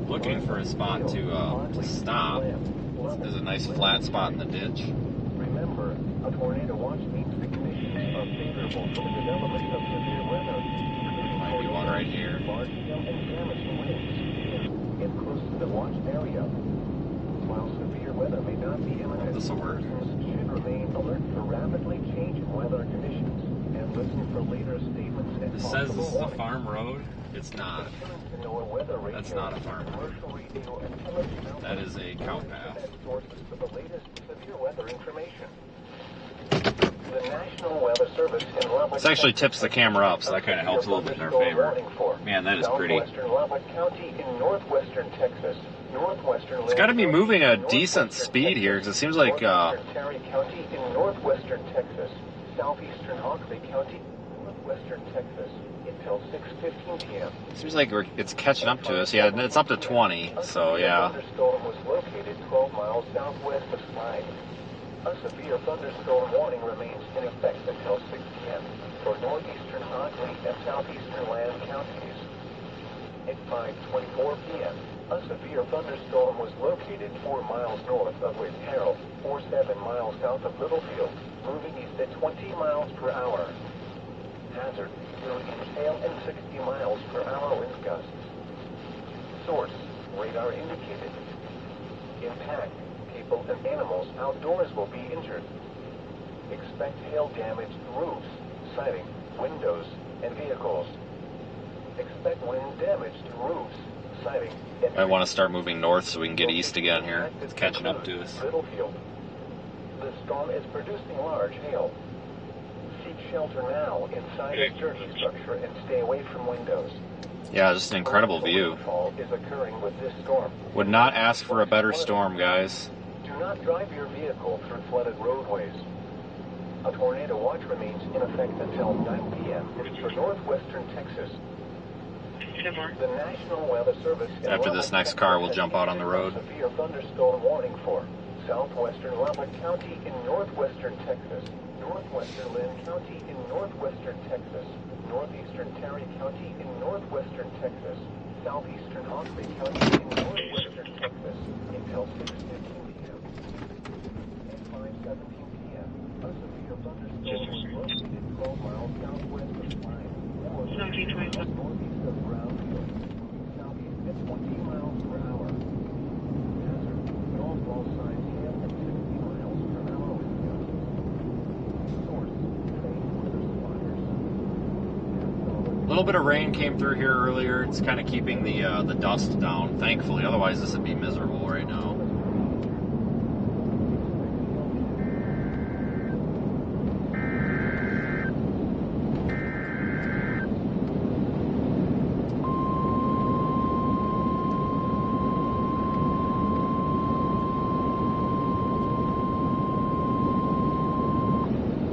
Looking for a spot to stop. There's a nice flat spot in the ditch. Remember, a tornado watch means the conditions are favorable for the development of severe weather. Might be one right here. Large hail and damaging winds in close to the watched area. While severe weather may not be imminent, This'll work. persons should remain alert for rapidly changing weather conditions and listen for later statements and It says this is a warnings. farm road. It's not. That's not a farm road. That is a cow path. This actually tips the camera up, so that kind of helps a little bit in our favor. Man, that is pretty. It's got to be moving a decent speed here, because it seems like Terry County in northwestern Texas, southeastern Hockley County, northwestern Texas, until 6:15 p.m. seems like it's catching up to us. Yeah, it's up to 20, so yeah. A thunderstorm was located 12 miles southwest of Slide. A severe thunderstorm warning remains in effect until 6 p.m. for northeastern Hockley and southeastern Lamb counties. At 5:24 p.m., a severe thunderstorm was located 4 miles north of West Harrell, or 7 miles south of Littlefield, moving east at 20 miles per hour. Hazard, 0-inch hail and 60 miles per hour wind gusts. Source, radar indicated. Impact, Cape people and animals outdoors will be injured. Expect hail-damaged roofs, siding, windows, and vehicles. Expect wind-damaged roofs, siding, and I want to start moving north so we can get east again here. It's catching up to us. Littlefield. The storm is producing large hail. Seek shelter now inside the sturdy structure and stay away from windows. Yeah, just an incredible view. Rainfall is occurring with this storm. Would not ask for a better storm, guys. Do not drive your vehicle through flooded roadways. A tornado watch remains in effect until 9 p.m. for northwestern Texas. The National Weather Service After this next car, we'll jump out on the road. Severe thunderstorm warning for southwestern Leveland County in northwestern Texas, northwestern Lynn County in northwestern Texas, northeastern Terry County in northwestern Texas, southeastern Osprey County in northwestern Texas until 6:15 p.m. At 5:17 p.m., a severe thunderstorm was located 12 miles southwest of Pine, or northeast of Brownfield, southeast at 20 miles per hour. Hazard, all signs hail at 60 miles per hour winds. Source, train weather spotters. A little bit of rain came through here earlier. It's kind of keeping the dust down, thankfully. Otherwise, this would be miserable right now.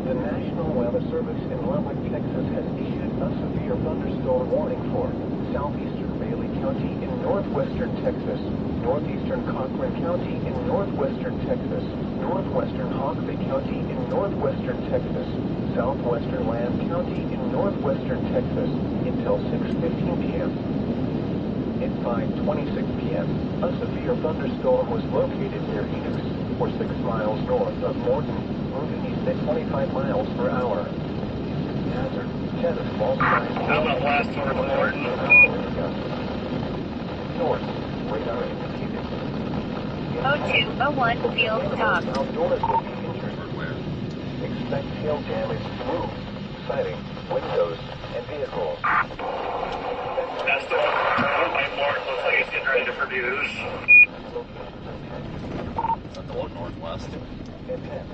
The National Weather Service in Leveland, Texas has issued a severe thunderstorm warning for southeastern Bailey County in northwestern Texas, northeastern Cochran County in northwestern Texas, northwestern Hockley County in northwestern Texas, southwestern Lamb County in northwestern Texas until 6:15 p.m. At 5:26 p.m., a severe thunderstorm was located near Phoenix, or 6 miles north of Morton, moving east at 25 miles per hour. Hazard, 10 small signs. How about last one, Morton? North, radar indicated. 0201 field stop. Outdoors will be injured. Expect hail damage to roofs, siding, windows, and vehicles. That's the one by Morton. Looks like it's getting ready to produce. Is that the one northwest? And 10.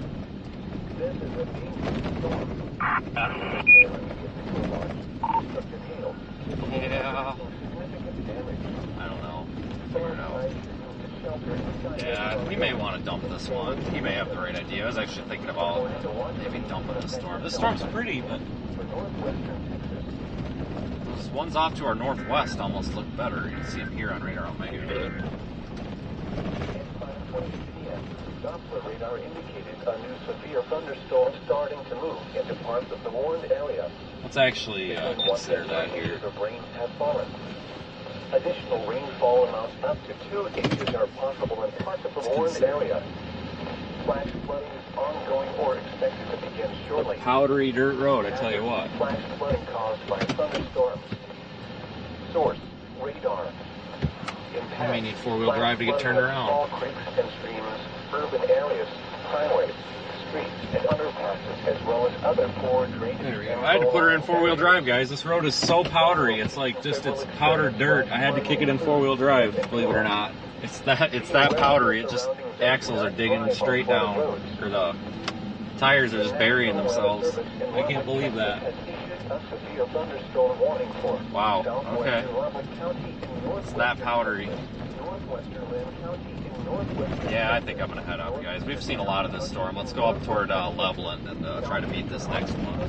This is a dangerous storm. Yeah. I don't know. Figure it out. Yeah, we may want to dump this one. He may have the right idea. I was actually thinking about maybe dumping this storm. This storm's pretty, but those ones off to our northwest almost look better. You can see them here on radar Omega. Doppler radar indicated a new severe thunderstorm starting to move into parts of the warned area. Let's actually consider that here. The rain has fallen. Additional rainfall amounts up to 2 inches are possible in parts of the warned area. Flash flooding is ongoing or expected to begin shortly. Powdery dirt road, I tell you what. Flash flooding caused by thunderstorms. Source, radar. I may need four-wheel drive to get turned around. Small creeks and streams, urban areas, highways, streets, and underpasses, as well as other poor drainage. There we go. I had to put her in four-wheel drive, guys. This road is so powdery. It's like just it's powdered dirt. I had to kick it in four-wheel drive, believe it or not. It's that powdery. It just axles are digging straight down, or the tires are just burying themselves. I can't believe that. Wow. Okay. It's that powdery. Yeah, I think I'm going to head up, guys. We've seen a lot of this storm. Let's go up toward Leveland and try to meet this next one.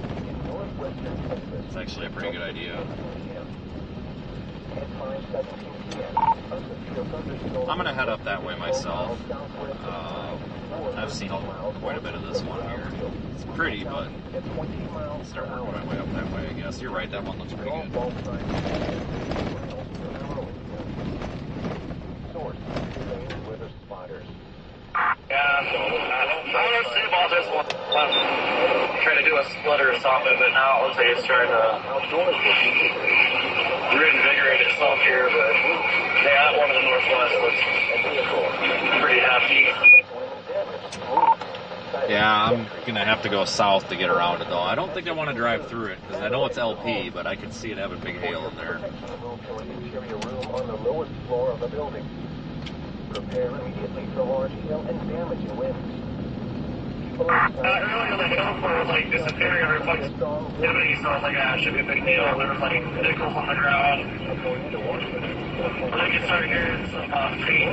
It's actually a pretty good idea. I'm going to head up that way myself. I've seen quite a bit of this one here. It's pretty, but I'll start working my way up that way, I guess. You're right, that one looks pretty good. Yeah, I don't see about this one. Trying to do a splitter or something, but now it looks like it's trying to reinvigorate itself here. But yeah, that one in the northwest looks pretty happy. Yeah, I'm gonna have to go south to get around it though. I don't think I want to drive through it because I know it's LP, but I can see it having big hail in there. Interior room on the lowest floor of the building. Prepare immediately for large hail and damage in winds. Earlier the hail was like disappearing or reflectivity, so I was like, ah, it should be a big deal. There was like vehicles on the ground. When I could start hearing some feet,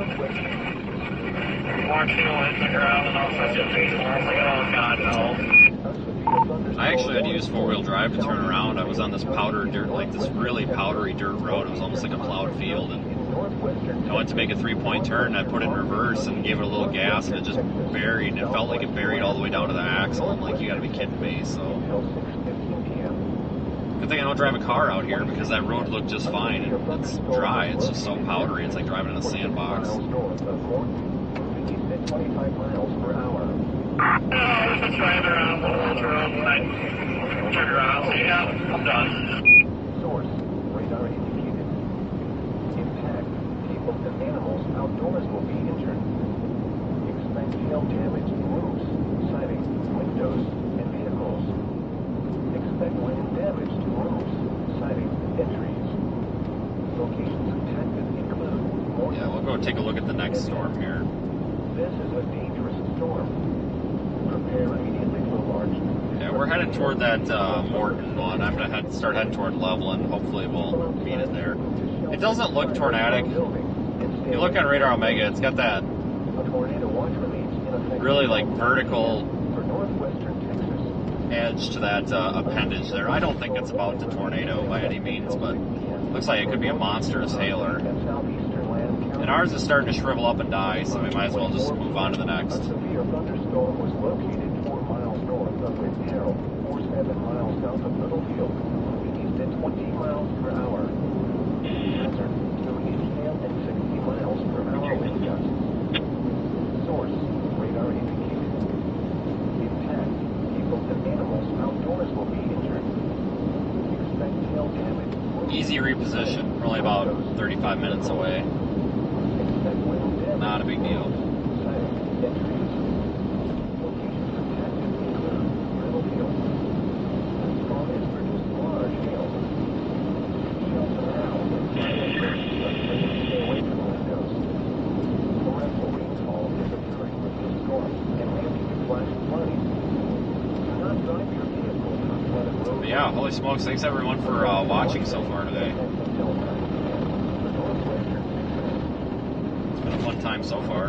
more hail hitting the ground and all sorts of things, and I was like, oh god, no. I actually had to use four-wheel drive to turn around. I was on this powder dirt, like this really powdery dirt road. It was almost like a plowed field, and I went to make a three-point turn, and I put it in reverse and gave it a little gas, and it just buried. It felt like it buried all the way down to the axle. I'm like, you gotta be kidding me. So, good thing I don't drive a car out here because that road looked just fine. And it's dry. It's just so powdery. It's like driving in a sandbox. 25 miles per hour. I was just driving around the whole road and I turned around and said, yeah, I'm done. Source, radar indicated. Impact, people and animals outdoors will be injured. Expect hail damage to roofs, siding, windows, and vehicles. Expect wind damage to roofs, siding, and trees. Locations affected include... Yeah, we'll go take a look at the next storm here. This is a dangerous storm. Prepare immediately for large... Yeah, we're headed toward that Morton one. I'm going to start heading toward Leveland. Hopefully we'll beat it there. It doesn't look tornadic. If you look at Radar Omega, it's got that really like vertical edge to that appendage there. I don't think it's about to tornado by any means, but it looks like it could be a monstrous hailer. And ours is starting to shrivel up and die, so we might as well just move on to the next. A severe thunderstorm was located 4 miles north of Whitnell, or 7 miles south of Littlefield, moving east at 20 miles per hour. Hazard, moving hail at 60 miles per hour wind gusts. Source, radar indicated. Impact, people and animals outdoors will be injured. Expect hail damage. Easy reposition. We're only about 35 minutes away. Not a big deal. But yeah, holy smokes, thanks everyone for watching so far today. It's been a fun time so far.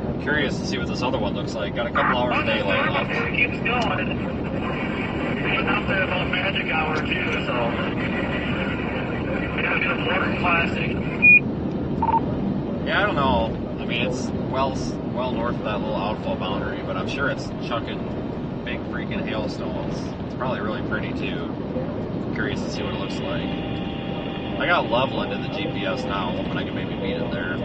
I'm curious to see what this other one looks like. Got a couple hours of daylight left. It keeps going. It's out there about magic hour too, so we gotta get a more classic. Yeah, I don't know. I mean, it's well north of that little outfall boundary, but I'm sure it's chucking big freaking hailstones. It's probably really pretty too. Curious to see what it looks like. I got Leveland in the GPS now, hoping I can maybe beat it there.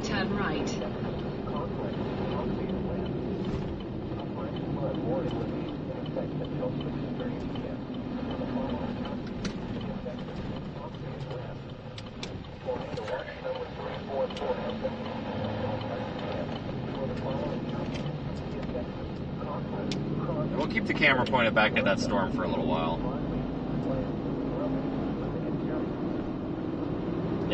Turn right. We'll keep the camera pointed back at that storm for a little while.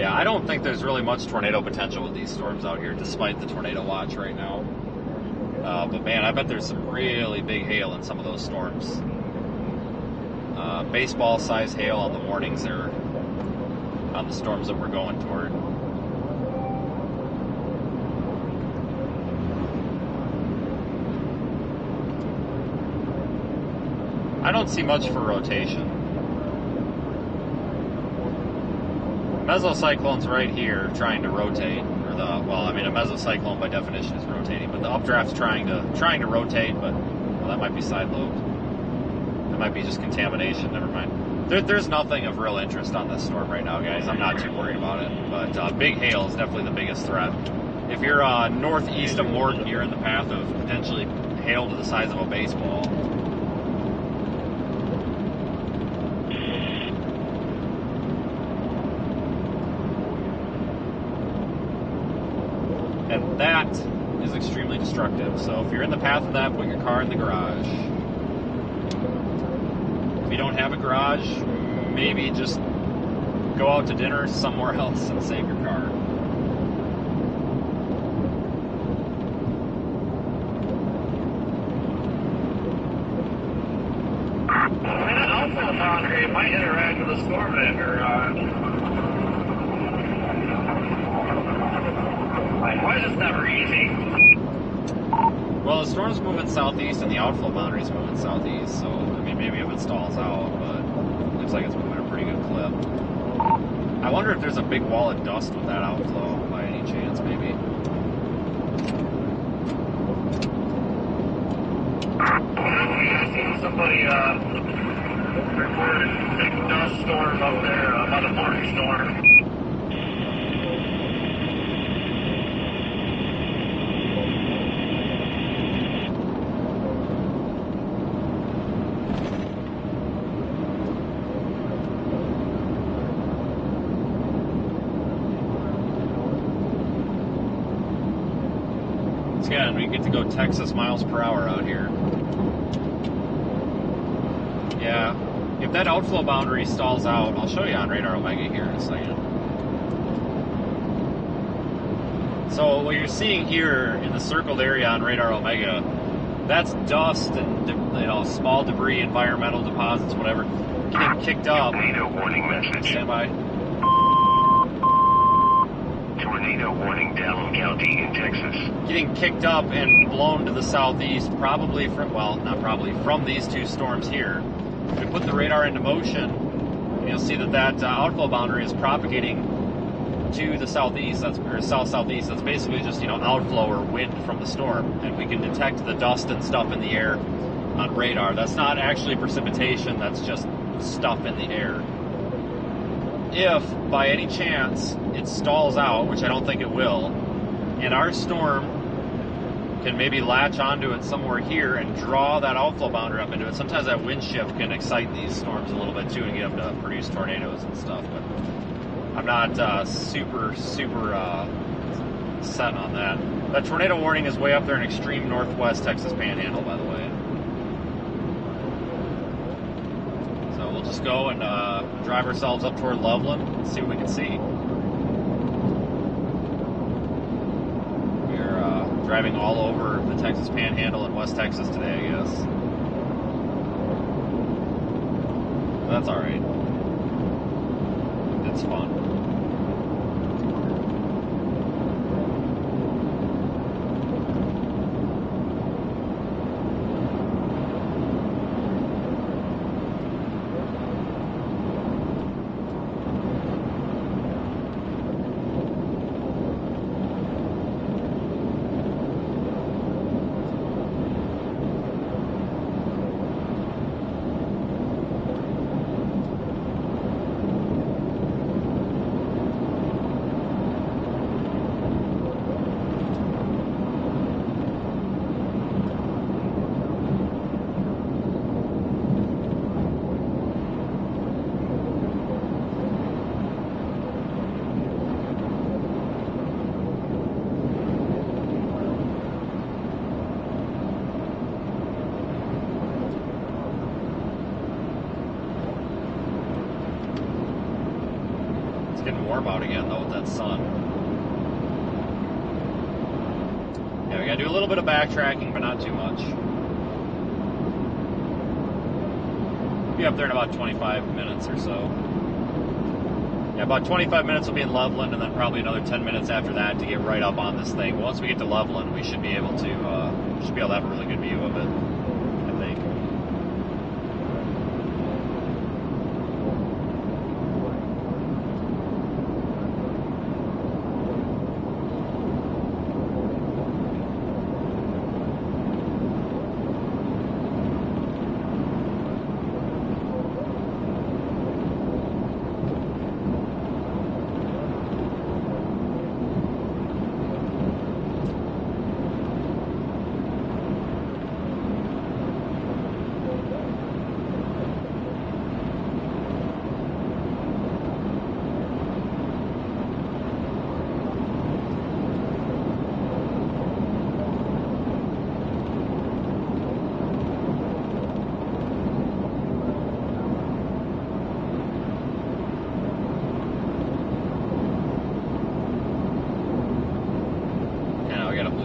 Yeah, I don't think there's really much tornado potential with these storms out here, despite the tornado watch right now. But man, I bet there's some really big hail in some of those storms. Baseball-sized hail on the warnings there, on the storms that we're going toward. I don't see much for rotation. Mesocyclone's right here trying to rotate, or a mesocyclone by definition is rotating, but the updraft's trying to rotate, but well, that might be side lobed. That might be just contamination. Never mind. There's nothing of real interest on this storm right now, guys. I'm not too worried about it, but big hail is definitely the biggest threat. If you're northeast of Morton, you're in the path of potentially hail to the size of a baseball. And that is extremely destructive. So if you're in the path of that, put your car in the garage. If you don't have a garage, maybe just go out to dinner somewhere else and save your car. That outflow boundary might interact with the storm or why is this never easy? Well, the storm's moving southeast and the outflow boundary's moving southeast, so I mean maybe if it stalls out, but it looks like it's moving at a pretty good clip. I wonder if there's a big wall of dust with that outflow by any chance, maybe. I've seen somebody reported a big dust storm up there, about a morning storm. Again, we get to go Texas miles per hour out here. Yeah, if that outflow boundary stalls out, I'll show you on Radar Omega here in a second. So what you're seeing here in the circled area on Radar Omega, that's dust and small debris, environmental deposits, whatever, getting kicked up. Tornado warning message. Stand by. Tornado warning Leveland County in Texas. Getting kicked up and blown to the southeast, probably from, well, not probably, from these two storms here. If we put the radar into motion, you'll see that outflow boundary is propagating to the southeast, or south-southeast. That's basically just, outflow or wind from the storm. And we can detect the dust and stuff in the air on radar. That's not actually precipitation, that's just stuff in the air. If, by any chance, it stalls out, which I don't think it will, and our storm can maybe latch onto it somewhere here and draw that outflow boundary up into it. Sometimes that wind shift can excite these storms a little bit too and get them to produce tornadoes and stuff, but I'm not super set on that. That tornado warning is way up there in extreme northwest Texas Panhandle, by the way. So we'll just go and drive ourselves up toward Leveland and see what we can see. We're driving all over the Texas Panhandle in West Texas today, I guess. That's alright. It's fun. It's getting warm out again, though, with that sun. Yeah, we gotta do a little bit of backtracking, but not too much. Be up there in about 25 minutes or so. Yeah, about 25 minutes will be in Leveland, and then probably another 10 minutes after that to get right up on this thing. But once we get to Leveland, we should be able to have a really good view of it, I think.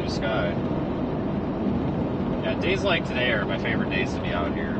Sky. Yeah, days like today are my favorite days to be out here.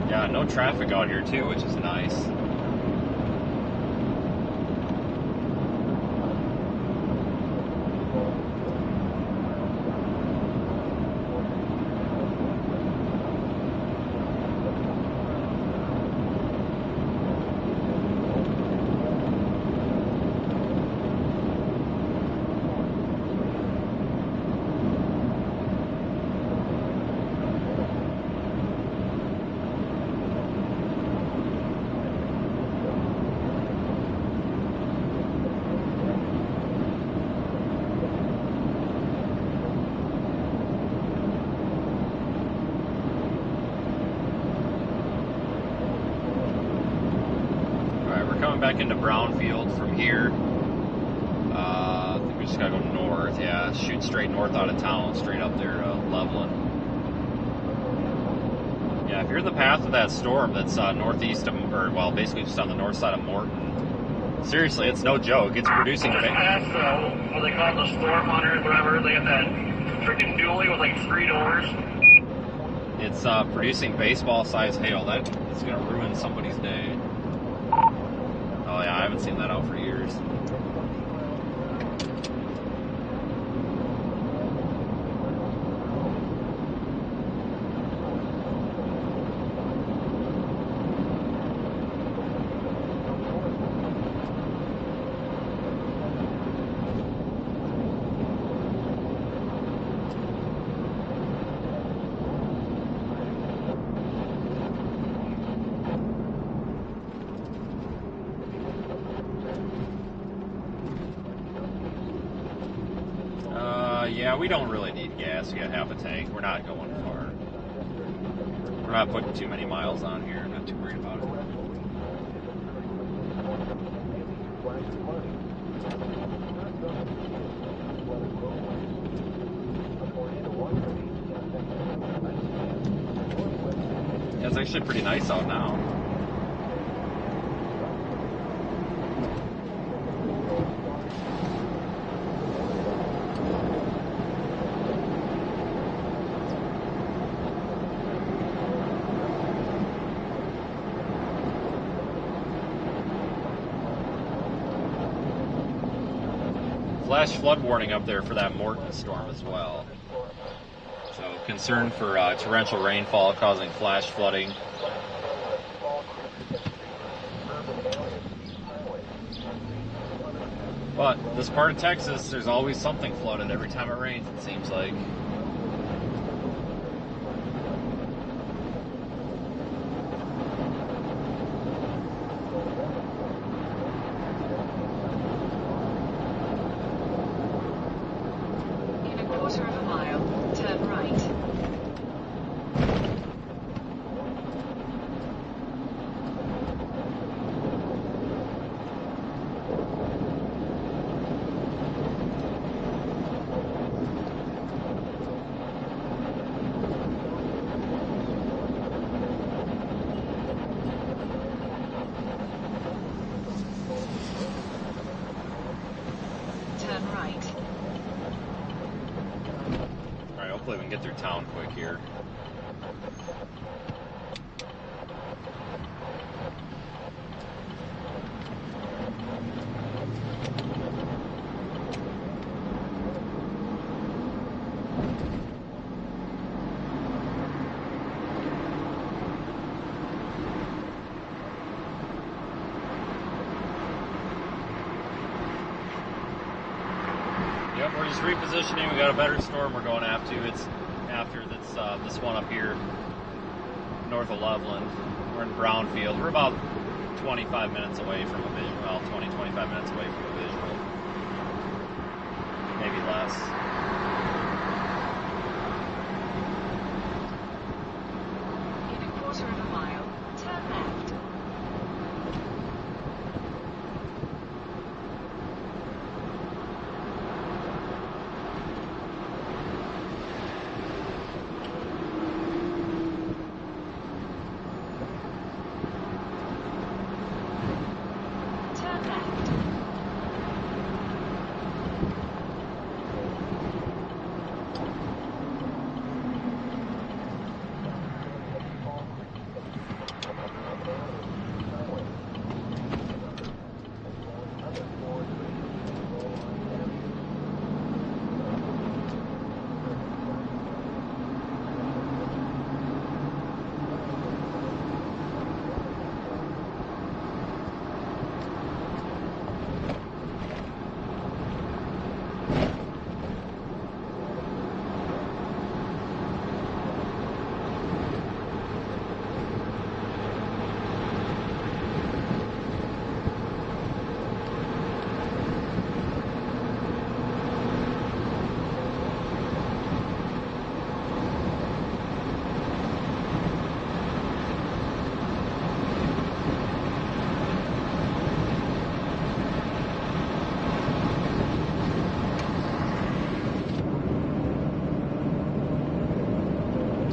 Yeah, no traffic out here too, which is nice. Back into Brownfield from here. I think we just gotta go north. Yeah, shoot straight north out of town, straight up there to Leveland. Yeah, if you're in the path of that storm that's northeast of, or well, basically just on the north side of Morton, seriously, it's no joke. It's producing. Just past what they call the storm hunters, whatever. They got that freaking dually with like 3 doors. It's producing baseball-sized hail. That is gonna ruin somebody's day. Oh yeah, I haven't seen that out for years. Yeah, we don't really need gas. We got half a tank. We're not going far. We're not putting too many miles on here. I'm not too worried about it. Yeah, it's actually pretty nice out now. Flash flood warning up there for that Morton storm as well. So concern for torrential rainfall causing flash flooding. But this part of Texas, there's always something flooded every time it rains, it seems like. In a quarter of a mile, turn right. Turn right. Alright, hopefully we can get through town quick here. Yep, we're just repositioning. We got a better storm we're going after. It's after this one up here, north of Leveland. We're in Brownfield. We're about 25 minutes away from a visual. Well, 25 minutes away from a visual. Maybe less. In a quarter of a mile, turn left. Turn left.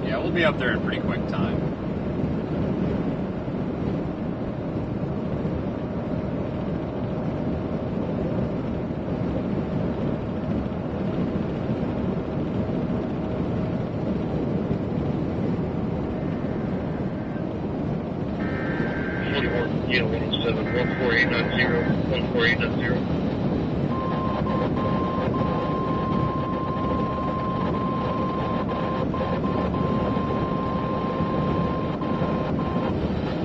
Yeah, we'll be up there in pretty quick time. Yeah, 107, 14890, 14890.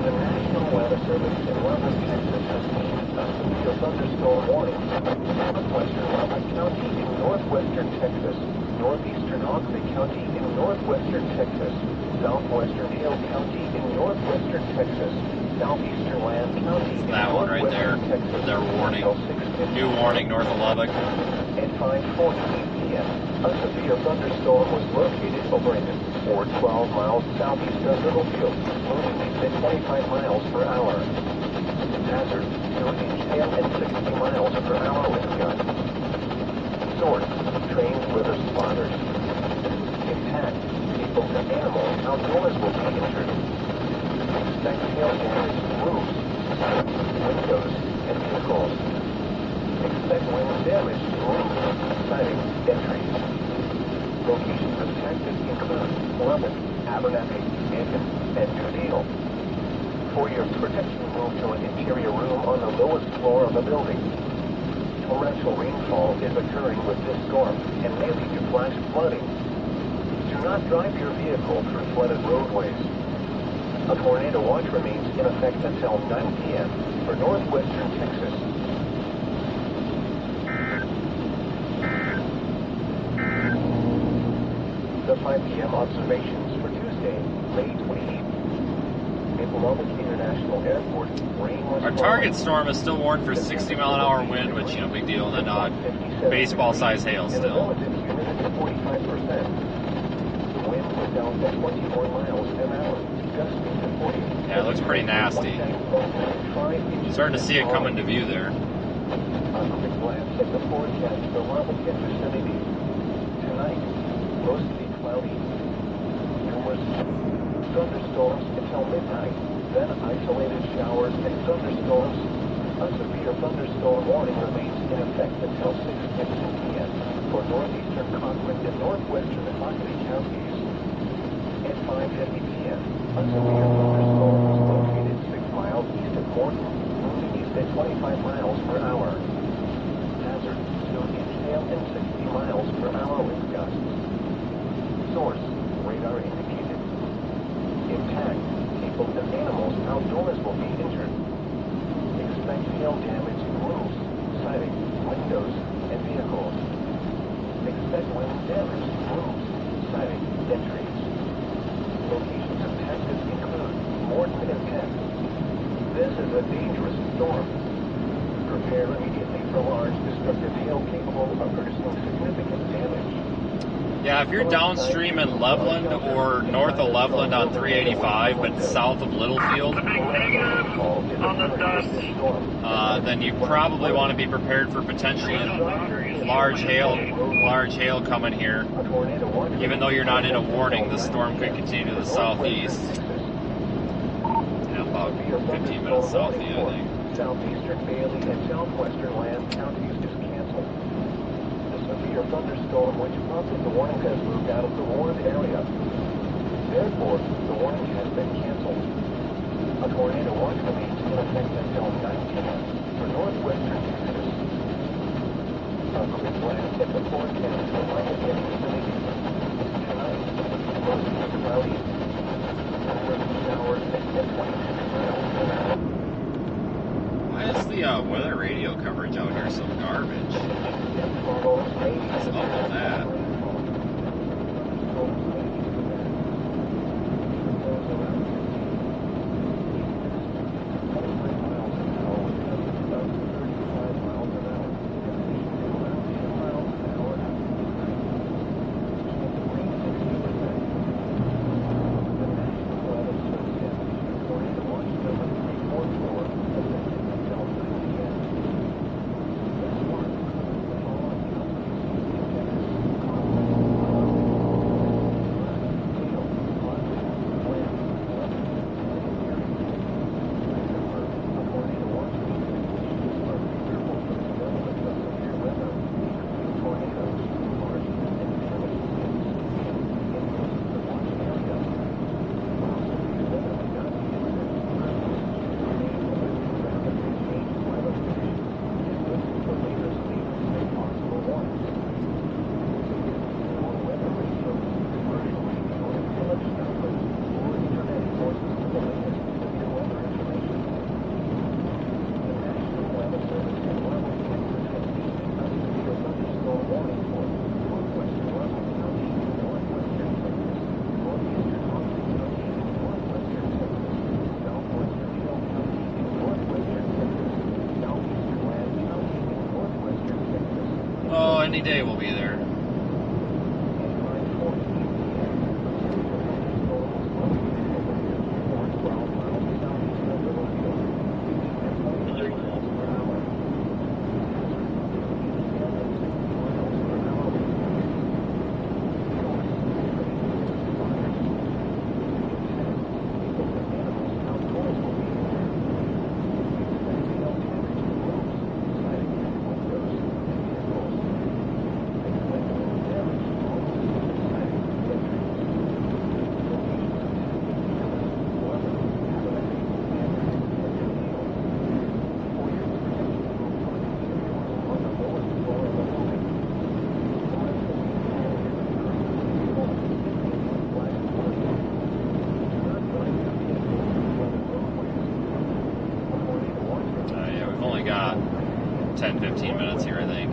The National Weather Service in Leveland, Texas has issued a severe thunderstorm warning for northwestern Leveland County in northwestern Texas, northeastern Ogden County in northwestern Texas, southwestern Hale County in northwestern Texas, southeastern Land County in That one right there. northwestern Texas. Their warning. until 6:50 New warning north of Lubbock. At 5:48 p.m., a severe thunderstorm was located over in 412 miles southeast of Littlefield, moving at 25 miles per hour. Hazard, 2-inch hail and 60 miles per hour wind gusts. Source, trained weather spotters. Impact, people and animals outdoors will be injured. Expect hail damage to roofs, windows, and vehicles. Expect wind damage to roofs, siding, and trees. Locations affected include Lebanon, Abernathy, Aiken, and New Deal. For your protection, move to an interior room on the lowest floor of the building. Torrential rainfall is occurring with this storm and may lead to flash flooding. Do not drive your vehicle through flooded roadways. A tornado watch remains in effect until 9 p.m. for northwestern Texas. the 5 p.m. observations for Tuesday, May 28th. At Leveland International Airport, rain was Our target storm is still warned for 60 mile an hour wind, which, you know, big deal, and then baseball size hail and the still. relative humidity 45%. The wind was down to 21 miles an hour, gusting to 40. Yeah, it looks pretty nasty. Starting to see it come into view there. A quick glance at the forecast for Leveland vicinity. Tonight, mostly cloudy. Numerous thunderstorms until midnight, then isolated showers and thunderstorms. A severe thunderstorm warning remains in effect until 6:15 p.m. for northeastern Cochrane and northwestern Waelti counties. At 5:50 p.m., a severe thunderstorm was located 6 miles east of Morton, moving east at 25 miles per hour. Hazard, 2-inch hail and 60 miles per hour wind gusts. Source, radar indicated. Impact, people and animals outdoors will be injured. Expect hail damage to roofs, siding, windows, and vehicles. Expect wind damage to roofs, siding, and trees. Locations of Texas include Morton and Peck. This is a dangerous storm. Prepare immediately for large destructive hail capable of producing significant damage. Yeah, if you're downstream in Leveland or north of Leveland on 385, but south of Littlefield, then you probably want to be prepared for potentially large hail coming here. Even though you're not in a warning, the storm could continue to the southeast. Yeah, about 15 minutes south of you, I think. Southeastern Bailey and southwestern Land counties is canceled. The severe thunderstorm which prompted the warning has moved out of the warned area. Therefore, the warning has been canceled. A tornado watch remains in effect until 9 p.m. for northwestern Texas. A quick glance at the forecast for Leveland vicinity. Tonight, mostly cloudy. Numerous showers and 22 miles per hour. Why is the weather radio coverage out here so garbage? What's up with that? Any day we'll be there. Got 10-15 minutes here, I think.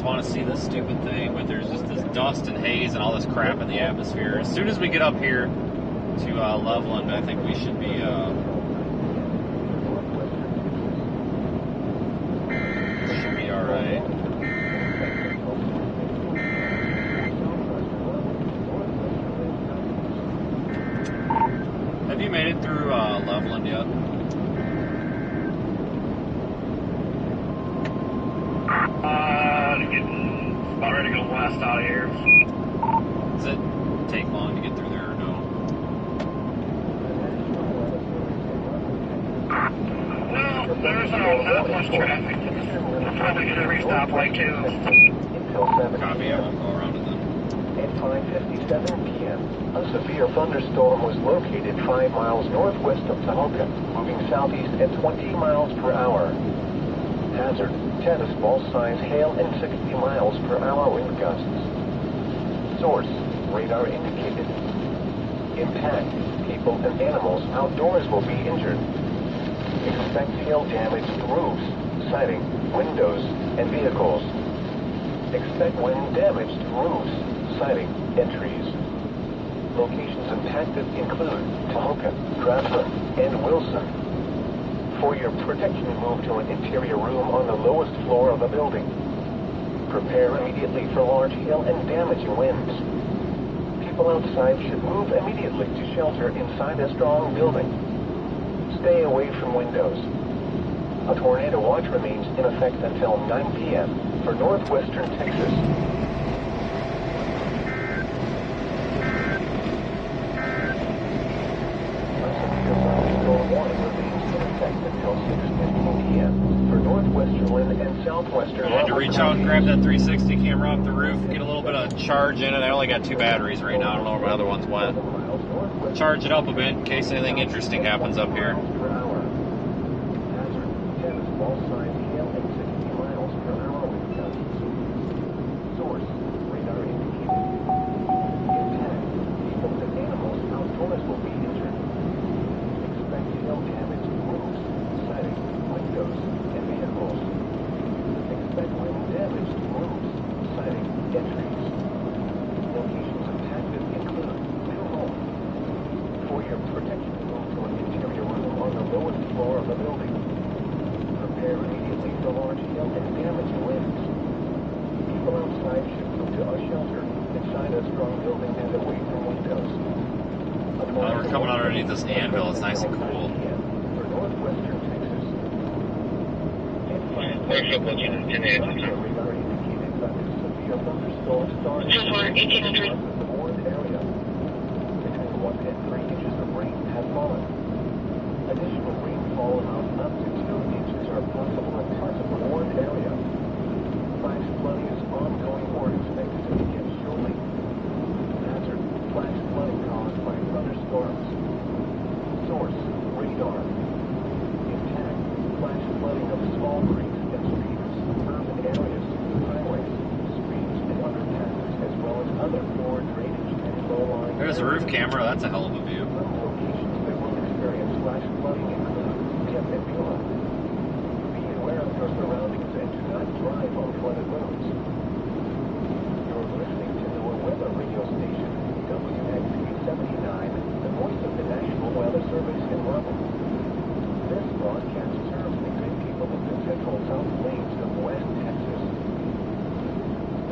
want to see this stupid thing, but there's just this dust and haze and all this crap in the atmosphere. As soon as we get up here to Leveland, I think we should be all right. Have you made it through Leveland yet? Getting about ready to go west out of here. Does it take long to get through there or no? No, there's not much traffic. Probably going to reach stoplight too. Copy, I won't go around it then. At 5:57 p.m., a severe thunderstorm was located 5 miles northwest of Tahoka, moving southeast at 20 miles per hour. Hazard, tennis ball size hail and 60 miles per hour wind gusts. Source, radar indicated. Impact, people and animals outdoors will be injured. Expect hail damage to roofs, siding, windows, and vehicles. Expect wind damage to roofs, siding, and trees. Locations impacted include Tahoka, Grassland, and Wilson. For your protection, move to an interior room on the lowest floor of a building. Prepare immediately for large hail and damaging winds. People outside should move immediately to shelter inside a strong building. Stay away from windows. A tornado watch remains in effect until 9 p.m. for northwestern Texas. A severe thunderstorm warning remains in effect until 6:15 p.m. for northwesterly and southwestern. I had to reach out and grab that 360 camera off the roof, get a little bit of charge in it. I only got 2 batteries right now. I don't know where my other ones went. Charge it up a bit in case anything interesting happens up here. We're coming underneath this anvil. It's nice and cool. Additional rainfall amounts up to 2 inches are possible in parts of the warned area. Flash flooding is ongoing or expected to begin shortly. Hazard, flash flooding caused by thunderstorms. Source, radar. Impact, flash flooding of small creeks and streams, urban areas, highways, streams, and underpasses, as well as other poor drainage and low-lying. There's a roof camera. That's a hell of a view. Some locations that will experience flash flooding include Kemp and Beulah. Be aware of your surroundings and do not drive on flooded roads. You're listening to the weather radio station, WXP-79, the voice of the National Weather Service in Leveland. This broadcast serves the good people of the central South Plains of West Texas.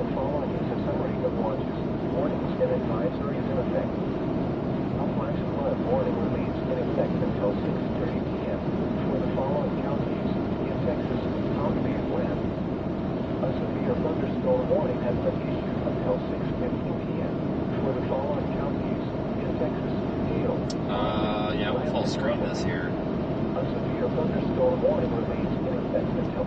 The following is a summary of watches, warnings, and advisories in effect. A flash flood warning remains in effect until 6:30 p.m. for the following counties in Texas, Southland. A severe thunderstorm warning has been issued until 6:15 p.m. for the following counties in Texas, Hale. Yeah, we'll full screen this here. A severe thunderstorm warning remains in effect until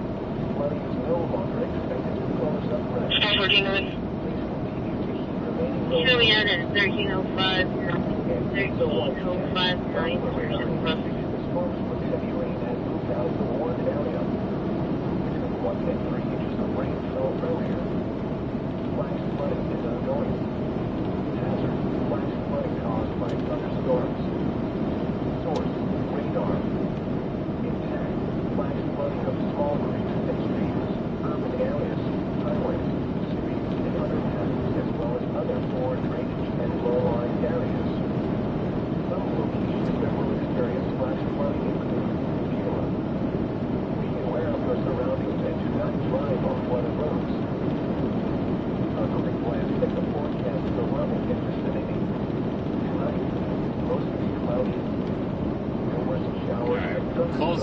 flooding is no longer expected to close up roads. Start working on. Please continue to keep remaining Show me out at 1305, 1305, 9% plus. The storms with heavy rain has moved out of the warned area. Between 1 and 3 inches of rain fell earlier. Flash flooding is ongoing. Hazard, flash flooding caused by thunderstorms. Source, radar. Impact, flash flooding of small creeks and streams, urban areas, highways,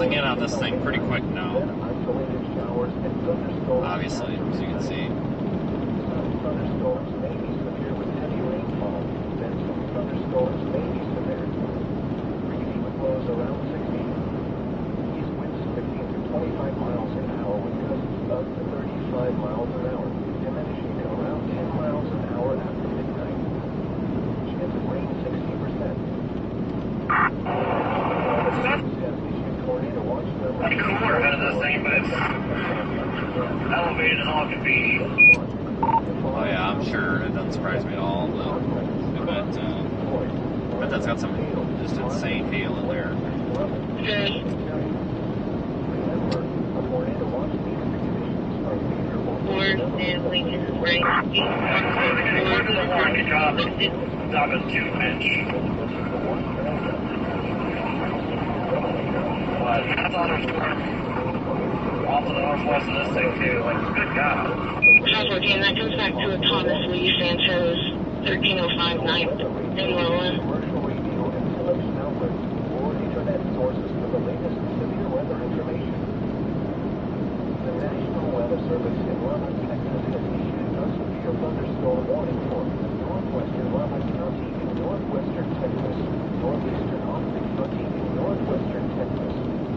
closing in on this thing pretty quick now. Obviously, as you can see. Thunderstorms may be severe with heavy rainfall. Then some thunderstorms may be severe. Breezy with lows around 60. East winds 15 to 25 miles an hour with gusts up to 35 miles an hour, diminishing to around 10 miles an hour after midnight. Chance of rain 60%. Tornado watch number. Like cooler ahead of this thing, but it's elevated as all can be. Oh yeah, I'm sure. It doesn't surprise me at all. But I bet that's got some just insane hail in there. Okay. Ford and Lincoln Spring. Where does the water get dropped? Drop a 2 inch. But that's on our storm. Off to the northwest of this thing too. Like, good God. Transporting, that comes back to a Thomas Lee Santos 1305 9th in Leveland. Commercial radio and television outlets or internet sources for the latest severe weather information. The National Weather Service in Leveland, Texas has issued a severe thunderstorm warning for northwestern Leveland County in northwestern Texas, northeastern Austin County in northwestern Texas,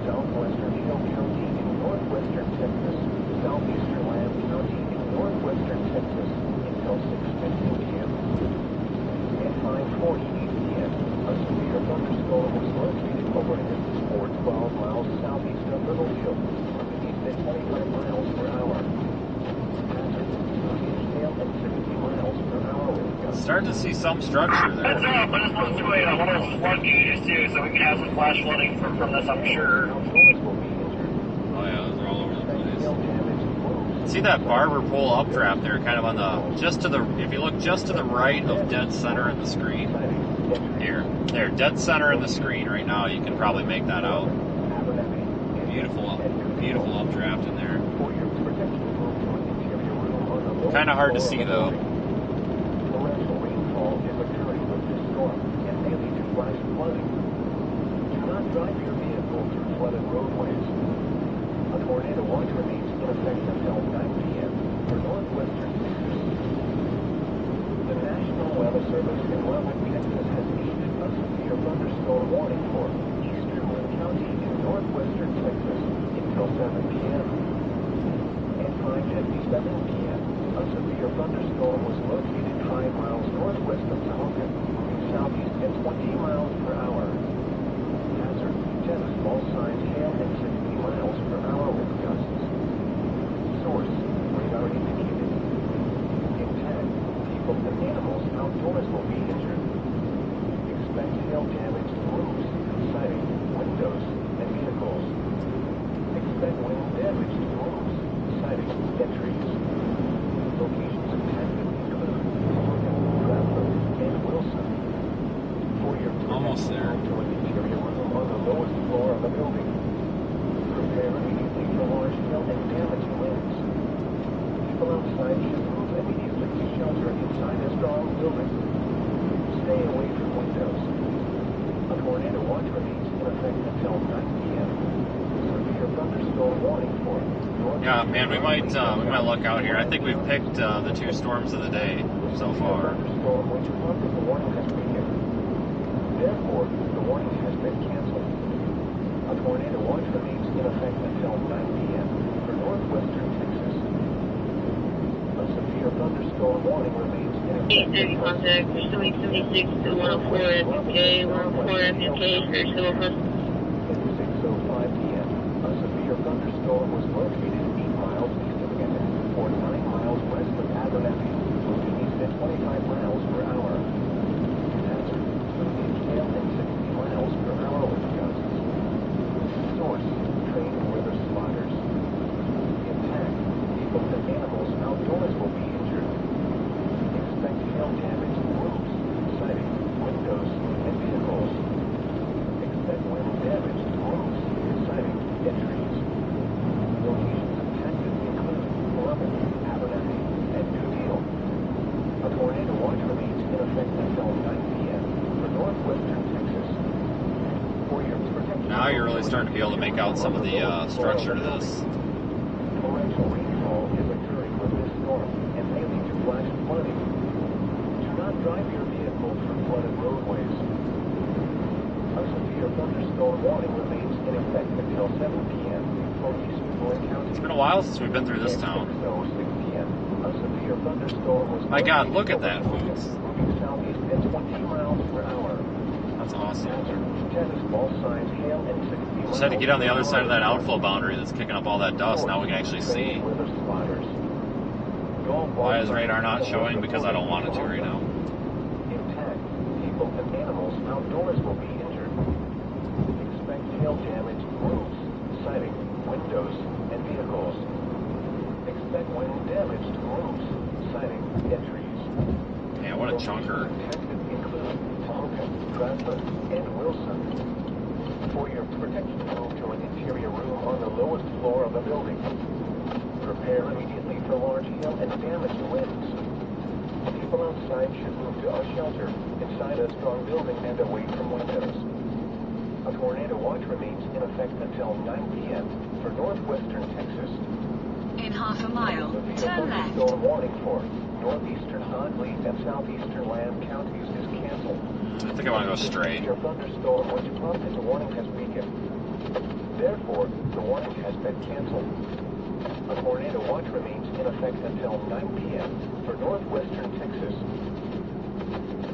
southwestern Hill County in northwestern Texas, southeastern Lamb County in northwestern Texas until 6:15 p.m. At 5:48 p.m., a severe thunderstorm was located over in distance 12 miles southeast of Little Hill, winds at 25 miles per hour. Hazard, 2-inch hail at 60 miles per hour with gusts. Starting to see some structure there. Heads up, I just want to do one of those flood gauges too, so we can have some flash flooding from this, I'm sure. Outdoors will be injured. Oh yeah, those are all over the Hail place. damage moves. See that barber pole updraft there, kind of on the just to the. If you look just to the right of dead center in the screen. Here, there, dead center in the screen right now. You can probably make that out. Beautiful updraft in there. Kind of hard to see though. Torrential rainfall is occurring with this storm and may lead to flash flooding. Do not drive your vehicle through flooded roadways. A tornado watch remains in effect until 9 p.m. for northwestern Texas. The National Weather Service in Leveland, Texas has issued a severe thunderstorm warning for eastern Lamb County in northwestern Texas until 7 p.m. At 5:57 p.m., a severe thunderstorm was located 5 miles northwest of Pelican, moving southeast at 20 miles per hour. Hazard, tennis ball size hail at 60 miles per hour with gusts. Source, radar indicated. Intact, people and animals outdoors will be injured. Expect hail damage to roofs, siding, windows, and vehicles. Expect wind damage to roofs, siding, and trees. Locations impacted include Morgan, Traveler, and Wilson. For your Almost there. to an interior room on the lowest floor of the building. Prepare immediately for large hail and damaging winds. People outside should move immediately to shelter inside a strong building. Stay away from windows. A tornado watch remains in effect until 9 p.m. Severe thunderstorm warning for north. Yeah, man, we might look out here. I think we've picked the two storms of the day so far. Thunderstorm which prompted the warning has been given. Therefore, the warning has been canceled. A tornado watch remains in effect until 9 p.m. for northwestern Texas. A severe thunderstorm warning remains in effect. 830 contact, pursuing 76 to 104 FMK, 104 FMK for civil customers. At 6:05 p.m., a severe thunderstorm was located 8 miles east of Emmett, or 9 miles west of Abernathy, moving east at 25 miles per hour. Hazard, 2-inch hail at 60 miles per hour with gusts. Source, trained weather spotters. Intact, people and animals outdoors will be injured. Expect hail damage to roofs, siding, windows, and vehicles. Expect wind damage to roofs, siding, and trees. Locations now you're really starting to be able to make out some of the structure to this. Torrential rainfall is occurring with this storm and may lead to flash flooding. Do not drive your vehicle through flooded roadways. A severe thunderstorm warning remains in effect until 7 p.m. for East Floyd County. It's been a while since we've been through this town. At 6 p.m. A severe thunderstorm was My God, look at that, folks. moving southeast at 20 miles per hour. That's awesome. Tennis ball signs, hail, and 60 Just had to get on the other side of that outflow boundary that's kicking up all that dust. Now we can actually see. Why is radar not showing? Because I don't want it to right now. Intact, people and animals outdoors will be injured. Expect hail damage to roofs, siding, windows, and vehicles. Expect wind damage to roofs, siding, and trees. Yeah, what a chunker. Protected include Tonka, Bradford, and Wilson. For your protection, move to an interior room on the lowest floor of the building. Prepare immediately for large hail and damaged winds. People outside should move to a shelter inside a strong building and away from windows. A tornado watch remains in effect until 9 p.m. for northwestern Texas. In half a mile, turn left. Storm warning for northeastern Hadley and southeastern Lamb counties is canceled. I think I want to go straight. Your thunderstorm which prompted the warning has weakened. Therefore, the warning has been canceled. A tornado watch remains in effect until 9 p.m. for northwestern Texas.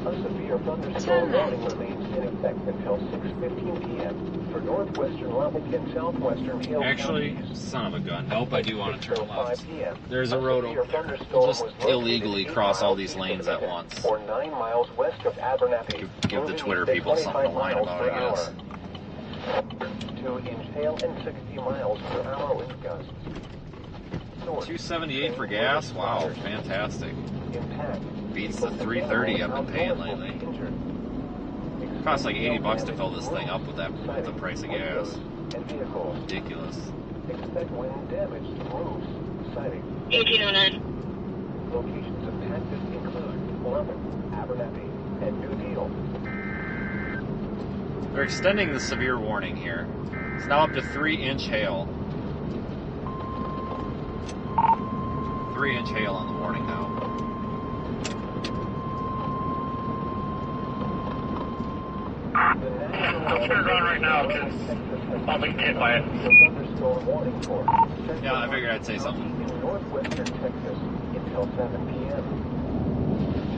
A severe thunderstorm warning remains in effect until 6:15 p.m. for northwestern Lubbock and southwestern Hale Actually, counties. son of a gun. Nope, I do want to turn left. 5 p.m. There's a road over there. We'll just illegally cross all these lanes at once. Or 9 miles west of Abernathy. Give the Twitter people something to whine about, I guess. 2-inch hail and 60 miles per hour wind gusts. Source, 278 for gas? Wow, fantastic. Impact. Beats the 330 I've been paying lately. It costs like 80 bucks to fill this thing up with the price of gas. And vehicles. Ridiculous. Expect wind damage to roofs, siding. 1809. Locations impacted include Lubbock, Abernathy, and New Deal. They're extending the severe warning here. It's now up to 3-inch hail. 3-inch hail on the warning now. I'm turning around right now because I'll be hit by it. Yeah, I figured I'd say something. In northwestern Texas until 7 p.m.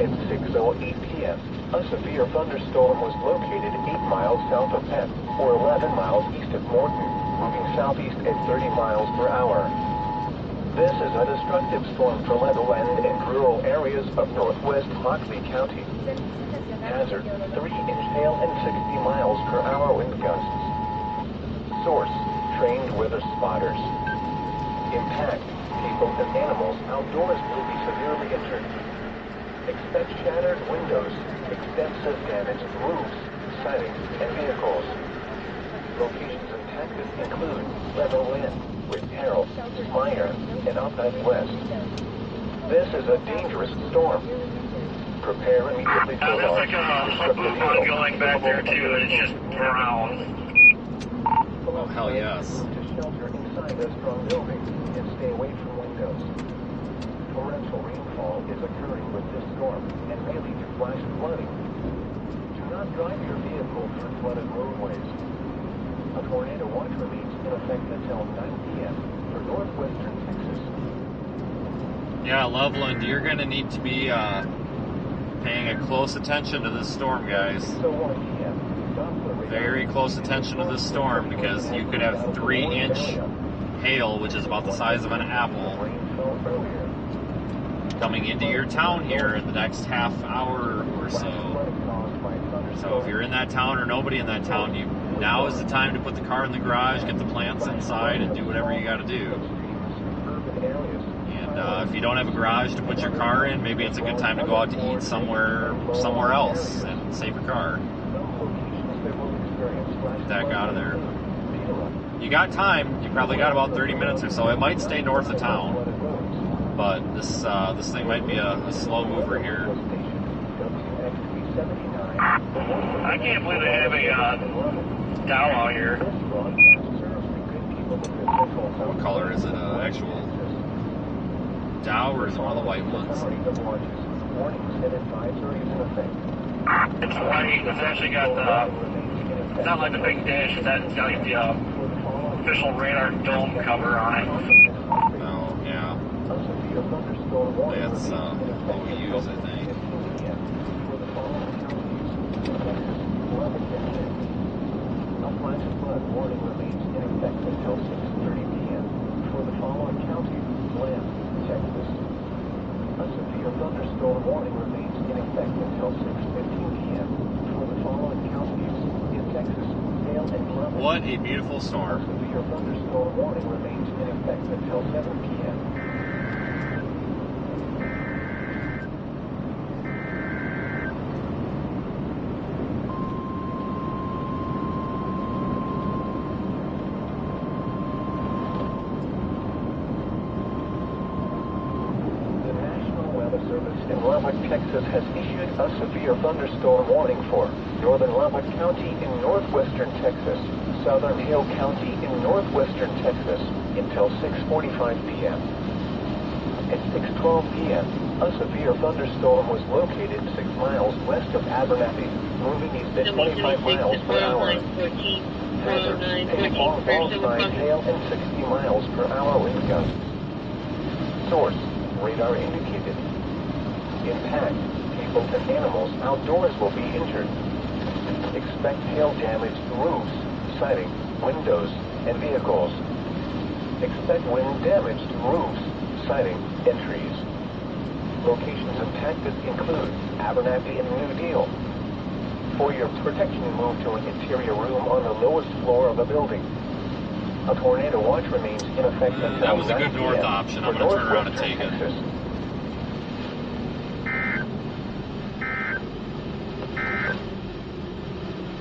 At 6:08 p.m., a severe thunderstorm was located 8 miles south of Penn, or 11 miles east of Morton, moving southeast at 30 miles per hour. This is a destructive storm for Leveland and rural areas of northwest Hadley County. Hazard, 3-inch hail and 60 miles per hour wind gusts. Source, trained weather spotters. Impact, people and animals outdoors will be severely injured. Expect shattered windows, extensive damage to roofs, siding, and vehicles. Locations impacted include Leveland, Whitehall, Meyer, and up and west. This is a dangerous storm. Prepare immediately for There's like a boom ongoing back there too, and it's just brown. Oh, hell yes. To shelter inside a strong building and stay away from windows. Torrential rainfall is occurring with this storm and may lead to flash flooding. Do not drive your vehicle through flooded roadways. A tornado watch remains in effect until 9 p.m. for northwestern Texas. Yeah, Leveland, you're going to need to be paying a close attention to this storm, guys. So 1 p.m. Very close attention to this storm, because you could have 3-inch hail, which is about the size of an apple, coming into your town here in the next half hour or so. So if you're in that town or nobody in that town, now is the time to put the car in the garage, get the plants inside, and do whatever you got to do. And if you don't have a garage to put your car in, maybe it's a good time to go out to eat somewhere else and save your car. Get that out of there. You got time. You probably got about 30 minutes or so. It might stay north of town, but this thing might be a slow mover here. I can't believe they have a Dow out here. What color is it? Actual Dow, or is it one of the white ones? It's white. It's actually got the, it's not like the big dish, it's got like the official radar dome cover on it. Oh, yeah. That's what we use, I think. A flash flood warning remains in effect until 6:30 p.m. for the following counties: Leveland, Texas. A severe thunderstorm warning remains in effect until 6:15 p.m. for the following counties in Texas: Vail and Leveland. What a beautiful storm. A severe thunderstorm warning remains in effect until 7 p.m. In Leveland, Texas has issued a severe thunderstorm warning for northern Leveland County in northwestern Texas, southern Hale County in northwestern Texas until 6:45 p.m. At 6:12 p.m., a severe thunderstorm was located 6 miles west of Abernathy, moving east at 25 miles per hour. Hazard, heavy fall sign, hail, and 60 miles per hour wind gusts. Source, radar indicated. Impact, people and animals outdoors will be injured. Expect hail damage to roofs, siding, windows, and vehicles. Expect wind damage to roofs, siding, and trees. Locations impacted include Abernathy and New Deal. For your protection, move to an interior room on the lowest floor of a building. A tornado watch remains in effect until 9 p.m. That was a good north option. I'm going to turn around and take it.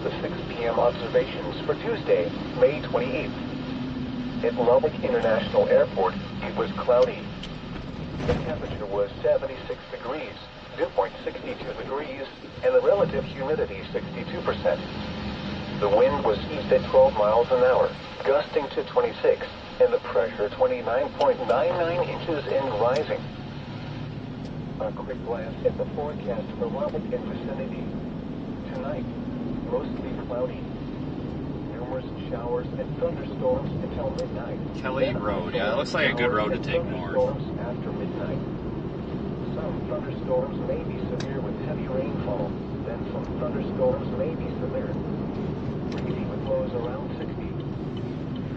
The 6 p.m. observations for Tuesday, May 28th. At Lubbock International Airport, it was cloudy. The temperature was 76 degrees, dew point 62 degrees, and the relative humidity 62%. The wind was east at 12 miles an hour, gusting to 26, and the pressure 29.99 inches and rising. A quick glance at the forecast for Lubbock and vicinity. Tonight, mostly cloudy. Numerous showers and thunderstorms until midnight. Kelly Road, yeah, it looks like a good road to take north. Thunderstorms after midnight. Some thunderstorms may be severe with heavy rainfall. Then some thunderstorms may be severe. Breezy with lows around 60.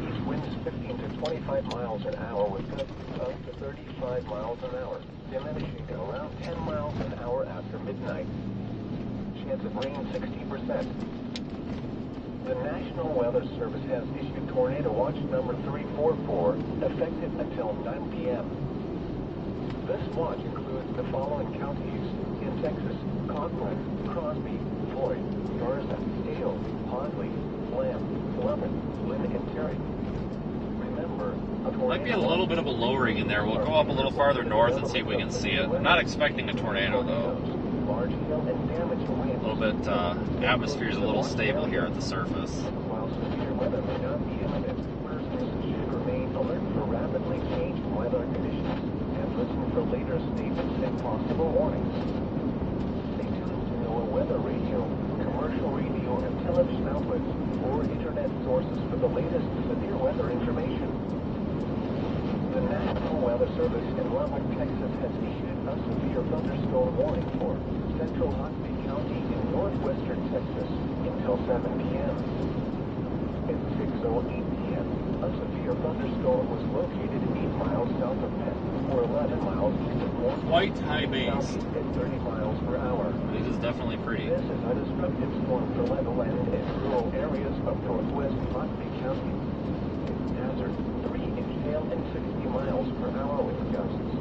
East winds 15 to 25 miles an hour with gusts up to 35 miles an hour, diminishing to around 10 miles an hour after midnight. Chance of rain 60%. The National Weather Service has issued Tornado Watch number 344, effective until 9 p.m. This watch includes the following counties in Texas: Conklin, Crosby, Floyd, Garza, Hale, Hoadley, Lamb, Lebanon, Lynn, and Terry. Remember, Might be a little bit of a lowering in there. We'll go up a little farther north and see if we can see it. I'm not expecting a tornado, though. Large hail and damage to winds. A little bit, atmosphere's a little stable here at the surface. While severe weather may not be imminent, persons should remain alert for rapidly changing weather conditions and listen for later statements and possible warnings. Stay tuned to NOAA weather radio, commercial radio and television outlets, or internet sources for the latest severe weather information. The National Weather Service in Lubbock, Texas has issued a severe thunderstorm warning for central Hockney County in northwestern Texas until 7 p.m. At 6:08 p.m., a severe thunderstorm was located 8 miles south of Penn, or 11 miles east of North. White high base. At 30 miles per hour. It is definitely pretty. This is a destructive storm for Leveland and rural areas of northwest Hockney County. Hazard 3-inch hail and 60 miles per hour wind gusts.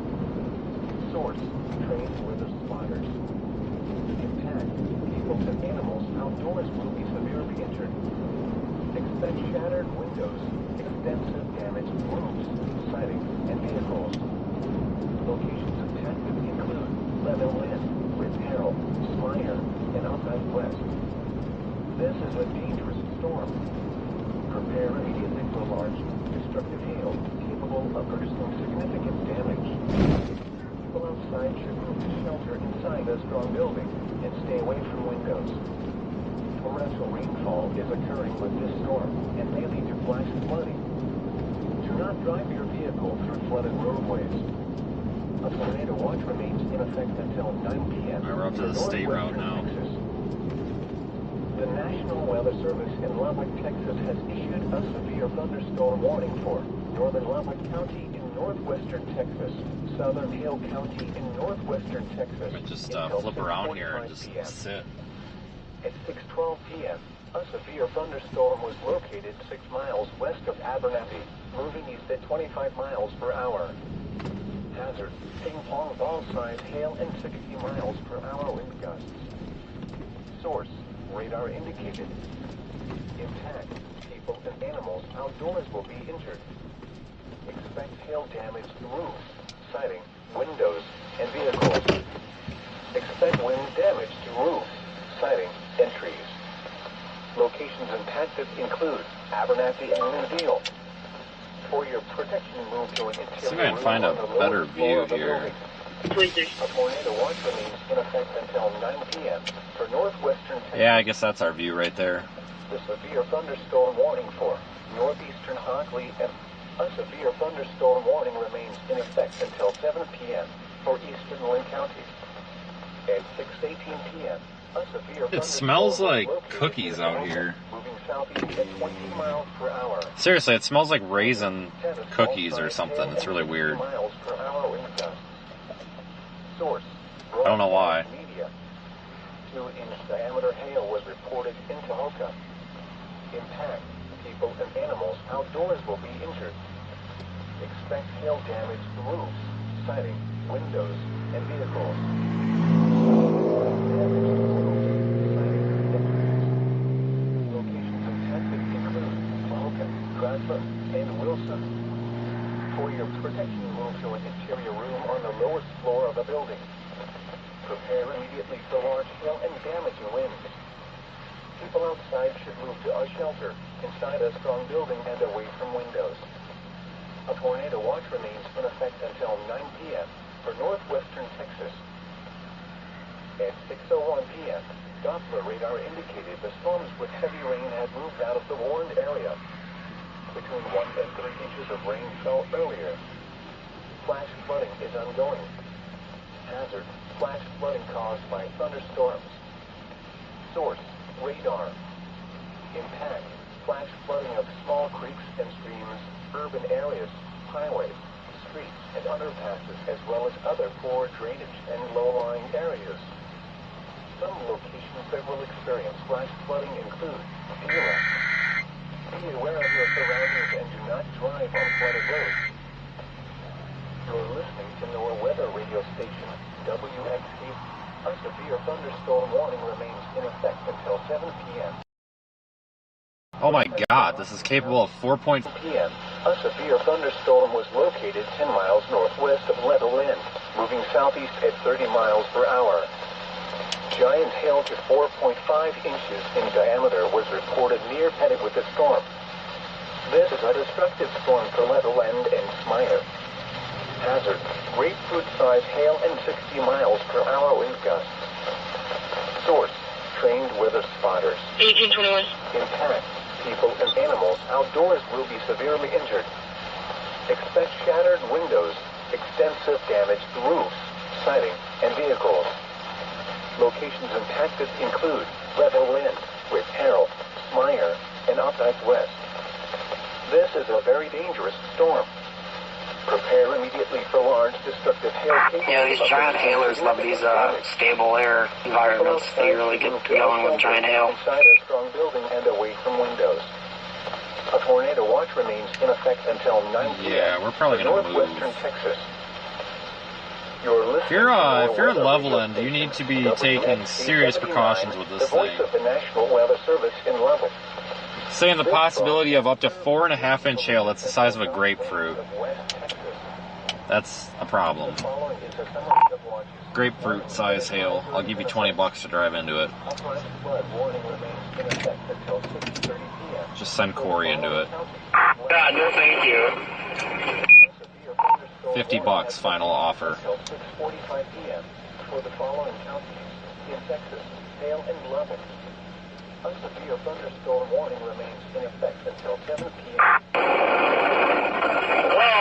Source, trained weather spotters. Impact, people and animals outdoors will be severely injured. Expect shattered windows, extensive damage to roofs, siding, and vehicles. Locations impacted include Leveland, Ritz Harrell, Smyer, and Outside West. This is a dangerous storm. Prepare immediately for large, destructive hail capable of producing significant damage. People outside should move to shelter inside a strong building and stay away from windows. Torrential rainfall is occurring with this storm and may lead to flash flooding. Do not drive your vehicle through flooded roadways. A tornado watch remains in effect until 9 p.m. We're up to the state route now. Texas. The National Weather Service in Leveland, Texas has issued a severe thunderstorm warning for northern Leveland County in northwestern Texas, southern Hale County in northwestern Texas. But just until flip around 6:45 here and just p.m. sit. At 6:12 p.m., a severe thunderstorm was located 6 miles west of Abernathy, moving east at 25 miles per hour. Hazard, ping-pong ball-sized hail and 60 miles per hour wind gusts. Source, radar indicated. Impact, people and animals outdoors will be injured. Expect hail damage to roofs, siding, windows, and vehicles. Expect wind damage to roofs, siding, and trees. Locations impacted include Abernathy and Linville. For your protection, move to an interior See if I can room find a on the better lowest floor view of the here. building. A tornado watch remains in effect until 9 p.m. for northwestern Texas. Yeah, I guess that's our view right there. The severe thunderstorm warning for northeastern Hockley and a severe thunderstorm warning remains in effect until 7 p.m. for eastern Lynn County. At 6:18 p.m., a severe It smells thunderstorm like was located cookies in out Omaha, here. moving southeast at 20 miles per hour. Seriously, it smells like raisin cookies or something. It's really weird. Miles per hour wind gusts. Source, I don't know why. Media. 2-inch diameter hail was reported in Tahoka. Impact, people and animals outdoors will be injured. Expect hail damage to roofs, siding, windows, and vehicles. Locations impacted include Tahoka, Drasma, and Wilson. For your protection, move to an interior room on the lowest floor of the building. Prepare immediately for large hail and damaging winds. People outside should move to a shelter inside a strong building and away from windows. A tornado watch remains in effect until 9 p.m. for northwestern Texas. At 6:01 p.m., Doppler radar indicated the storms with heavy rain had moved out of the warned area. Between 1 and 3 inches of rain fell earlier. Flash flooding is ongoing. Hazard, flash flooding caused by thunderstorms. Source, radar. Impact, flash flooding of small creeks and streams, urban areas, highways, streets, and underpasses, as well as other poor drainage and low-lying areas. Some locations that will experience flash flooding include Beulah. Be aware of your surroundings and do not drive on flooded roads. You're listening to NOAA weather radio station, WXC. A severe thunderstorm warning remains in effect until 7 p.m. Oh my god, this is capable of 4.5 p.m. A severe thunderstorm was located 10 miles northwest of Leveland, moving southeast at 30 miles per hour. Giant hail to 4.5 inches in diameter was reported near Pettit with the storm. This is a destructive storm for Leveland and Smyre. Hazard, grapefruit-sized hail and 60 miles per hour wind gusts. Source, trained weather spotters. 1821. Impact, people and animals outdoors will be severely injured. Expect shattered windows, extensive damage to roofs, siding, and vehicles. Locations impacted include Leveland, with Harold, Smyre, and Updike West. This is a very dangerous storm. Prepare immediately for large destructive hail. Yeah, these giant hailers love these stable air environments. They really get going with giant hail. Inside a strong building and away from windows. A tornado watch remains in effect until 9 p.m. Yeah, we're probably gonna northwestern move. Texas. You're If you're in Leveland, you need to be taking serious precautions with this the voice thing. of the National Weather Service in Leveland. Saying the possibility of up to 4.5 inch hail, that's the size of a grapefruit. West Texas. That's a problem. The following is a summary of watches. Grapefruit size hail. I'll give you $20 to drive into it. Upright flood warning remains in effect until 6:30 p.m. Just send Corey into it. God, no thank you. $50 final offer. Until 6:45 p.m. for the following counties in Texas, hail and level. A severe thunderstorm warning remains in effect until 7 p.m. Well,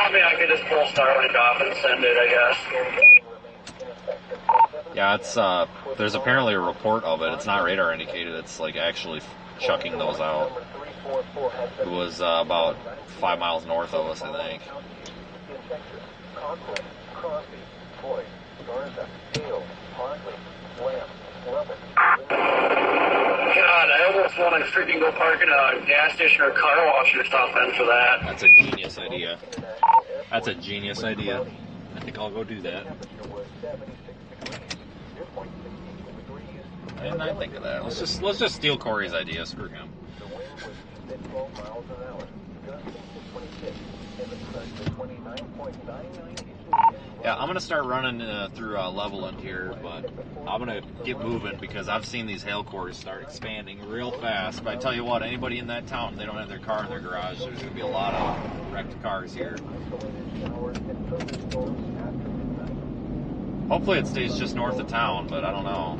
I mean, I could just pull Starlink off and send it, I guess. Yeah, it's there's apparently a report of it. It's not radar indicated. It's like actually chucking those out. It was about 5 miles north of us, I think. In Texas, Conklin, Crosby, Floyd, Garza, Hale, Hartley, Lamb, Lubbock. God, I almost want to freaking go park in a gas station or car wash or something for that. That's a genius idea. That's a genius idea. I think I'll go do that. I did not think of that. Let's just steal Corey's idea. Screw him. The wind was 12 miles an hour, gusting to 26, and the current to 29.99 inches. Yeah, I'm gonna start running through Leveland here, but I'm gonna get moving because I've seen these hail cores start expanding real fast. But I tell you what, anybody in that town, they don't have their car in their garage. There's gonna be a lot of wrecked cars here. Hopefully it stays just north of town, but I don't know.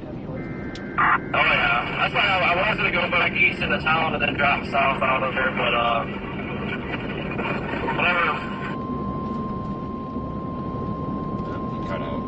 Oh yeah, that's why I was gonna go back east into town and then drop south out of there, but whatever. Cut out.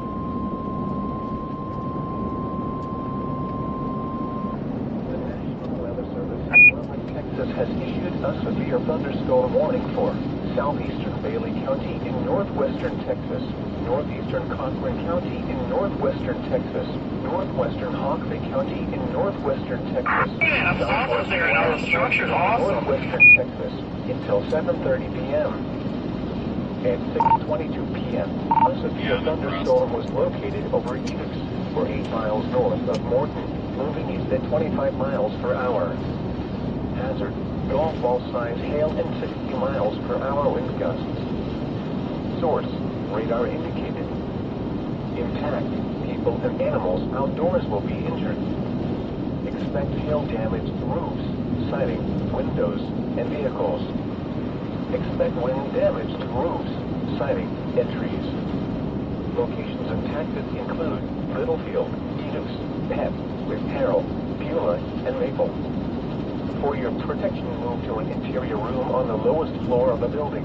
The National Weather Service in Leveland, Texas has issued a severe thunderstorm warning for southeastern Bailey County in northwestern Texas, northeastern Conklin County in northwestern Texas, northwestern Hockley County in northwestern Texas, Yeah, I'm southwest there now. The structure's awesome. northwestern Texas until 7:30 p.m. At 6:22 p.m., a severe thunderstorm was located over Enix, or 8 miles north of Morton, moving east at 25 miles per hour. Hazard: golf ball size hail and 60 miles per hour wind gusts. Source: radar indicated. Impact: people and animals outdoors will be injured. Expect hail damage to roofs, siding, windows, and vehicles. Expect wind damage to roofs, siding, and trees. Locations impacted include Littlefield, Enix, Pet, Harrell, Beulah, and Maple. For your protection, move to an interior room on the lowest floor of the building.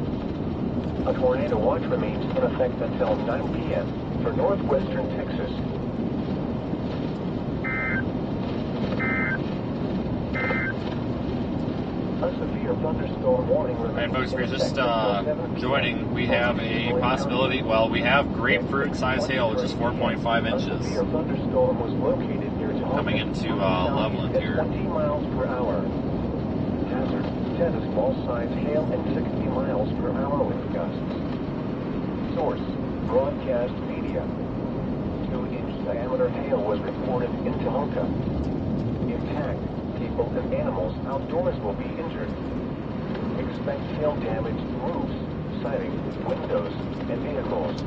A tornado watch remains in effect until 9 p.m. for northwestern Texas. A severe thunderstorm warning All right, remains folks, in we're just effect until 7 joining. We have a possibility. Well, we have grapefruit size hail, which is 4.5 inches. A severe thunderstorm was located near Coming into Leveland here. 20 miles per hour. Hazard: tennis ball size hail and 60 miles per hour wind gusts. Source: broadcast media. 2-inch diameter hail was reported in Tahoka. Impact: people and animals outdoors will be injured. Expect hail damage to roofs, siding, windows, and vehicles.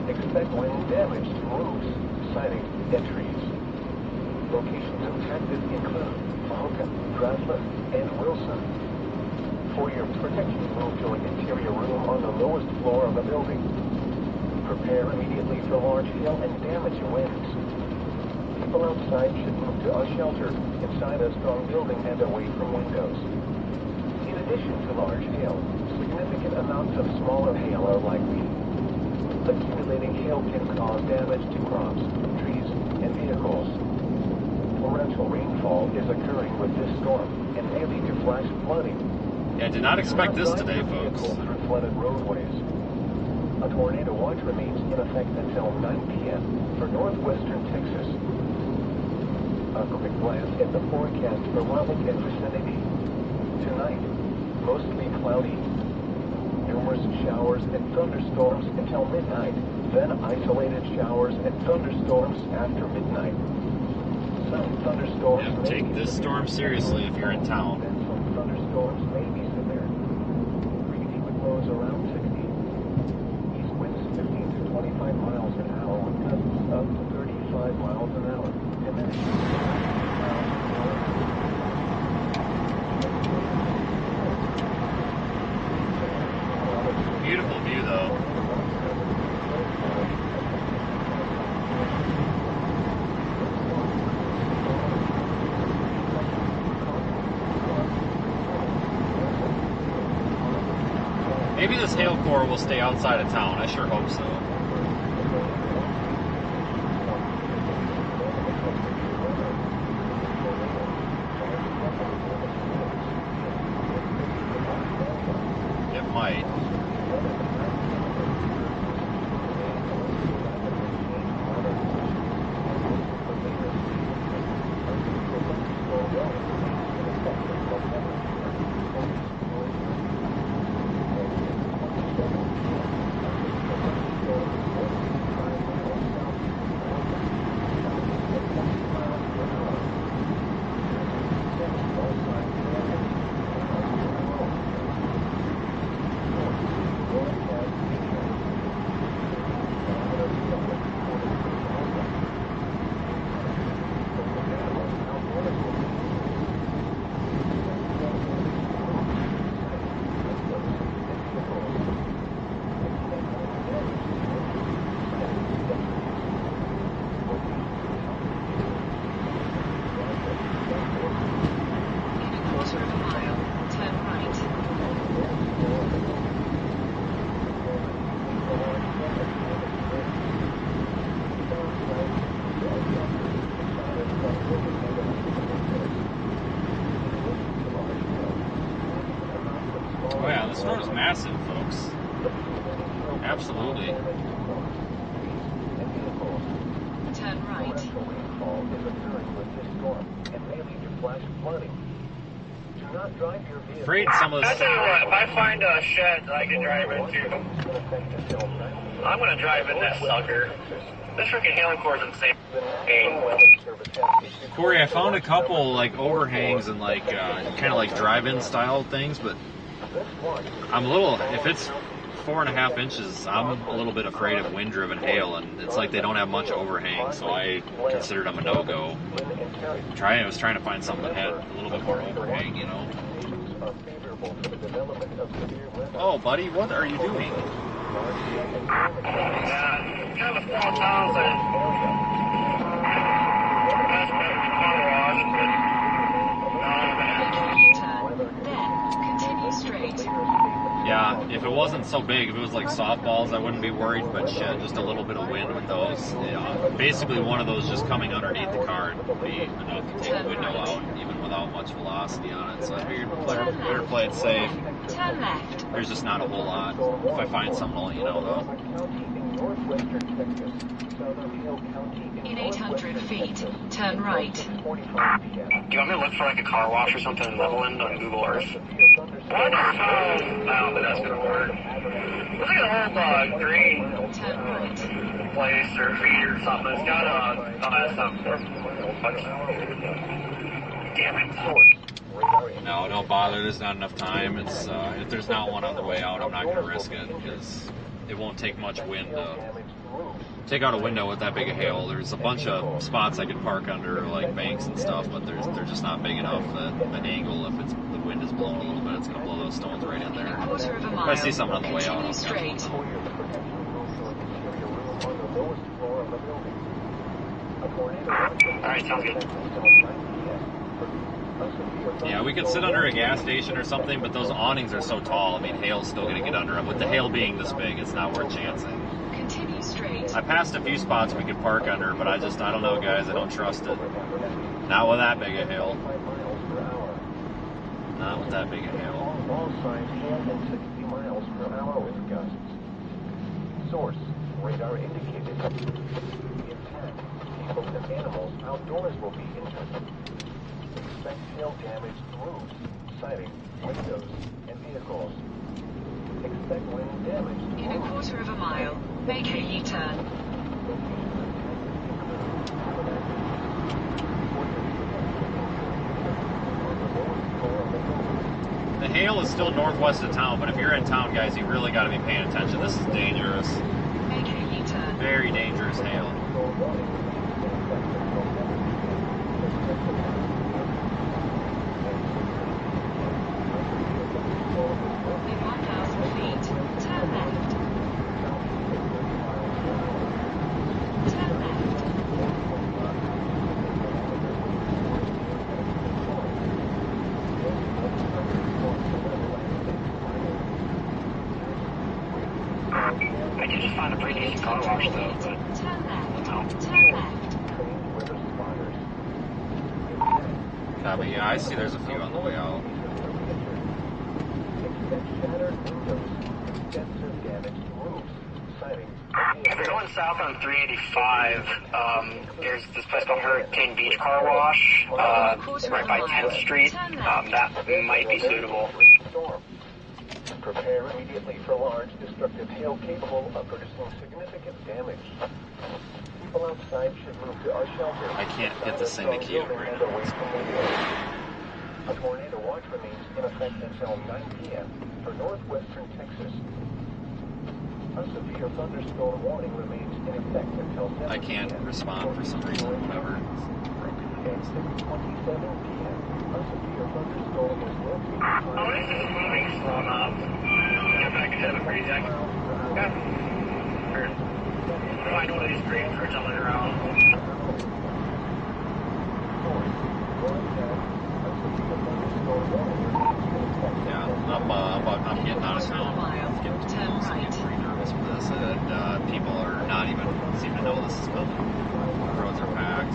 Expect wind damage to roofs, siding, and trees. Locations impacted include Tahoka, Grassland, and Wilson. For your protection, move to an interior room on the lowest floor of the building. Prepare immediately for large hail and damaging winds. People outside should move to a shelter inside a strong building and away from windows. In addition to large hail, significant amounts of smaller hail are likely. Accumulating hail can cause damage to crops, trees, and vehicles. Torrential rainfall is occurring with this storm and may lead to flash flooding. Yeah, did not expect this today, folks. Through flooded roadways. A tornado watch remains in effect until 9 p.m. for northwestern Texas. A quick glance at the forecast for Lubbock and vicinity. Tonight, mostly cloudy. Numerous showers and thunderstorms until midnight, then isolated showers and thunderstorms after midnight. Some thunderstorms Yeah, may take be this severe. storm seriously if you're in town. Then some thunderstorms may be severe. Breezy with lows around 60. East wind 25 miles an hour with gusts up to 35 miles an hour. And then Beautiful view, though. Maybe this hail core will stay outside of town. I sure hope so. It might. Oh yeah, this road is massive, folks. Absolutely. Turn right. Afraid some of I this. tell you what, if I find a shed that I can drive into, I'm gonna drive in that sucker. This freaking hailing core is insane. Corey, I found a couple like overhangs and like kind of like drive-in style things, but I'm a little. If it's 4.5 inches, I'm a little bit afraid of wind-driven hail, and it's like they don't have much overhang, so I considered them a no-go. I was trying to find something that had a little bit more overhang, you know. Oh, buddy, what are you doing? Yeah, kind of a small town, so that's better than car wash, but U-turn. Then continue straight. Yeah, if it wasn't so big, if it was like softballs, I wouldn't be worried, but shit, just a little bit of wind with those. Yeah, basically one of those just coming underneath the car would be enough to take the window out, even without much velocity on it, so I figured better play it safe. Turn left. There's just not a whole lot. If I find something, I'll let you know, though. In 800 feet, turn right. do you want me to look for like a car wash or something in Leveland on Google Earth? I never found that that's gonna work. Looks like a whole green Turn right. place or feed or something. It's got that's not damn it. No, don't bother. There's not enough time. It's if there's not one on the way out, I'm not going to risk it because it won't take much wind to take out a window with that big of hail. There's a bunch of spots I could park under, like banks and stuff, but they're just not big enough. The angle, if the wind is blowing a little bit, it's going to blow those stones right in there. Quarter of a If mile. I see something on the way out, I'll Continue catch straight. one. Alright, sounds good. Yeah, we could sit under a gas station or something, but those awnings are so tall. I mean, hail's still going to get under them. With the hail being this big, it's not worth chancing. Continue straight. I passed a few spots we could park under, but I don't know, guys. I don't trust it. Not with that big a hail. Not with that big a hail. All signs 60 miles per hour with gusts. Source, radar indicated. Intent, people and animals outdoors will be injured. Expect hail damage to roofs, siding, windows, and vehicles. Expect wind damage to In a quarter of a mile, make a U-turn. The hail is still northwest of town, but if you're in town, guys, you really got to be paying attention. This is dangerous. Make a U-turn. Very dangerous hail. In 1,000 feet, turn left. Turn left. I did just find a pretty decent car wash though, but Turn left. no. Turn left. Copy. Yeah, I see there's a few on the way out. If you're going south on 385, there's this place called Hurricane Beach Car Wash, right by 10th Street. That might be suitable. Prepare immediately for large destructive hail capable of producing significant damage. People outside should move to our shelter. I can't get the syndicate right And now. away from the windows. A tornado watch remains in effect until 9 p.m. for northwestern Texas. A severe thunderstorm warning remains in effect until 7 I can't p.m. respond for some reason. Whatever. It's broken. At 6:27 p.m. A severe thunderstorm was located. Oh, this is moving slow enough. Get back ahead of it pretty quick. Okay. Weird. Find one of these green for tumbling around. Yeah, I'm getting out of town. I'm getting too close. I'm getting pretty nervous for this. And people are not even seem to know this is coming. The roads are packed.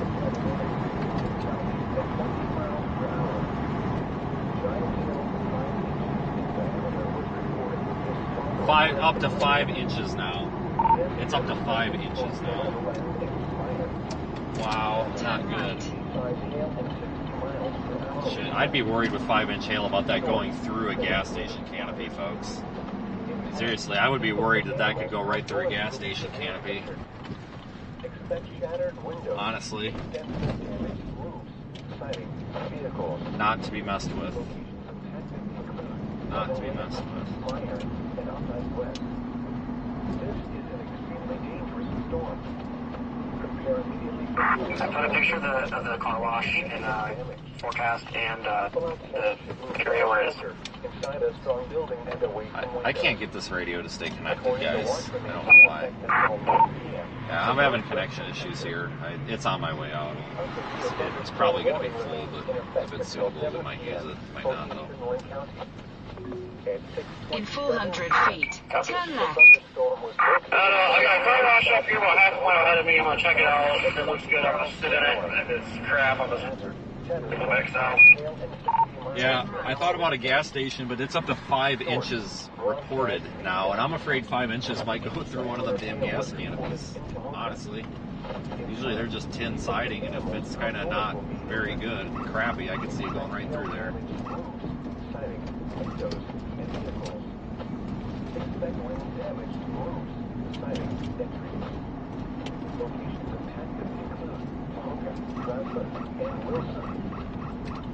Up to 5 inches now. It's up to 5 inches now. Wow, not good. Shit, I'd be worried with 5-inch hail about that going through a gas station canopy, folks. Seriously, I would be worried that that could go right through a gas station canopy. Honestly. Not to be messed with. Not to be messed with. This is an extremely dangerous storm. Prepare immediately for I put a picture of the car wash in forecast and the area where it is. inside a strong building and away from I can't get this radio to stay connected, guys. I don't know why. Yeah, I'm having connection issues here. It's on my way out. It's probably going to be full, but if it's suitable, we might use it. Might not, though. In 400 feet, turn left. I got a car wash up here about half a mile ahead of me. I'm going to check it out. If it looks good, I'm going to sit in it. If it's crap, I'm going to go back south. Yeah, I thought about a gas station, but it's up to 5 inches reported now, and I'm afraid 5 inches might go through one of them damn gas canopies, honestly. Usually they're just tin siding, and if it's kind of not very good and crappy, I could see it going right through there.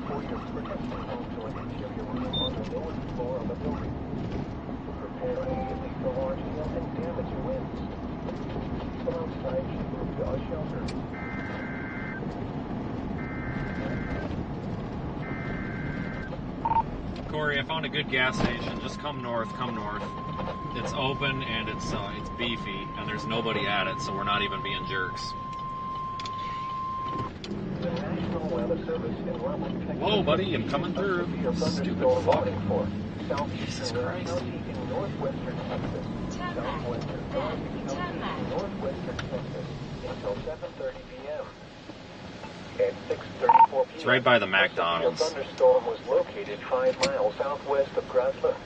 For your protection, move to an interior room on the lowest floor of the building. Prepare immediately for large hail and damage winds. People outside should move to our shelter. Corey, I found a good gas station. Just come north, come north. It's open and it's beefy, and there's nobody at it, so we're not even being jerks. The National Weather Service in Leveland, Texas. Whoa, buddy, I'm coming through. Stupid fuck. Jesus Southeastern Christ. County in northwestern Texas. Turn left. Southwestern Then, County turn in left. northwestern Texas until 7:30 p.m. At 6:34 p.m. It's right by the A McDonald's. thunderstorm was located 5 miles southwest of Grassland.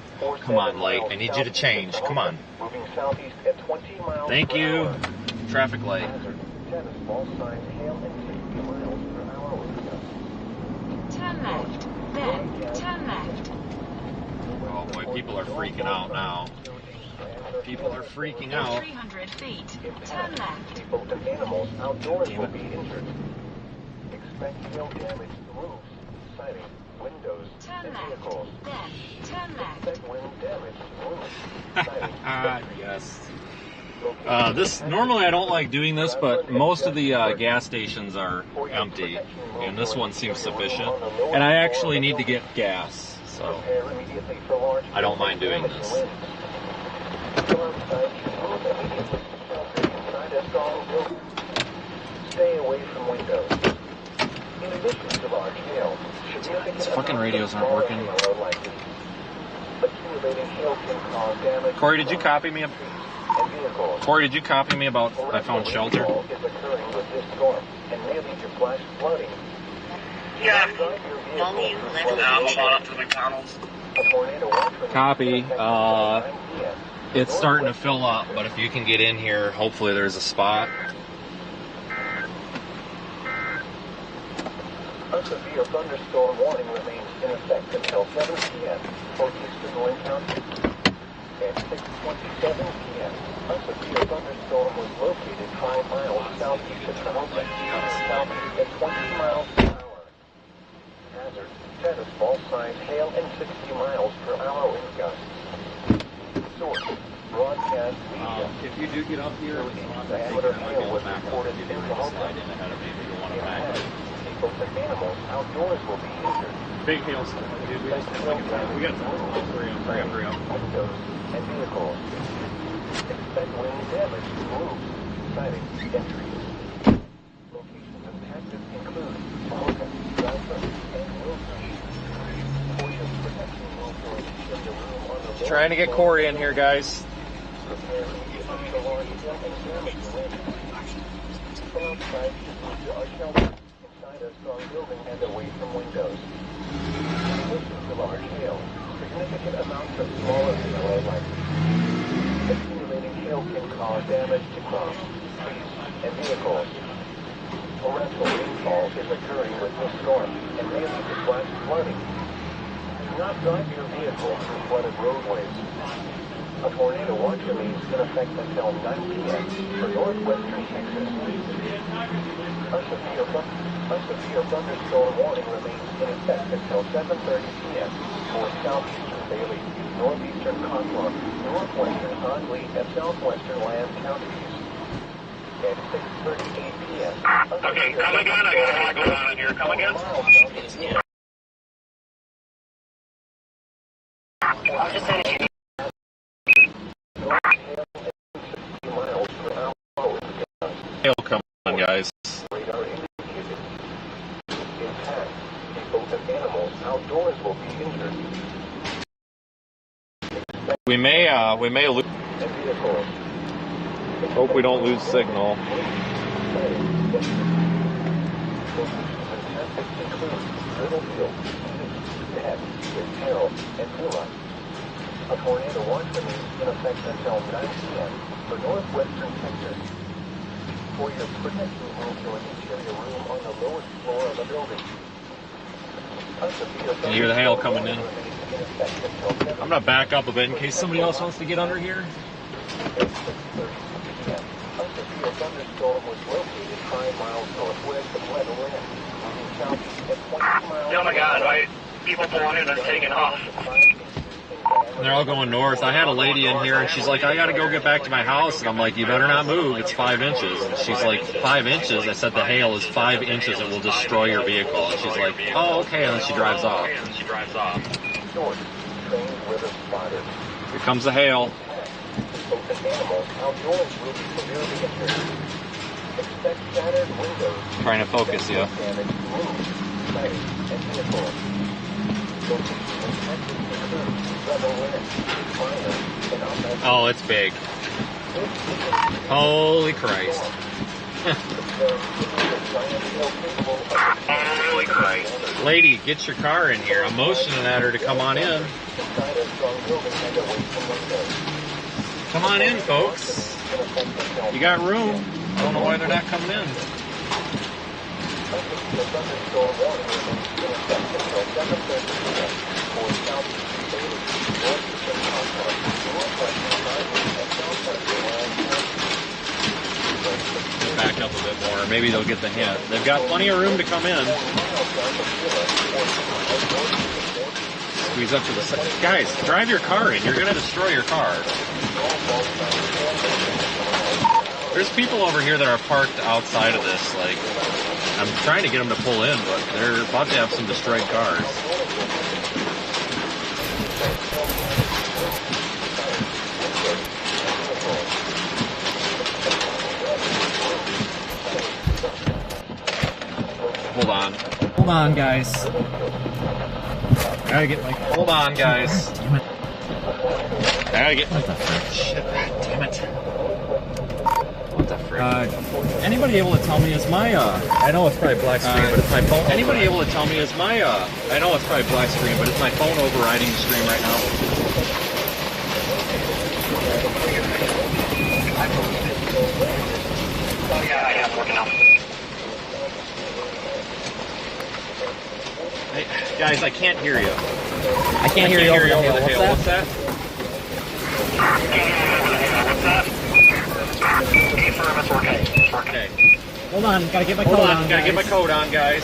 Come on, light. I need you to change. Come on. Moving southeast at 20 miles Thank per you. hour. Traffic light. Hazard. Tennis ball signs hail and 60 miles per hour with us. Turn left. Then, turn left. Oh boy, people are freaking out now. People are freaking In out. 300 feet, turn left. People and animals outdoors will be injured. Expect hail damage to roofs, siding, windows, Turn and left. vehicles. Then, turn left. Expect wind damage to roofs, siding, Yes. This normally I don't like doing this, but most of the gas stations are empty, and this one seems sufficient. And I actually need to get gas, so I don't mind doing this. Stay away from windows. In addition to large hail, These fucking radios aren't working. accumulating hail can cause damage. Corey, did you copy me? Corey, did you copy me about I found shelter? Is occurring with this storm and may lead to flash flooding. Yeah. Only you left. Now I'm about up to the McDonald's. A tornado watch remains Copy. in effect until 9 p.m. It's starting to fill up, but if you can get in here, hopefully there's a spot. A severe thunderstorm warning remains in effect until 7 p.m. for eastern Wayne County. At 6:27 p.m., a severe thunderstorm was located 5 miles southeast of Tacoma, southeast at 20 miles per hour. Hazard: tennis ball size hail and 60 miles per hour wind gusts. Source: broadcast media. If you do get up here, Diameter hail was reported in Tacoma. People and animals outdoors will be injured. Big hailstorm, dude. We got hurry up. Windows and vehicles. Expect wind damage to roofs, siding, and trees. Locations impacted include Tacoma, Leveland, and Waelti. Portions protection will for interior room on the Trying to get Corey in here, guys. Prepare immediately for large hail and damage to wind. From outside, move to our shelter. Inside a strong building and away from windows. In addition to large hail, significant amounts of smaller hail are likely. Accumulating hail can cause damage to crops, trees, and vehicles. Torrential rainfall is occurring with this storm and may lead to flash flooding. Do not drive your vehicle through flooded roadways. A tornado watch remains in effect until 9 p.m. for northwestern Texas. A severe thunderstorm warning remains in effect until 7:30 p.m. for southeastern Bailey, northeastern Conroe, northwestern Conley, and southwestern Land counties. At 6:38 p.m. Okay, come again. I got a lot going on in here. Come again. I'm just saying. Hail coming on, guys. Radar indicated. Impact. People and animals outdoors will be injured. We may lose. And vehicles. Hope we don't lose signal. A tornado watch remains in effect until 9 p.m. for northwestern Texas. For your protection, move to an interior room on the lowest floor of the building. You hear the hail coming in. I'm gonna back up a bit in case somebody else wants to get under here. A severe thunderstorm was located 5 miles northwest of Leveland, moving southeast at 20 miles. Oh my God! Right? People pulling in and taking off. And they're all going north. I had a lady in here, and she's like, I gotta go get back to my house. And I'm like, you better not move. It's 5 inches. And she's like, 5 inches? I said, the hail is 5 inches. It will destroy your vehicle. And she's like, oh, okay. And then she drives off. Here comes the hail. Trying to focus you. Oh, it's big. Holy Christ. Holy Christ. Lady, get your car in here. I'm motioning at her to come on in. Come on in, folks. You got room. I don't know why they're not coming in. Back up a bit more. Maybe they'll get the hint. They've got plenty of room to come in. Squeeze up to the side. Guys, drive your car in. You're going to destroy your car. There's people over here that are parked outside of this. Like, I'm trying to get them to pull in, but they're about to have some destroyed cars. Hold on. Hold on, guys. I gotta get my... Hold on, guys. Damn it. I gotta get... What the frick? Shit, damn it. What the frick? Anybody able to tell me, is my, I know it's probably black screen, but it's my phone... Anybody able to tell me, is my, I know it's probably black screen, but is my phone overriding the stream right now? Oh yeah, it's working out. Hey, guys, I can't hear you. I can't hear you over the hill. What's that? What's that? Confirm it's working. It's working. Okay. Hold on, gotta get my code on. Gotta get my code on, guys.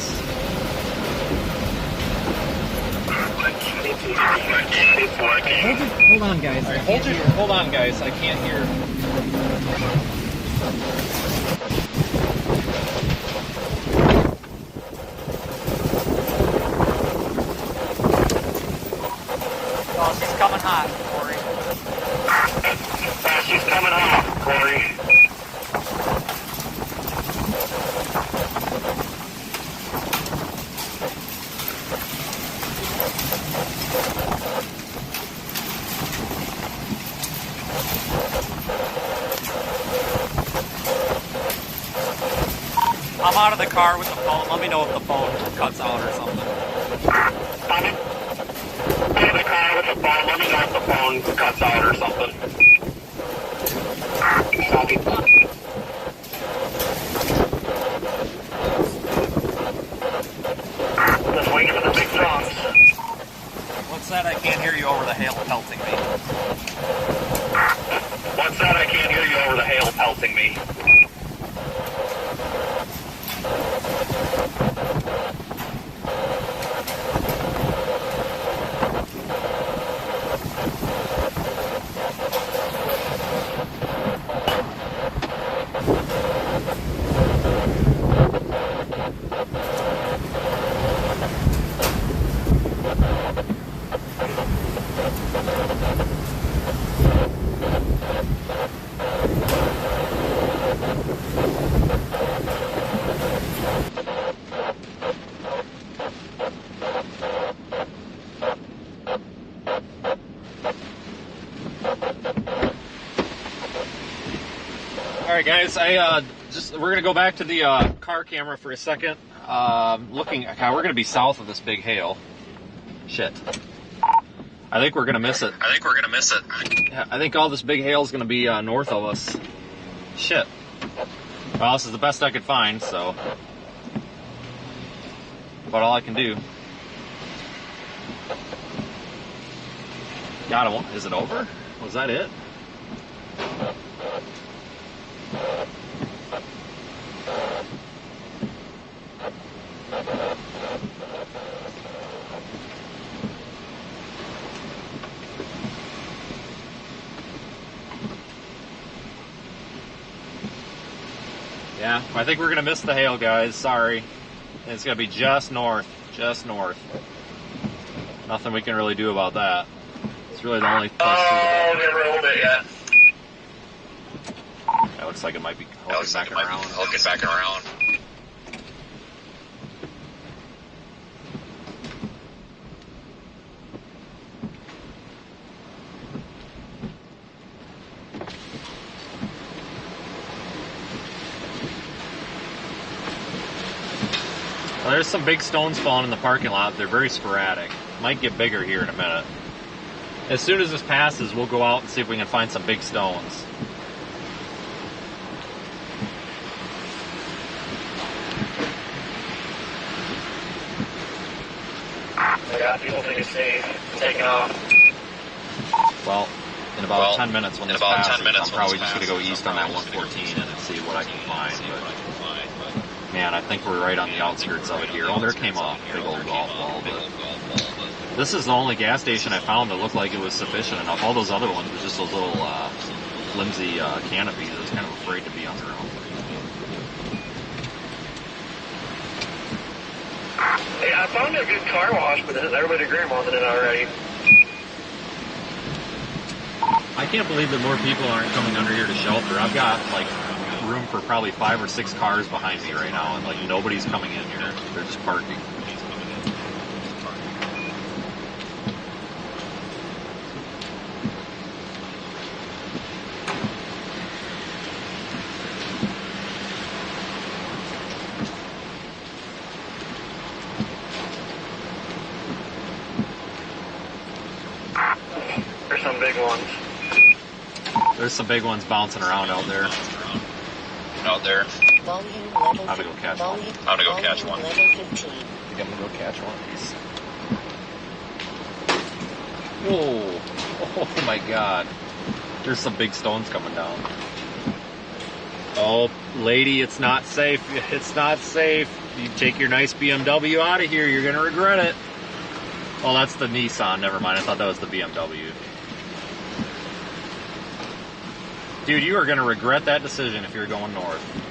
Hold on, guys. All right, hold on, guys. I can't hear. Oh, she's coming hot, Corey. She's coming hot, Corey. I'm out of the car with the phone. Let me know if the phone cuts out or something. I'm in the car with the phone. Let me know if the phone cuts out or something. Copy. Just waiting for the big drums. What's that? I can't hear you over the hail pelting me. What's that? I can't hear you over the hail pelting me. Alright guys, we're gonna go back to the car camera for a second. Okay, we're gonna be south of this big hail. Shit. I think we're gonna miss it. Yeah, I think all this big hail is gonna be north of us. Shit. Well, this is the best I could find, so. About all I can do. God, is it over? Was that it? Yeah, I think we're gonna miss the hail, guys. Sorry. It's gonna be just north. Nothing we can really do about that. It's really the only place Oh, never rolled it yet. That looks like it might be hooking back around. Well, there's some big stones falling in the parking lot. They're very sporadic. Might get bigger here in a minute. As soon as this passes, we'll go out and see if we can find some big stones. Yeah, people think it's safe. Taking off. Well, in about 10 minutes when this passes, I'm probably just going to go east on that 114 and see what I can find. But, man, I think we're right on the outskirts of it here. Oh, there came a big old golf ball. But this is the only gas station I found that looked like it was sufficient enough. All those other ones were just those little flimsy canopies. I was kind of afraid to be under them. Hey, I found a good car wash, but everybody agreeing on it already. I can't believe that more people aren't coming under here to shelter. I've got like room for probably 5 or 6 cars behind me right now, and like nobody's coming in here. They're just parking. There's some big ones. There's some big ones bouncing around out there. Volume level. I'm gonna go catch one. I'm gonna go catch one. Level 15. I think I'm gonna go catch one of these. Whoa! Oh my God! There's some big stones coming down. Oh, lady, it's not safe. It's not safe. You take your nice BMW out of here, you're gonna regret it. Oh, that's the Nissan. Never mind. I thought that was the BMW. Dude, you are gonna regret that decision if you're going north.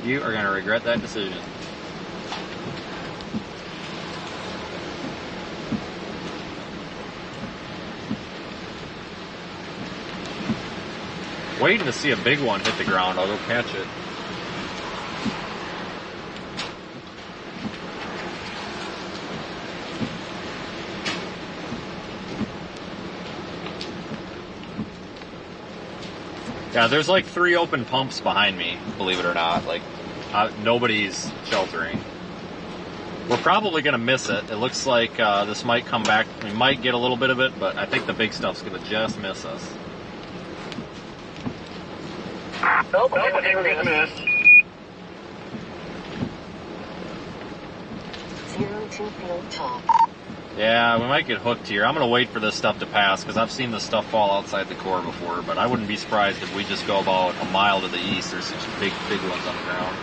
You are going to regret that decision. Waiting to see a big one hit the ground. I'll go catch it. Yeah, there's like 3 open pumps behind me, believe it or not. Like, nobody's sheltering. We're probably going to miss it. It looks like this might come back. We might get a little bit of it, but I think the big stuff's going to just miss us. Nope, I think we're going to miss. 0 to field top. Yeah, we might get hooked here. I'm going to wait for this stuff to pass because I've seen this stuff fall outside the core before, but I wouldn't be surprised if we just go about a mile to the east. There's such big ones on the ground.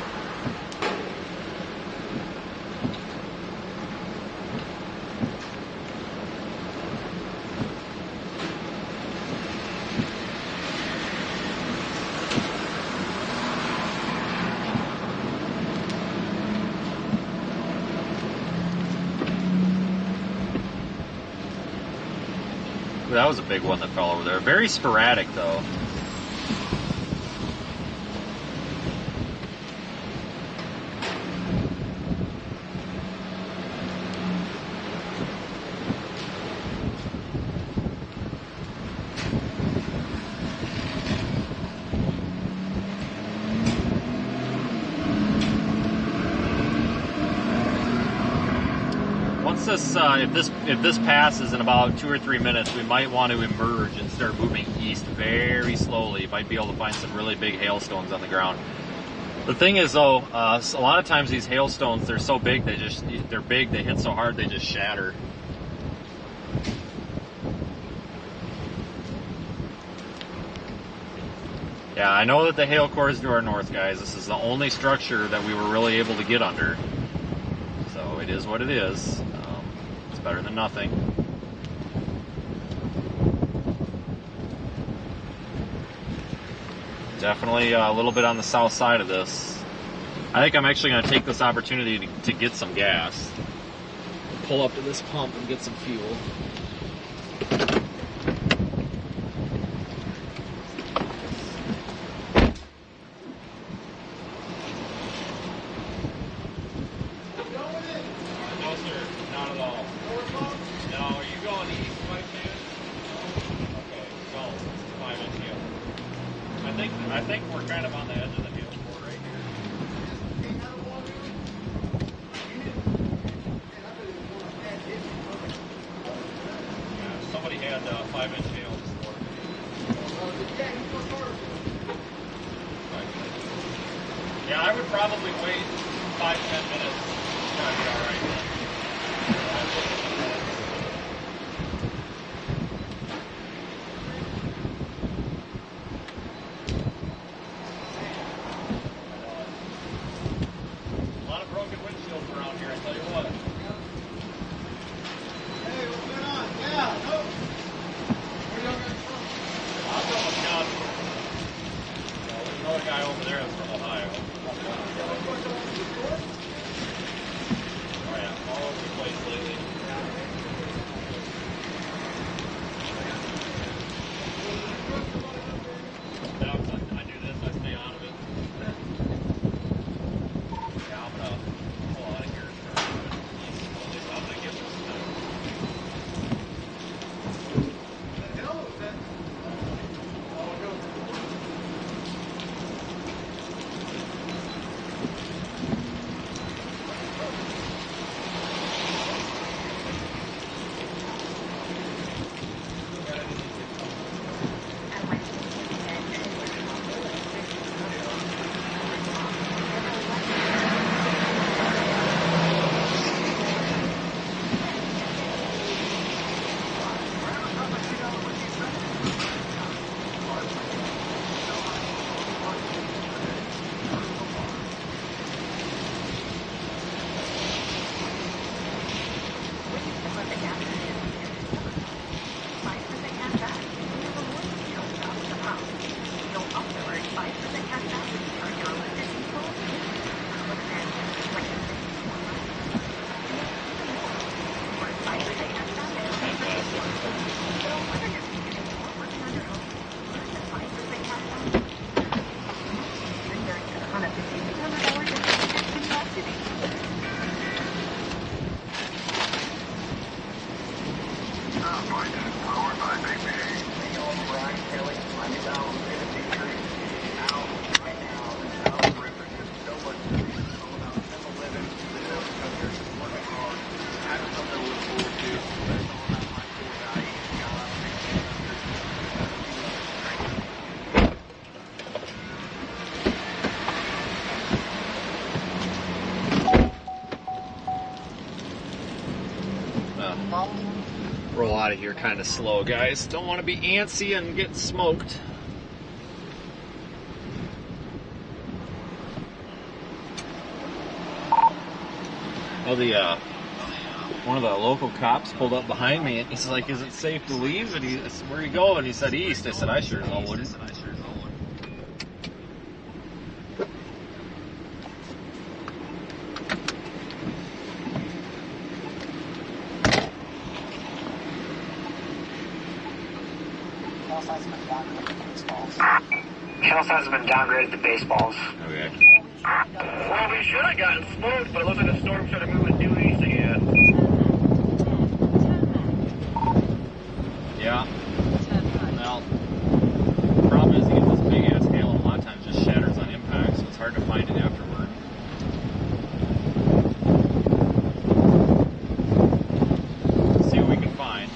That was a big one that fell over there. Very sporadic, though. If this passes in about 2 or 3 minutes, we might want to emerge and start moving east very slowly. You might be able to find some really big hailstones on the ground. The thing is, though, a lot of times these hailstones, they're so big, they're big, they hit so hard, they just shatter. Yeah, I know that the hail core is to our north, guys. This is the only structure that we were really able to get under. So it is what it is. Better than nothing. Definitely a little bit on the south side of this. I think I'm actually going to take this opportunity to get some gas. Pull up to this pump and get some fuel. I think we're kind of on the edge of the hill core right here. Yeah, somebody had 5-inch hail this morning. Yeah, I would probably wait 5-10 minutes to try to get all right then. out of here kind of slow, guys. Don't want to be antsy and get smoked. Well, one of the local cops pulled up behind me, and he's like, "Is it safe to leave?" And I said, "Where you going?" And he said, "East." I said, "I sure as hell wouldn't." Shell size has been downgraded to baseballs. Okay. Well, we should have gotten smoked, but it looks like the storm started moving due east again. Yeah. Well, the problem is you get this big ass hail, and a lot of times just shatters on impact, so it's hard to find it afterward. Let's see what we can find.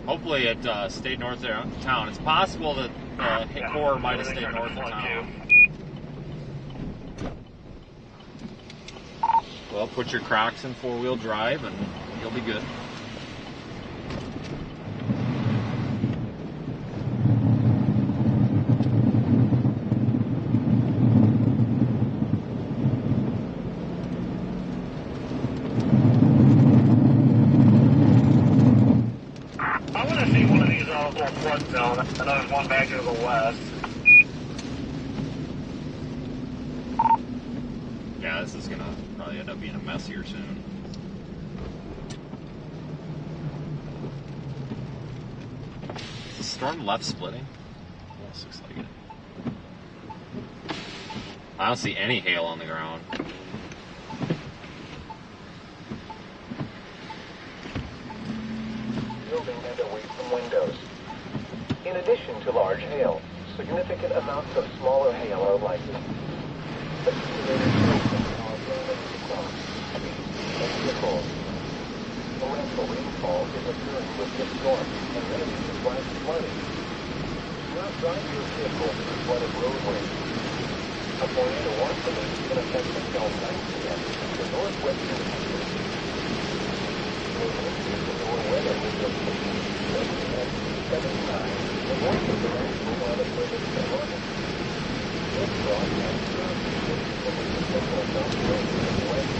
Hopefully it stayed north of town. It's possible that the core might have stayed north of town. Well, put your Crocs in four-wheel drive and you'll be good. Flood zone, and there's one back to the west. Yeah, this is gonna probably end up being a mess here soon. Is the storm left splitting? Almost looks like it. I don't see any hail on the ground. Building and away from windows. In addition to large hail, significant amounts of smaller hail are likely. Accumulated hail are buildings across streets and vehicles. Torrential rainfall is occurring with this storm and may be flash flooding. Do not drive your vehicle through flooded roadways. A tornado warning remains in effect until 9 p.m. in the northwestern region. Weather with location 79. The voice of the National Weather Service in Oregon. This broadcast transmission from the Pacific Southwest and West.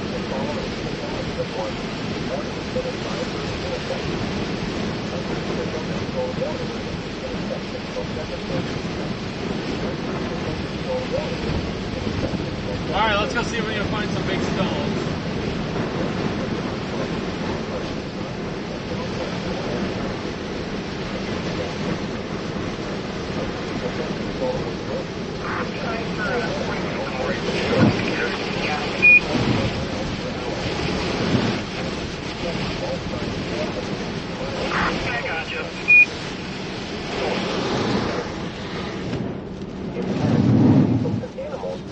The following signals report warning that advisory in effect. Under the conventional warning remains in effect until 7:30. Alright, let's go see if we can find some big stones.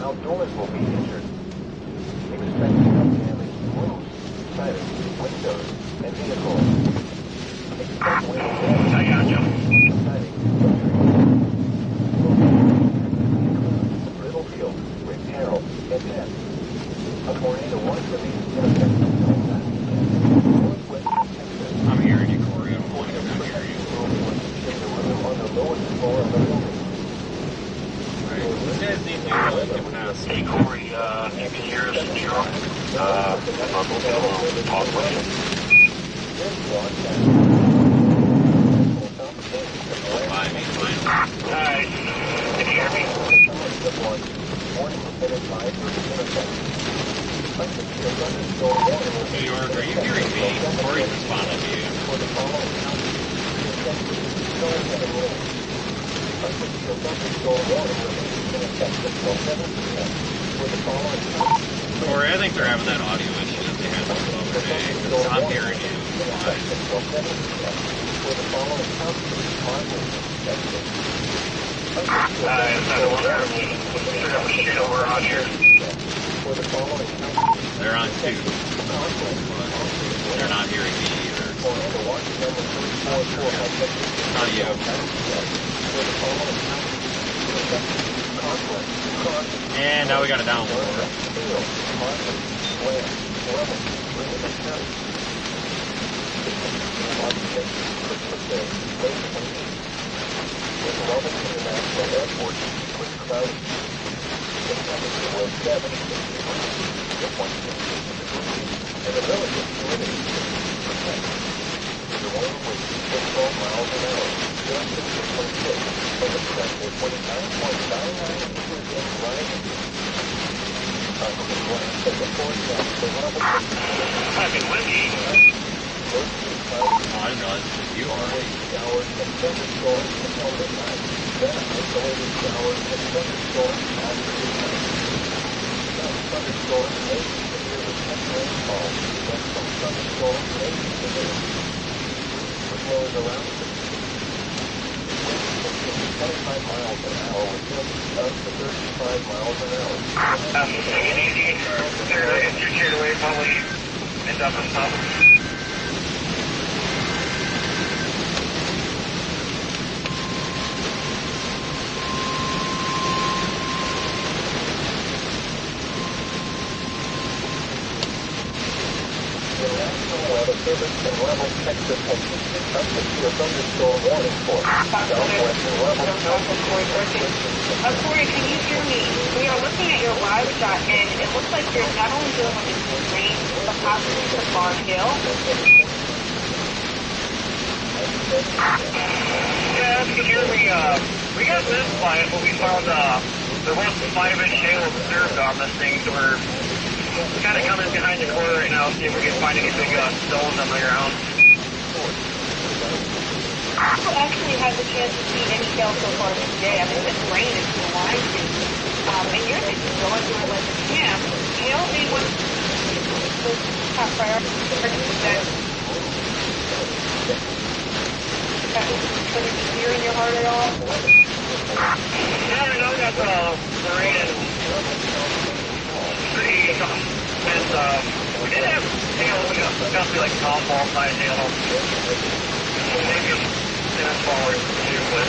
Outdoors will be injured. Expecting damage to roofs, siding, windows, and vehicles. Expect wind damage to siding, brittle field, repair, and death. A tornado warning remains in effect until 9 p.m. Northwestern Texas. I'm hearing you, Corey. I don't think I'm not hearing you. In the room on the lowest floor of the building. These guys need to really get past. Hey, Corey, you can hear us in New York? Possibly. By me, fine. Hi, can you hear me? New York, are you hearing me? Corey's responding to you. Corey, I think they're having that audio issue that they had the other day, because I'm hearing you. We're on here. They're on too. They're not hearing me either. Not you. And now we got a downpour. Fucking windy. Oh, I didn't realize it was you already. Take it easy. If you're carried away, probably end up in something. Corey, can you hear me? We are looking at your live shot, and it looks like you're not only dealing with the rain, but possibly the far hill. Yeah, that's good here. We got this by it, but we found there was 5-inch hail observed on this thing, so we're kind of coming behind the corner right now, see if we can find any big stones on the ground. Who actually has a chance to see any hail so far today? I mean, this rain is blinding. And you're just going through it like a champ. Hail may one the top priority that was going to be fear in your heart at all? Yeah, I know that the rain is pretty tough. And we did have hail, we got to be like softball size hail. Maybe tennis ball or two, but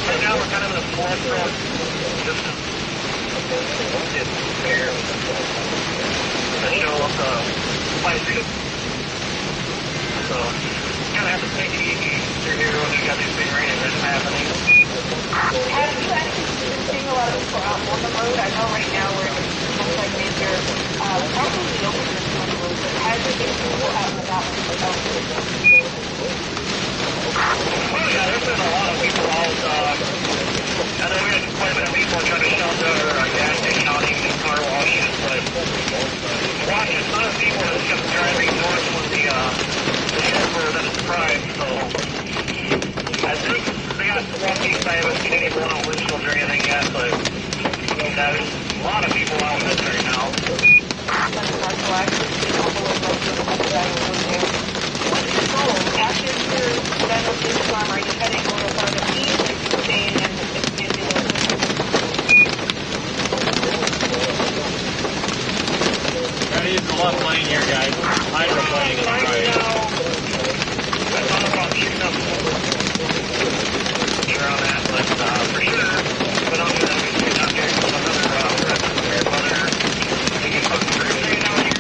right now we're kind of in a flush zone. Just it's here. To show up the spicy. So kind of have to take it easy through here when we got these big rain events happening. Have you actually been seeing a lot of people out on the road? I know right now we're in like major, probably the open on the road, but has there been people out and about? Oh yeah, there's been a lot of people out. I know we had quite a bit of people trying to shelter gas station outings and car washes, but watching a ton of people that kept driving north when the shelter was at a surprise, so I think they got lucky because I haven't seen any blown windshields or anything yet, but there's a lot of people out with it right now. What's your goal? After your dental storm, are you heading a little further east or staying in the Gotta use the left lane here, guys. Hydroplaning is right. I thought about shooting up around that, but for sure, but I'm going to be out here with another grandmother. You can put some tree down here.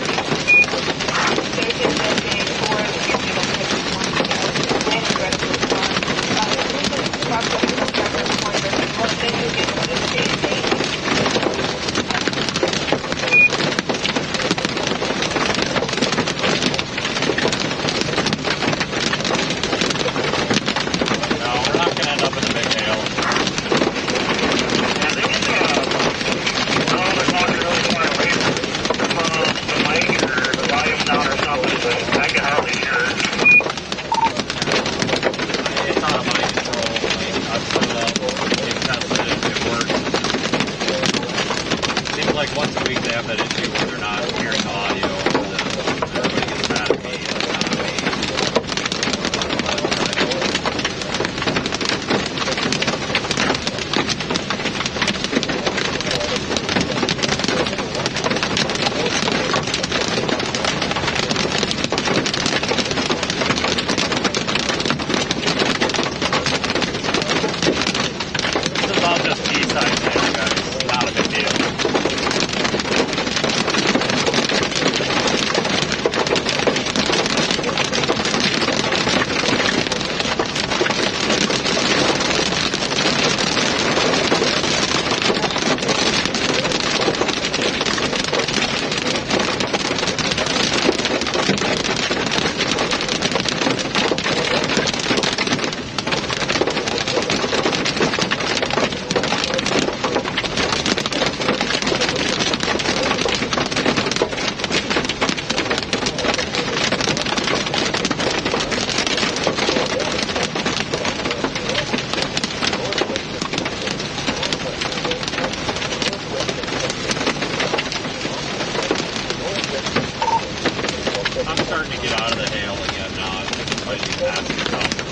I'm starting to get out of the hail again now. I think it's by these nasty covers.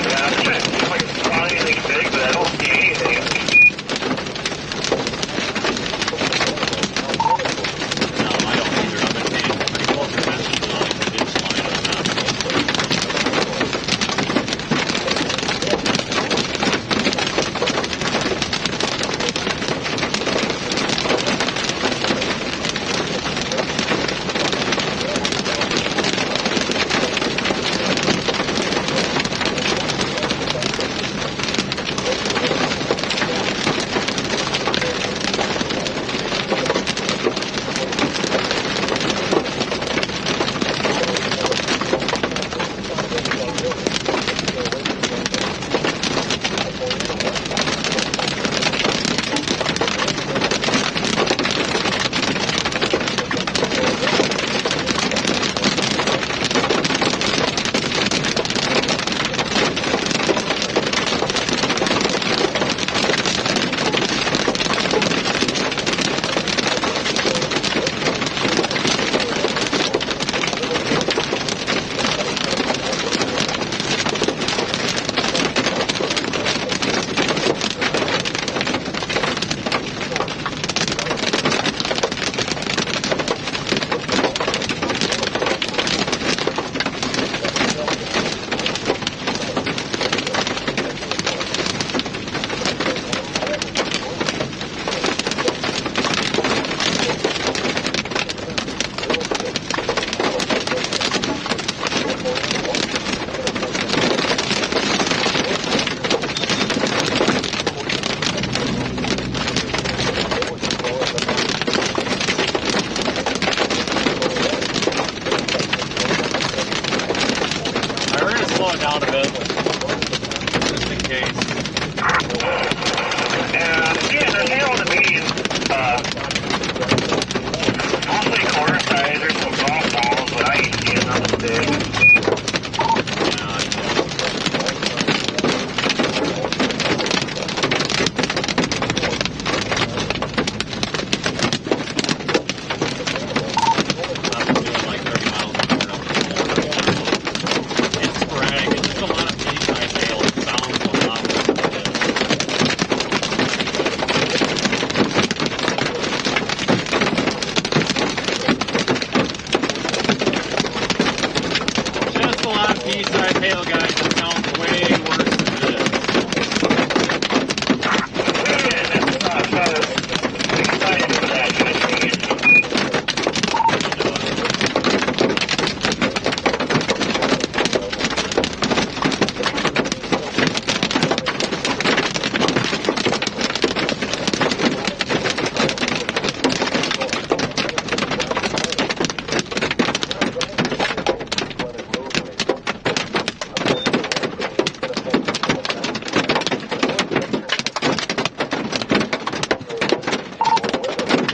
Yeah, I'm trying to see if I can spot anything big, but I don't see anything. No, I don't either. I've been paying pretty close attention to the ditch line on that. Down a bit, just in case. Yeah, there's hair on the median. Mostly corner size. There's some golf balls, but I ain't seeing nothing big. I'm doing like 30 miles an hour up the shoulder. It's sporadic. It's just a lot of pea-sized hail. It sounds a lot worse than it is. Just a lot of pea-sized hail, guys. It sounds way worse than it is. Excited for that.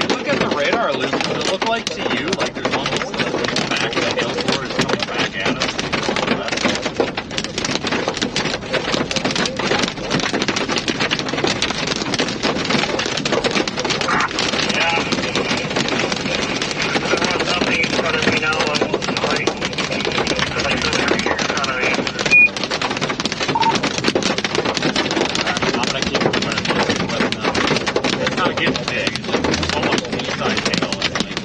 Look at the radar loop. Does it look like to you like there's almost like the back of the hail core is coming back at us? Yeah. There's nothing in front of me now. Like really here in front of me. I'm gonna keep moving it but it's not getting big. It's just so much pea-sized hail. It's like,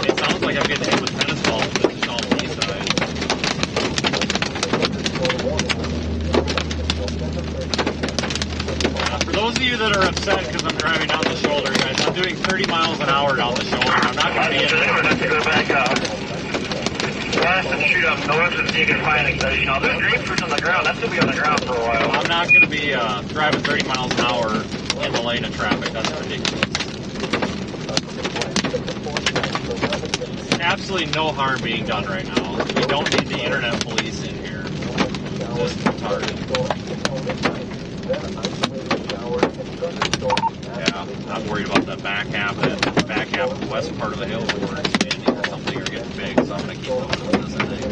it sounds like I'm getting hit with tennis balls, but it's just all pea-sized. For those of you that are upset because I'm driving down the shoulder, guys, I'm doing 30 miles an hour down the shoulder. I'm not going to be in We're going to go back up. Blast and shoot up north and see if you can find it. You know, there's grapefruit on the ground. That's going to be on the ground for a while. I'm not going to be driving 30 miles an hour in the lane of traffic. That's ridiculous. Absolutely no harm being done right now. We don't need the internet police in here. Just retarded. Yeah, I'm worried about the back half of it. The back half of the west part of the hill where we're expanding or something or getting big, so I'm going to keep going with this, I think.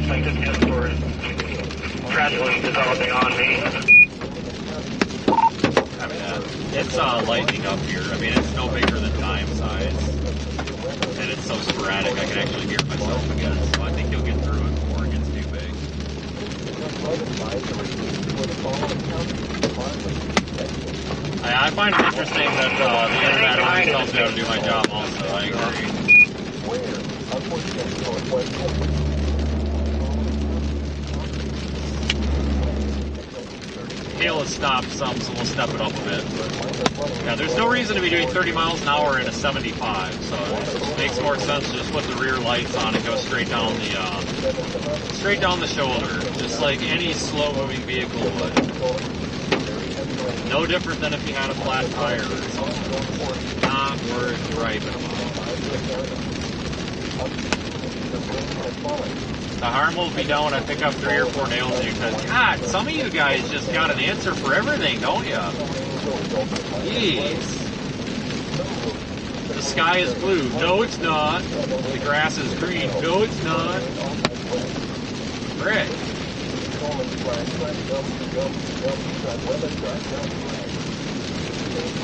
like this hail storm is gradually developing on me. I mean, it's lightning up here. I mean, it's no bigger than dime size. And it's so sporadic, I can actually hear myself again. So I think you'll get through it before it gets too big. I find it interesting that the internet always tells me how to do my job also. I agree. Hail has stopped some, so we'll step it up a bit. Yeah, there's no reason to be doing 30 miles an hour in a 75, so it makes more sense to just put the rear lights on and go straight down the shoulder, just like any slow-moving vehicle would. No different than if you had a flat tire or something. Not worth driving about. The harm will be done when I pick up 3 or 4 nails in you, because, God, some of you guys just got an answer for everything, don't you? Jeez. The sky is blue. No, it's not. The grass is green. No, it's not. Frick.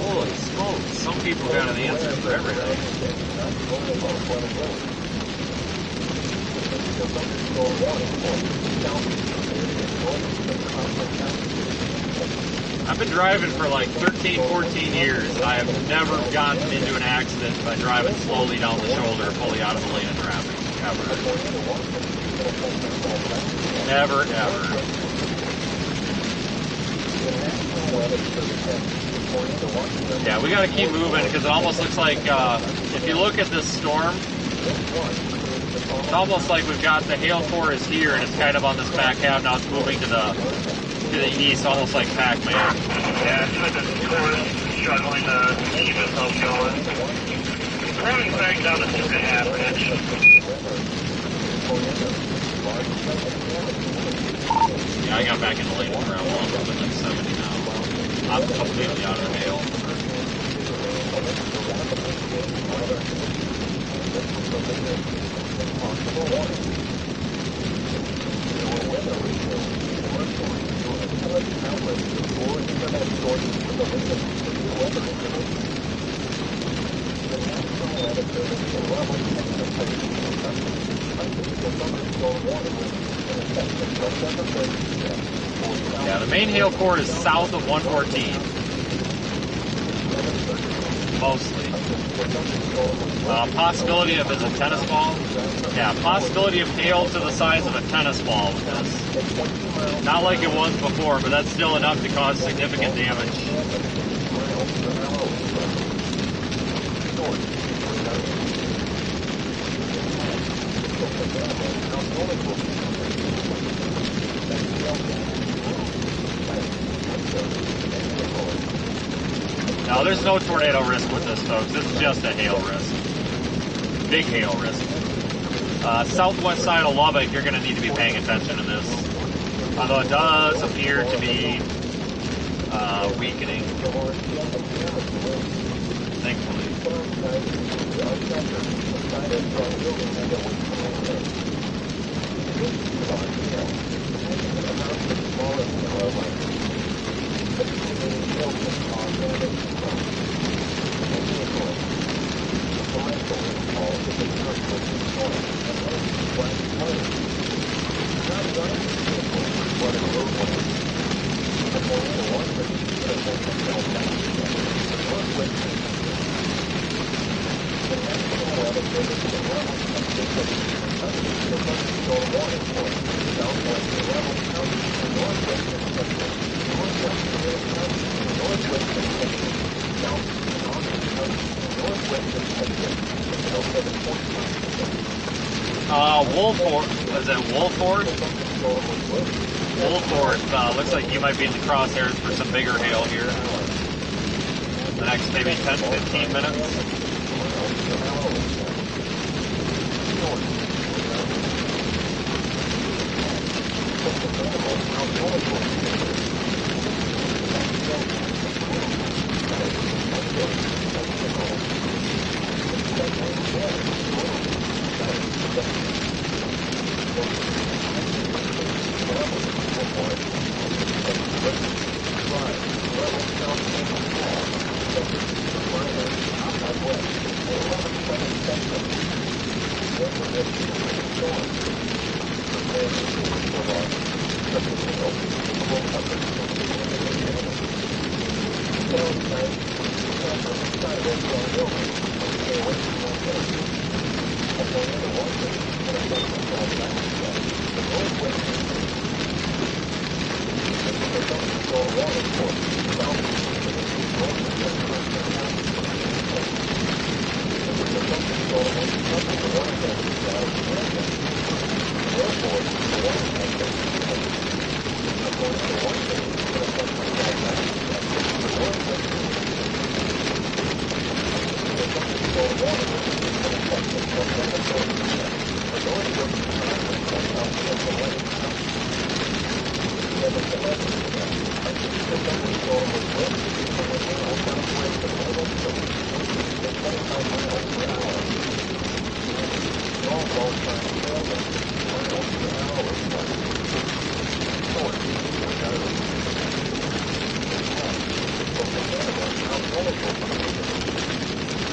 Holy smokes, some people got an answer for everything. I've been driving for like 13, 14 years. I have never gotten into an accident by driving slowly down the shoulder, fully out of the lane of traffic. Ever. Never, ever. Yeah, we gotta keep moving because it almost looks like, if you look at this storm, it's almost like we've got the hail core is here and it's kind of on this back half. Now it's moving to the east, almost like Pac-Man. Yeah, it's like the core is struggling to keep itself going. Running back down to 2.5 inch. Yeah, I got back in the lane for around 170 now. I'm completely out of the hail. Yeah, the main hail core is south of 114. Mostly. Possibility of is a tennis ball. Yeah, possibility of hail to the size of a tennis ball with this. Not like it was before, but that's still enough to cause significant damage. No, there's no tornado risk with this, folks. This is just a hail risk. Big hail risk. Southwest side of Lubbock, you're going to need to be paying attention to this. Although it does appear to be weakening. Thankfully. Wolford? Wolford, looks like you might be in the crosshairs for some bigger hail here. The next maybe 10-15 minutes.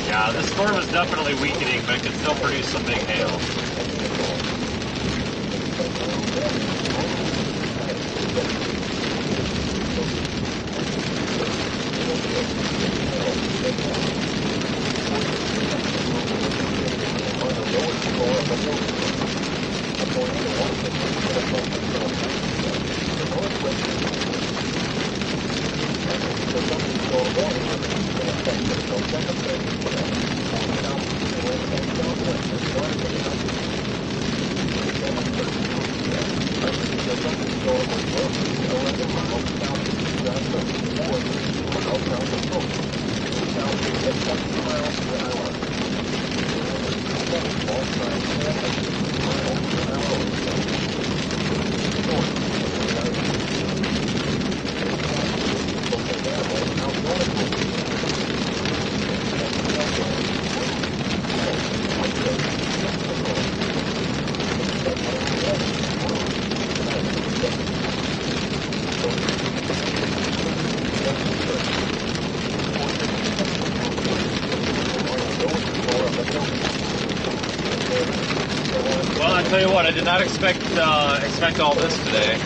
Yeah, this storm is definitely weakening, but it can still produce some big hail. Well, I tell you what, I did not expect all this today.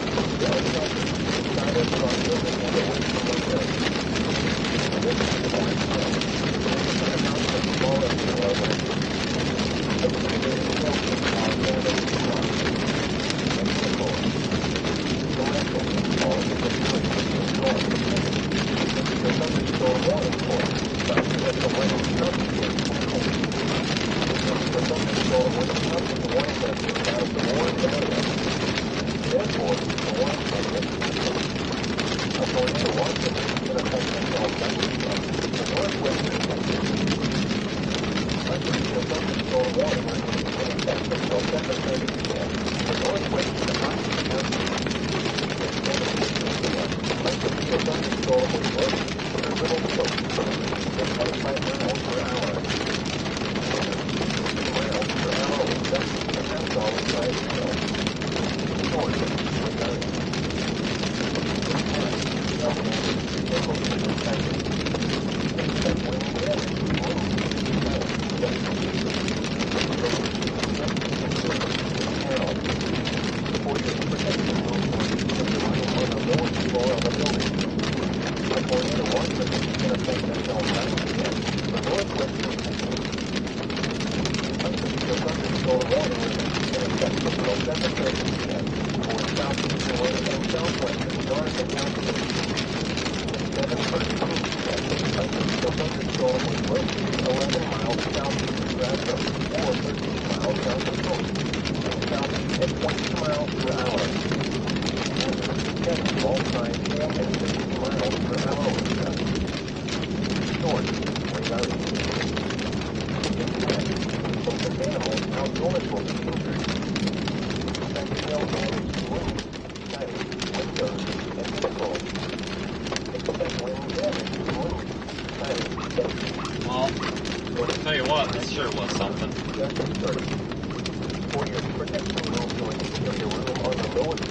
Tell you what, this sure was something.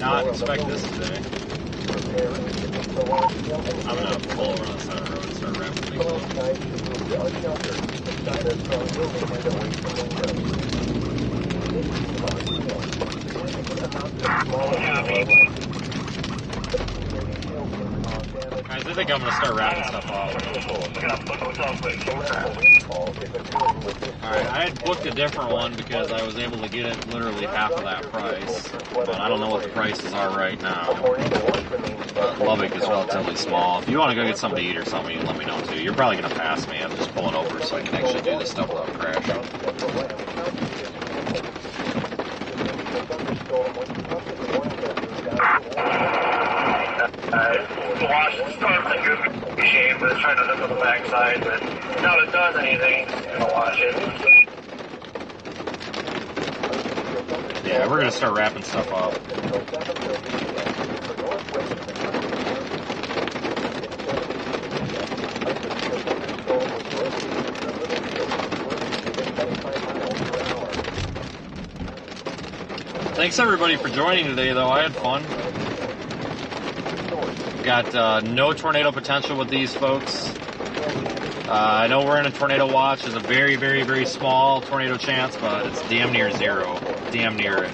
Not expect this today. I'm gonna pull over on the side of the road and start rapidly guys, I think I'm gonna start wrapping stuff up. Alright, I had booked a different one because I was able to get it literally half of that price. But I don't know what the prices are right now. But Lubbock is relatively small. If you want to go get something to eat or something, you can let me know too. You're probably gonna pass me. I'm just pulling over so I can actually do this stuff without crashing. Wash the storm like a shame, but it's trying to look on the backside, but now it does anything, it's gonna wash it. Yeah, we're gonna start wrapping stuff up. Thanks everybody for joining today, though. I had fun. Got no tornado potential with these folks. I know we're in a tornado watch. There's a very, very, very small tornado chance, but it's damn near zero. Damn near it.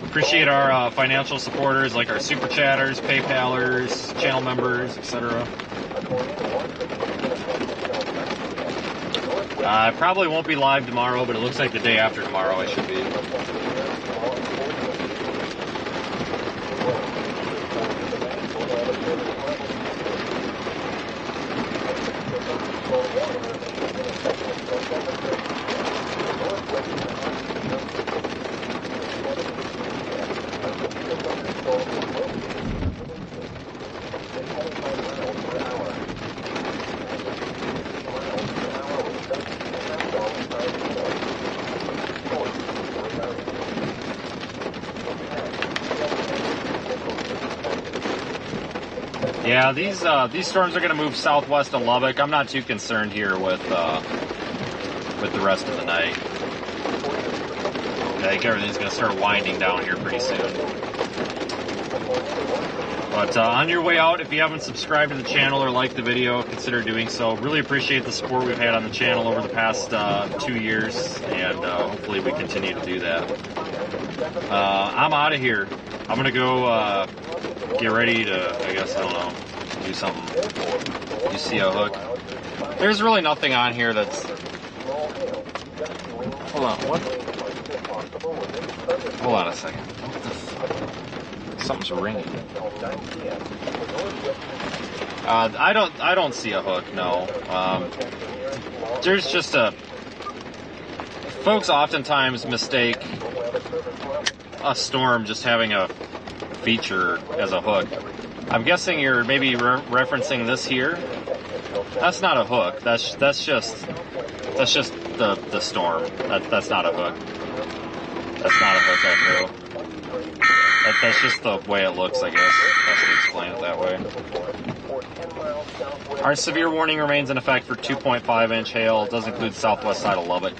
Appreciate our financial supporters like our super chatters, PayPalers, channel members, etc. I probably won't be live tomorrow, but it looks like the day after tomorrow I should be. Yeah, these storms are going to move southwest of Lubbock. I'm not too concerned here with the rest of the night. I think everything's going to start winding down here pretty soon. But on your way out, if you haven't subscribed to the channel or liked the video, consider doing so. Really appreciate the support we've had on the channel over the past 2 years, and hopefully we continue to do that. I'm out of here. I'm going to go get ready to, I guess, I don't know, do something. You see a hook? There's really nothing on here that's... Hold on, what? Hold on a second. What the Something's ringing. I don't see a hook, no. There's just a... Folks oftentimes mistake a storm just having a feature as a hook. I'm guessing you're maybe referencing this here. That's not a hook. That's just the storm. That's not a hook. That's not a hook I threw. That's just the way it looks, I guess. Best to explain it that way. Our severe warning remains in effect for 2.5-inch hail. It does include southwest side of Lubbock.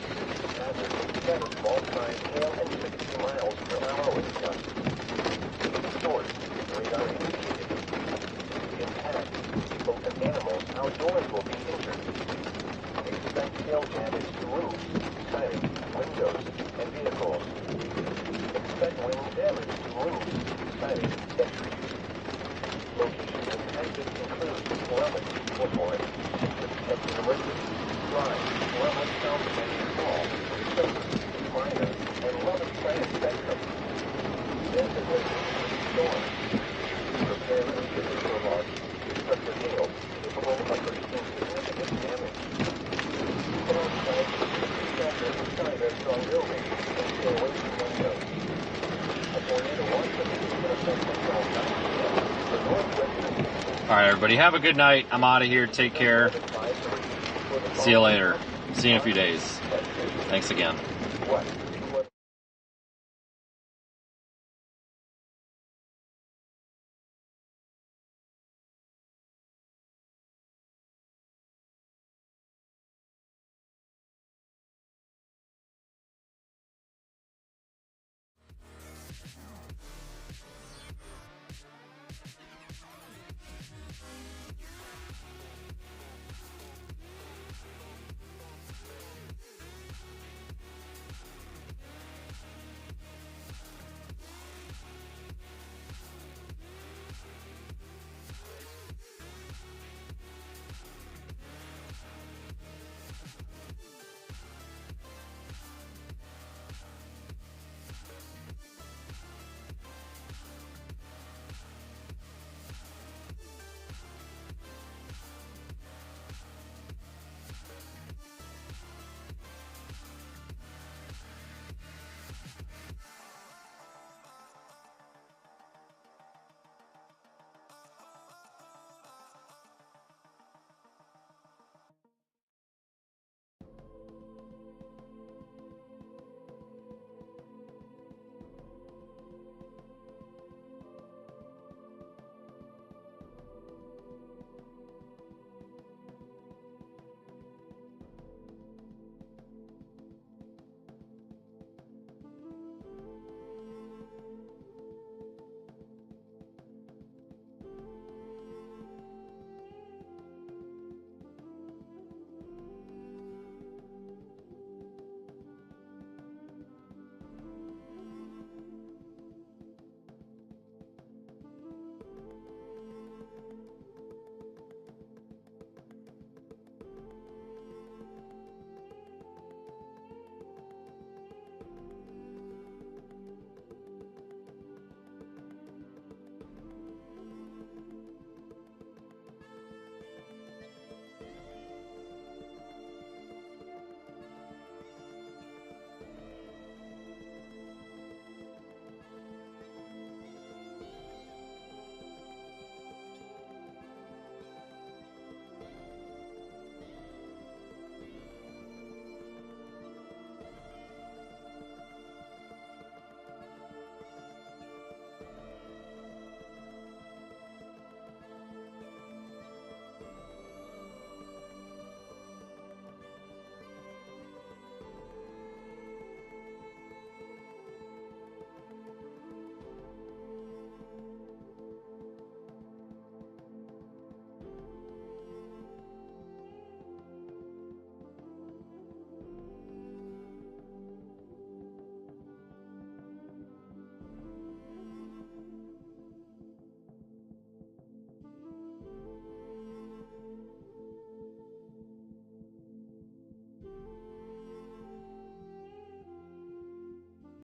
Outdoors will be injured. Expect hail damage to roofs, siding, windows, and vehicles. Expect wind damage to roofs, siding, and trees. Locations in Texas include Leveland, Woodmore, Texas Emergency, Drive, Leveland South Major Hall, Silver, Minor, and Leveland Science Spectrum. Sensitive storm. Prepare immediately for launch. Destructive hail. Alright, everybody, have a good night. I'm out of here. Take care. See you later. See you in a few days. Thanks again.